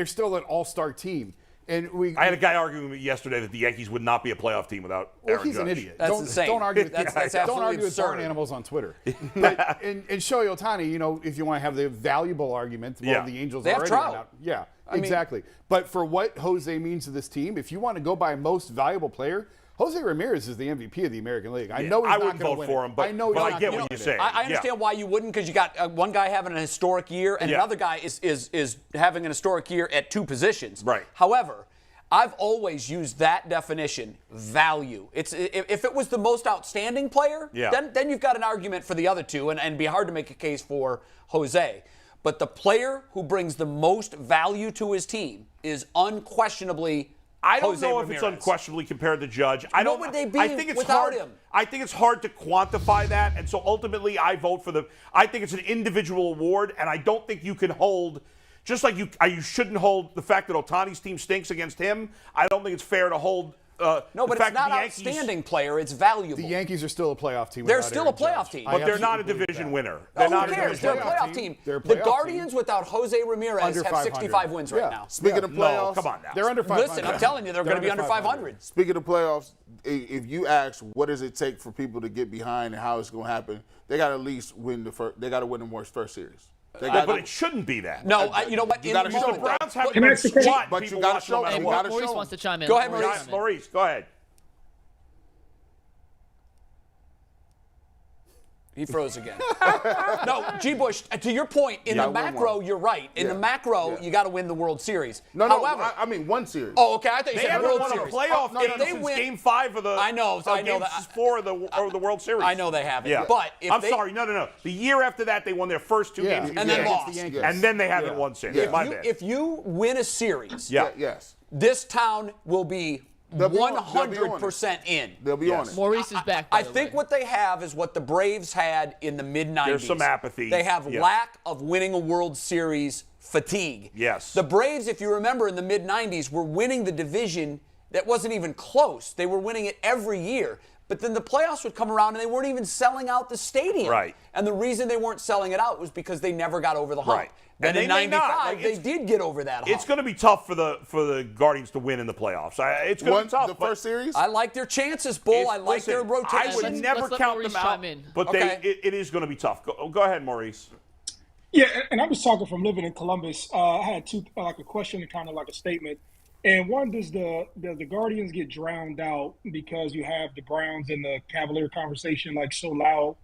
still an all-star team. And I had a guy arguing with me yesterday that the Yankees would not be a playoff team without Aaron he's Judge. an idiot. That's insane. Don't argue with that's don't argue with absurd. barn animals on Twitter. But, and Shohei Ohtani, if you want to have the valuable argument, well, the Angels they have already Trout. went out. Yeah, exactly. But for what Jose means to this team, if you want to go by most valuable player, Jose Ramirez is the MVP of the American League. I know he's I not wouldn't going to vote win for it. him, but I know I he's get not what gonna you win say. it. I understand why you wouldn't, because you got one guy having a historic year and another guy is having an historic year at two positions. Right. However, I've always used that definition, value. If it was the most outstanding player, then you've got an argument for the other two, and it'd be hard to make a case for Jose. But the player who brings the most value to his team is unquestionably I don't Jose know Ramirez. if it's unquestionably compared to Judge. What would they be I think it's without hard, him? I think it's hard to quantify that, and so ultimately I vote for I think it's an individual award, and I don't think you can hold, just like you shouldn't hold the fact that Ohtani's team stinks against him. I don't think it's fair to hold. No, but it's not outstanding player. It's valuable. The Yankees are still a playoff team. They're still a playoff team. But they're not a division winner. Who cares? They're a playoff team. The Guardians without Jose Ramirez have 65 wins right now. Speaking of playoffs, come on now. They're under 500. Listen, I'm telling you, they're going to be under 500. Speaking of playoffs, if you ask what does it take for people to get behind and how it's going to happen, they got to at least win the first. They got to win the first series. But it shouldn't be that. No, you know what? You gotta show the Browns have Can I ask a question? But you got to show them. You got to Maurice show wants to them. chime in. Go ahead, Maurice. Maurice, go ahead. He froze again. No, G. Bush, to your point, in the macro, you're right. In the macro, you got to win the World Series. However, I mean one series. Oh, okay. I thought you They said haven't World won Series. a playoff game If they since win, Game 5 of the. I know Game that. 4 of the World Series. I know they haven't. Yeah. But if I'm they, sorry, no. The year after that, they won their first two games, and then lost. and then they haven't won since. My bad. If you win a series, Yes. this town will be 100% in. They'll be on it. Maurice is back. I think what they have is what the Braves had in the mid-90s. There's some apathy. They have lack of winning a World Series fatigue. Yes. The Braves, if you remember, in the mid-90s were winning the division that wasn't even close. They were winning it every year. But then the playoffs would come around and they weren't even selling out the stadium. Right. And the reason they weren't selling it out was because they never got over the hump. Right. Then And in they may not. '95, they did get over that hump. It's going to be tough for the Guardians to win in the playoffs. It's going to be tough. The first series? I like their chances, Bull. I like their rotation. I would never let's let count Maurice them out, chime in. but it is going to be tough. Go ahead, Maurice. Yeah, and I'm just talking from living in Columbus. I had two, like a question and kind of like a statement. And one, does the Guardians get drowned out because you have the Browns and the Cavalier conversation like so loud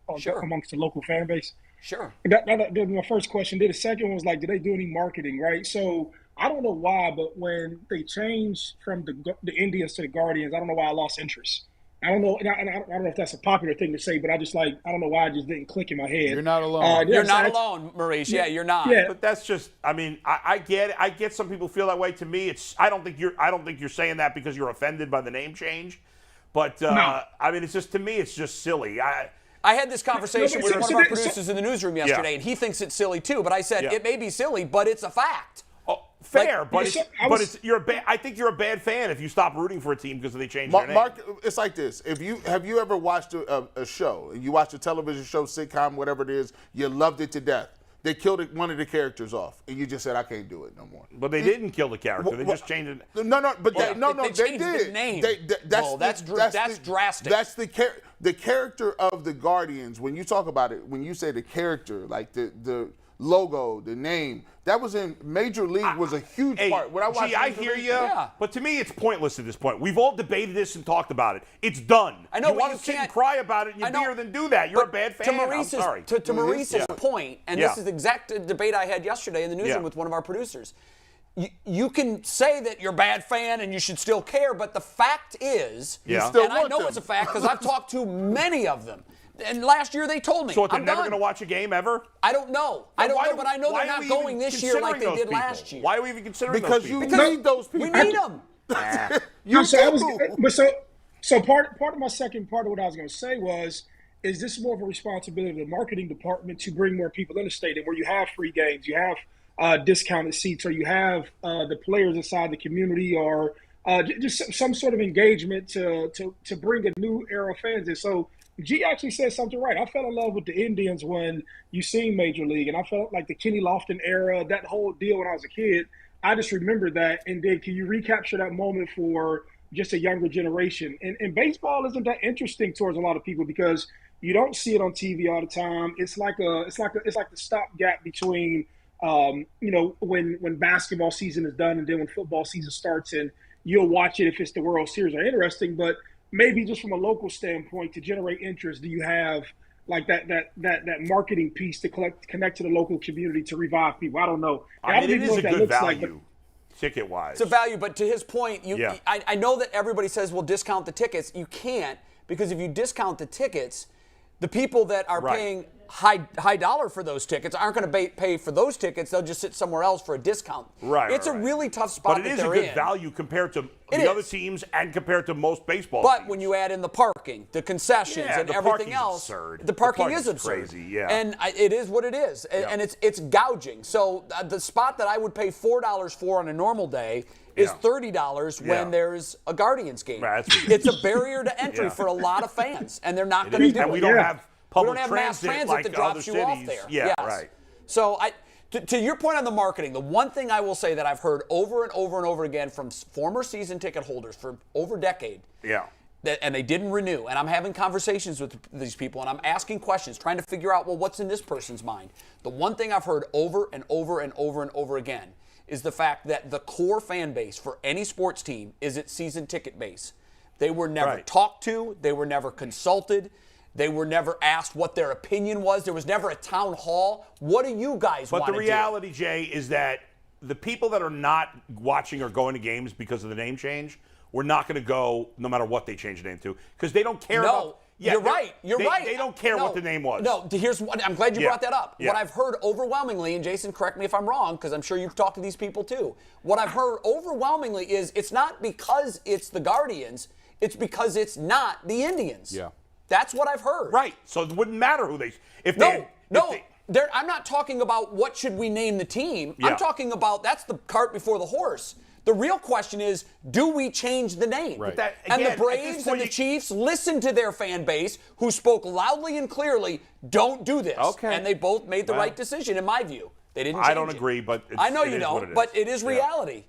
amongst the local fan base? Sure. That was my first question. Then the second one was like, did they do any marketing, right? So I don't know why, but when they changed from the Indians to the Guardians, I don't know why I lost interest. I don't know. I don't know if that's a popular thing to say, but I don't know why it just didn't click in my head. You're not alone. You're not alone, Maurice. Yeah, you're not. Yeah. But that's just. I mean, I get it. I get some people feel that way. To me, I don't think you're saying that because you're offended by the name change. But I mean, it's just, to me, it's just silly. I had this conversation with one of our producers in the newsroom yesterday, Yeah. and he thinks it's silly too. But I said it may be silly, but it's a fact. Oh, fair, Like, I think you're a bad fan if you stop rooting for a team because they changed their name. Mark, it's like this. Have you ever watched a show? You watched a television show, sitcom, whatever it is. You loved it to death. They killed one of the characters off, and you just said, "I can't do it no more." But they didn't kill the character. They just changed it. No, but they they changed did. the name. That's drastic. That's the character of the Guardians. When you talk about it, when you say the character, like the logo, the name, that was in Major League was a huge part. When I watched I Major hear League- you, but to me, it's pointless at this point. We've all debated this and talked about it. It's done. I know, you but want you to sit and can't- cry about it, and you beer than do that. You're a But bad fan. To Maurice's, I'm sorry. to Maurice's point, and this Yeah. is the exact debate I had yesterday in the newsroom Yeah. with one of our producers. You can say that you're a bad fan and you should still care, but the fact is, Yeah. and I know it's a fact because I've talked to many of them. And last year they told me, So what, they're I'm never done. going to watch a game ever? I don't know. I don't know, but I know why they're are not we going even this year like they considering did those last people? year. Why are we even considering Because those you people? need those people. We need them. So part of my second part of what I was going to say is this more of a responsibility of the marketing department to bring more people in the stadium where you have free games, you have discounted seats, or you have the players inside the community, or just some sort of engagement to bring a new era of fans in. So G actually said something right. I fell in love with the Indians when you seen Major League, and I felt like the Kenny Lofton era, that whole deal when I was a kid. I just remember that. And then can you recapture that moment for just a younger generation? And baseball isn't that interesting towards a lot of people because you don't see it on TV all the time. It's like the stopgap between when basketball season is done and then when football season starts, and you'll watch it if it's the World Series are interesting. But maybe just from a local standpoint to generate interest, do you have like that marketing piece to connect to the local community to revive people? I don't know. I mean, it is a good value, ticket-wise. It's a value, but to his point, I know that everybody says, well, discount the tickets. You can't, because if you discount the tickets, the people that are paying high dollar for those tickets aren't going to pay for those tickets. They'll just sit somewhere else for a discount. It's a really tough spot. But it is a good value compared to the other teams and compared to most baseball teams. But when you add in the parking, the concessions, and everything else, the parking is absurd. Crazy, and it is what it is, and it's gouging. So the spot that I would pay $4 for on a normal day is $30 when there's a Guardians game. It's a barrier to entry for a lot of fans, and they're not going to do it. And we don't have public mass transit like that drops you off there. Right. So to your point on the marketing, the one thing I will say that I've heard over and over and over again from former season ticket holders for over a decade, and they didn't renew, and I'm having conversations with these people, and I'm asking questions, trying to figure out, well, what's in this person's mind. The one thing I've heard over and over and over and over again is the fact that the core fan base for any sports team is its season ticket base. They were never talked to. They were never consulted. They were never asked what their opinion was. There was never a town hall. What do you guys want to do? But the reality, Jay, is that the people that are not watching or going to games because of the name change, we're not going to go no matter what they change the name to, because they don't care about. You're right. They don't care what the name was. No, here's what I'm glad you brought that up. What I've heard overwhelmingly, and Jason, correct me if I'm wrong, because I'm sure you've talked to these people too. What I've heard overwhelmingly is it's not because it's the Guardians, it's because it's not the Indians. Yeah. That's what I've heard. Right. So it wouldn't matter who I'm not talking about what should we name the team. I'm talking about that's the cart before the horse. The real question is, do we change the name? Right. And the Braves and the Chiefs listened to their fan base, who spoke loudly and clearly, don't do this. Okay. And they both made the right decision, in my view. They didn't change I don't agree, but I know you don't, but it is reality.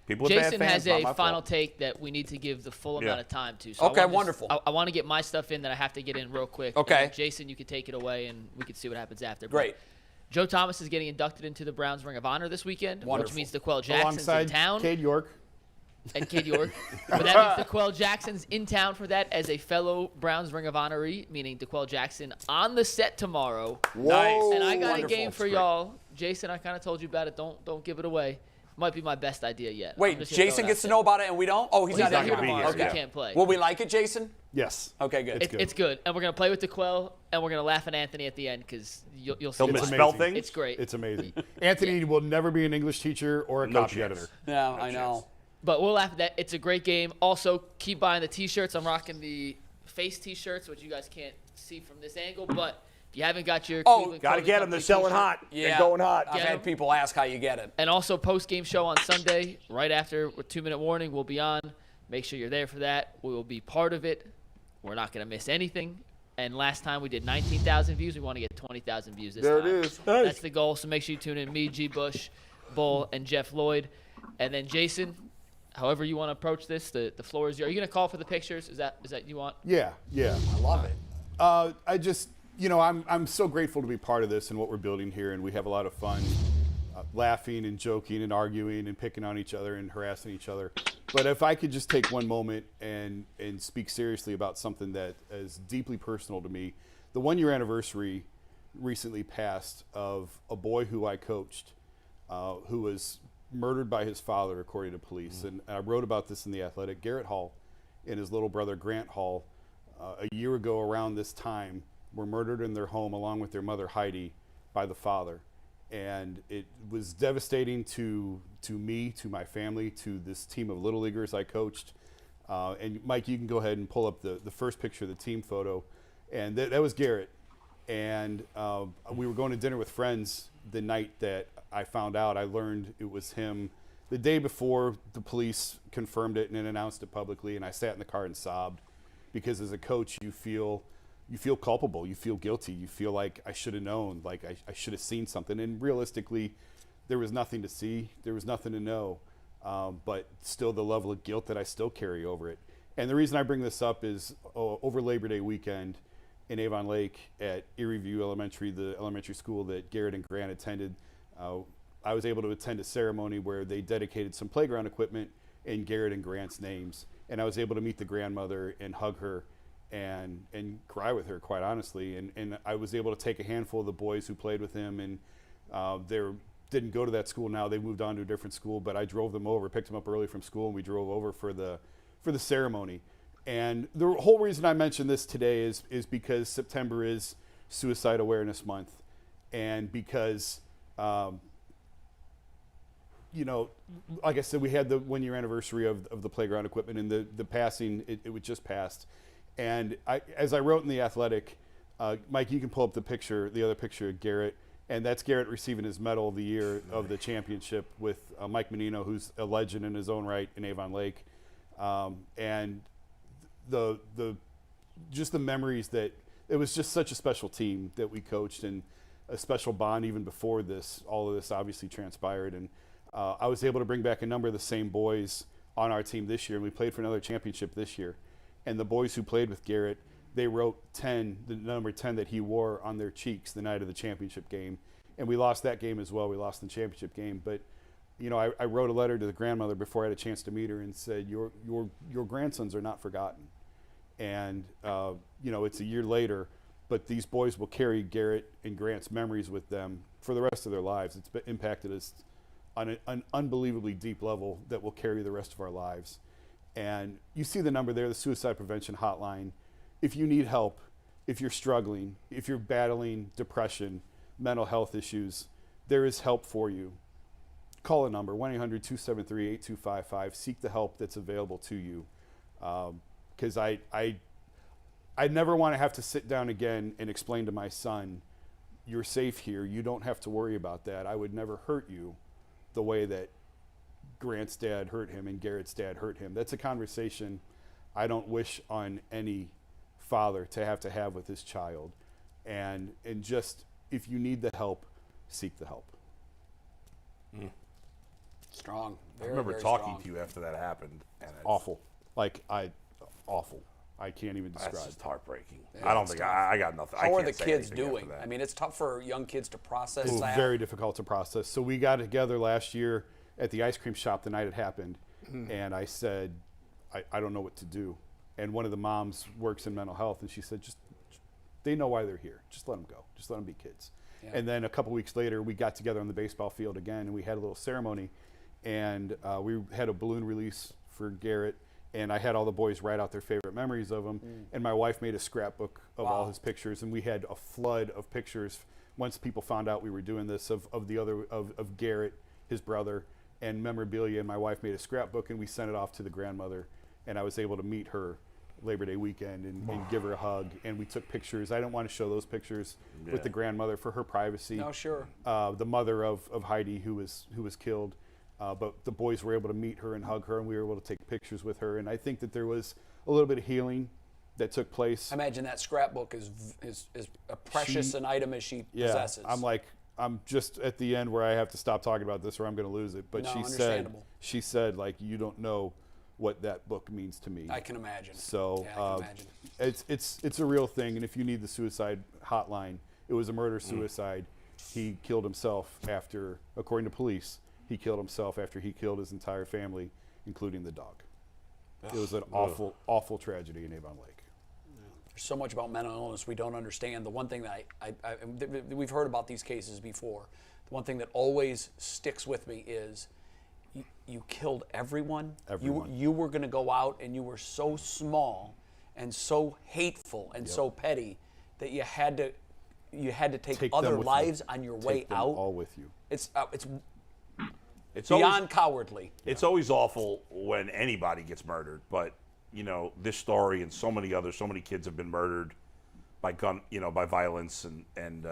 People Jason has a final take that we need to give the full amount of time to. So wonderful. I want to get my stuff in that I have to get in real quick. Okay. And Jason, you can take it away, and we can see what happens after. Great. But Joe Thomas is getting inducted into the Browns Ring of Honor this weekend, Wonderful. which means DeQuell Jackson's Alongside in town. Cade York. And Cade York. But that means DeQuell Jackson's in town for that as a fellow Browns Ring of Honoree, meaning DeQuell Jackson on the set tomorrow. Whoa. And I got a game for y'all. Jason, I kind of told you about it. Don't give it away. Might be my best idea yet. Wait, Jason gets to know about it and we don't? Oh, he's not here tomorrow, so Okay. we can't play. Will we like it, Jason? Yes. Okay, good. It's good. And we're going to play with DeQuell, and we're going to laugh at Anthony at the end because you'll see. He'll misspell things? It's great. It's amazing. Anthony will never be an English teacher or a copy editor. Yeah, I know. But we'll laugh at that. It's a great game. Also, keep buying the T-shirts. I'm rocking the face T-shirts, which you guys can't see from this angle, but if you haven't got your Cleveland got to get them. They're selling hot. Yeah. They're going hot. I've had people ask how you get it. And also, post-game show on Sunday, right after with 2-minute warning, we'll be on. Make sure you're there for that. We will be part of it. We're not going to miss anything. And last time we did 19,000 views. We want to get 20,000 views this time. There it is. That's the goal. So make sure you tune in. Me, G. Bush, Bull, and Jeff Lloyd. And then Jason, however you want to approach this, the floor is yours. Are you going to call for the pictures? Is that you want? Yeah. I love it. I just, I'm so grateful to be part of this and what we're building here, and we have a lot of fun laughing and joking and arguing and picking on each other and harassing each other. But if I could just take one moment and speak seriously about something that is deeply personal to me, the 1-year anniversary recently passed of a boy who I coached who was murdered by his father, according to police. And I wrote about this in The Athletic. Garrett Hall and his little brother Grant Hall a year ago around this time were murdered in their home along with their mother Heidi by the father. And it was devastating to me, to my family, to this team of Little Leaguers I coached. And Mike, you can go ahead and pull up the first picture of the team photo. And that was Garrett. And we were going to dinner with friends the night that I found out. I learned it was him the day before the police confirmed it and then announced it publicly. And I sat in the car and sobbed, because as a coach, you feel culpable, you feel guilty, you feel like I should have known, like I should have seen something. And realistically, there was nothing to see, there was nothing to know, but still the level of guilt that I still carry over it. And the reason I bring this up is over Labor Day weekend in Avon Lake at Erie View Elementary, the elementary school that Garrett and Grant attended, I was able to attend a ceremony where they dedicated some playground equipment in Garrett and Grant's names. and I was able to meet the grandmother and hug her and cry with her, quite honestly. And I was able to take a handful of the boys who played with him, and they didn't go to that school now. They moved on to a different school, but I drove them over, picked them up early from school, and we drove over for the ceremony. And the whole reason I mention this today is because September is Suicide Awareness Month, and because like I said, we had the 1-year anniversary of the playground equipment, and the passing, it was just passed. And as I wrote in The Athletic, Mike, you can pull up the other picture of Garrett, and that's Garrett receiving his medal of the year of the championship with Mike Menino, who's a legend in his own right in Avon Lake. And the memories that it was just such a special team that we coached, and a special bond even before all of this obviously transpired. And I was able to bring back a number of the same boys on our team this year, and we played for another championship this year. And the boys who played with Garrett, they wrote 10, the number 10 that he wore, on their cheeks the night of the championship game. And we lost that game as well. We lost the championship game. But, I wrote a letter to the grandmother before I had a chance to meet her and said, your grandsons are not forgotten. And, it's a year later, but these boys will carry Garrett and Grant's memories with them for the rest of their lives. It's impacted us on an unbelievably deep level that will carry the rest of our lives. And you see the number there, the Suicide Prevention Hotline. If you need help, if you're struggling, if you're battling depression, mental health issues, there is help for you. Call a number, 1-800-273-8255. Seek the help that's available to you. Because I never want to have to sit down again and explain to my son, you're safe here. You don't have to worry about that. I would never hurt you the way that Grant's dad hurt him and Garrett's dad hurt him. That's a conversation I don't wish on any father to have with his child. And just, if you need the help, seek the help. Strong. I remember talking to you after that happened. And it's awful. Awful. I can't even describe. That's just heartbreaking. Yeah, I don't think I got nothing. How are the kids doing? I mean, it's tough for young kids to process It's that. very difficult to process. So we got together last year at the ice cream shop the night it happened, and I said, I don't know what to do. And one of the moms works in mental health, and she said, just they know why they're here. Just let them go. Just let them be kids. Yeah. And then a couple weeks later, we got together on the baseball field again, and we had a little ceremony, and we had a balloon release for Garrett, and I had all the boys write out their favorite memories of him, and my wife made a scrapbook of all his pictures, and we had a flood of pictures once people found out we were doing this of Garrett, his brother, and memorabilia. And my wife made a scrapbook, and we sent it off to the grandmother, and I was able to meet her Labor Day weekend and give her a hug, and we took pictures. I didn't want to show those pictures with the grandmother for her privacy. No, sure. The mother of Heidi, who was killed, but the boys were able to meet her and hug her, and we were able to take pictures with her. And I think that there was a little bit of healing that took place. I imagine that scrapbook is a precious an item as she possesses. I'm just at the end where I have to stop talking about this or I'm going to lose it. But she said, like, you don't know what that book means to me. I can imagine. So I can imagine. It's a real thing. And if you need the suicide hotline, it was a murder-suicide. He killed himself after, according to police, he killed himself after he killed his entire family, including the dog. It was an awful, awful tragedy in Avon Lake. There's so much about mental illness we don't understand. The one thing that we've heard about these cases before. The one thing that always sticks with me is you killed everyone. You were going to go out and you were so small and so hateful and so petty that you had to take other lives on your way out. All with you. It's beyond always cowardly. It's always awful when anybody gets murdered, but this story and so many kids have been murdered by by violence and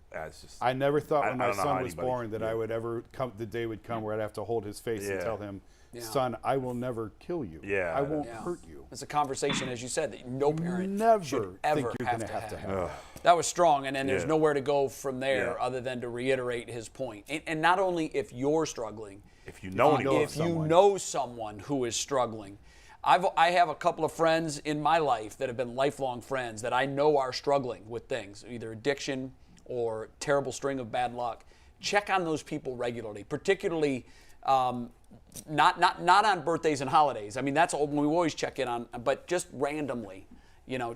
it's just, I never thought when my son was born that I would ever the day would come where I'd have to hold his face and tell him, son, I will never kill you. I won't hurt you. It's a conversation, as you said, that no parent should ever have to have. That was strong, and then there's nowhere to go from there other than to reiterate his point. And not only if you're struggling, if you know someone who is struggling. I have a couple of friends in my life that have been lifelong friends that I know are struggling with things, either addiction or terrible string of bad luck. Check on those people regularly, particularly Not on birthdays and holidays. I mean, that's what we always check in on, but just randomly,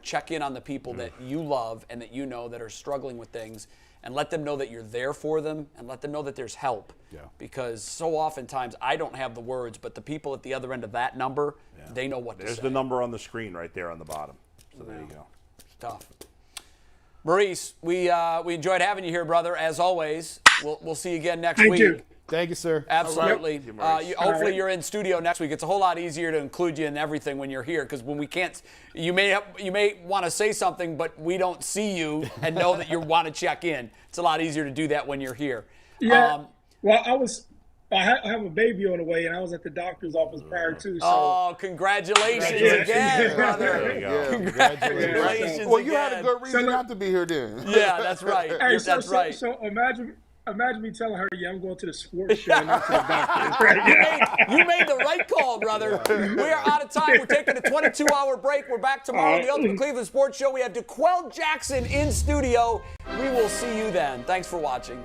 check in on the people that you love and that that are struggling with things, and let them know that you're there for them, and let them know that there's help. Yeah. Because so oftentimes I don't have the words, but the people at the other end of that number, they know what to say. There's the number on the screen right there on the bottom. So there you go. It's tough. Maurice, we enjoyed having you here, brother. As always, we'll see you again next week. Thank you. Thank you, sir. Absolutely. Hopefully you're in studio next week. It's a whole lot easier to include you in everything when you're here, because when we can't, you may want to say something, but we don't see you and know that you want to check in. It's a lot easier to do that when you're here. Yeah. I have a baby on the way, and I was at the doctor's office prior to. So. Oh, congratulations again, brother. There you go. Congratulations. Well, you had a good reason not to be here then. Yeah, that's right. Hey, that's right. So imagine me telling her, I'm going to the sports show and not to the doctor. You made the right call, brother. We are out of time. We're taking a 22-hour break. We're back tomorrow on the Ultimate Cleveland Sports Show. We have DeQuell Jackson in studio. We will see you then. Thanks for watching.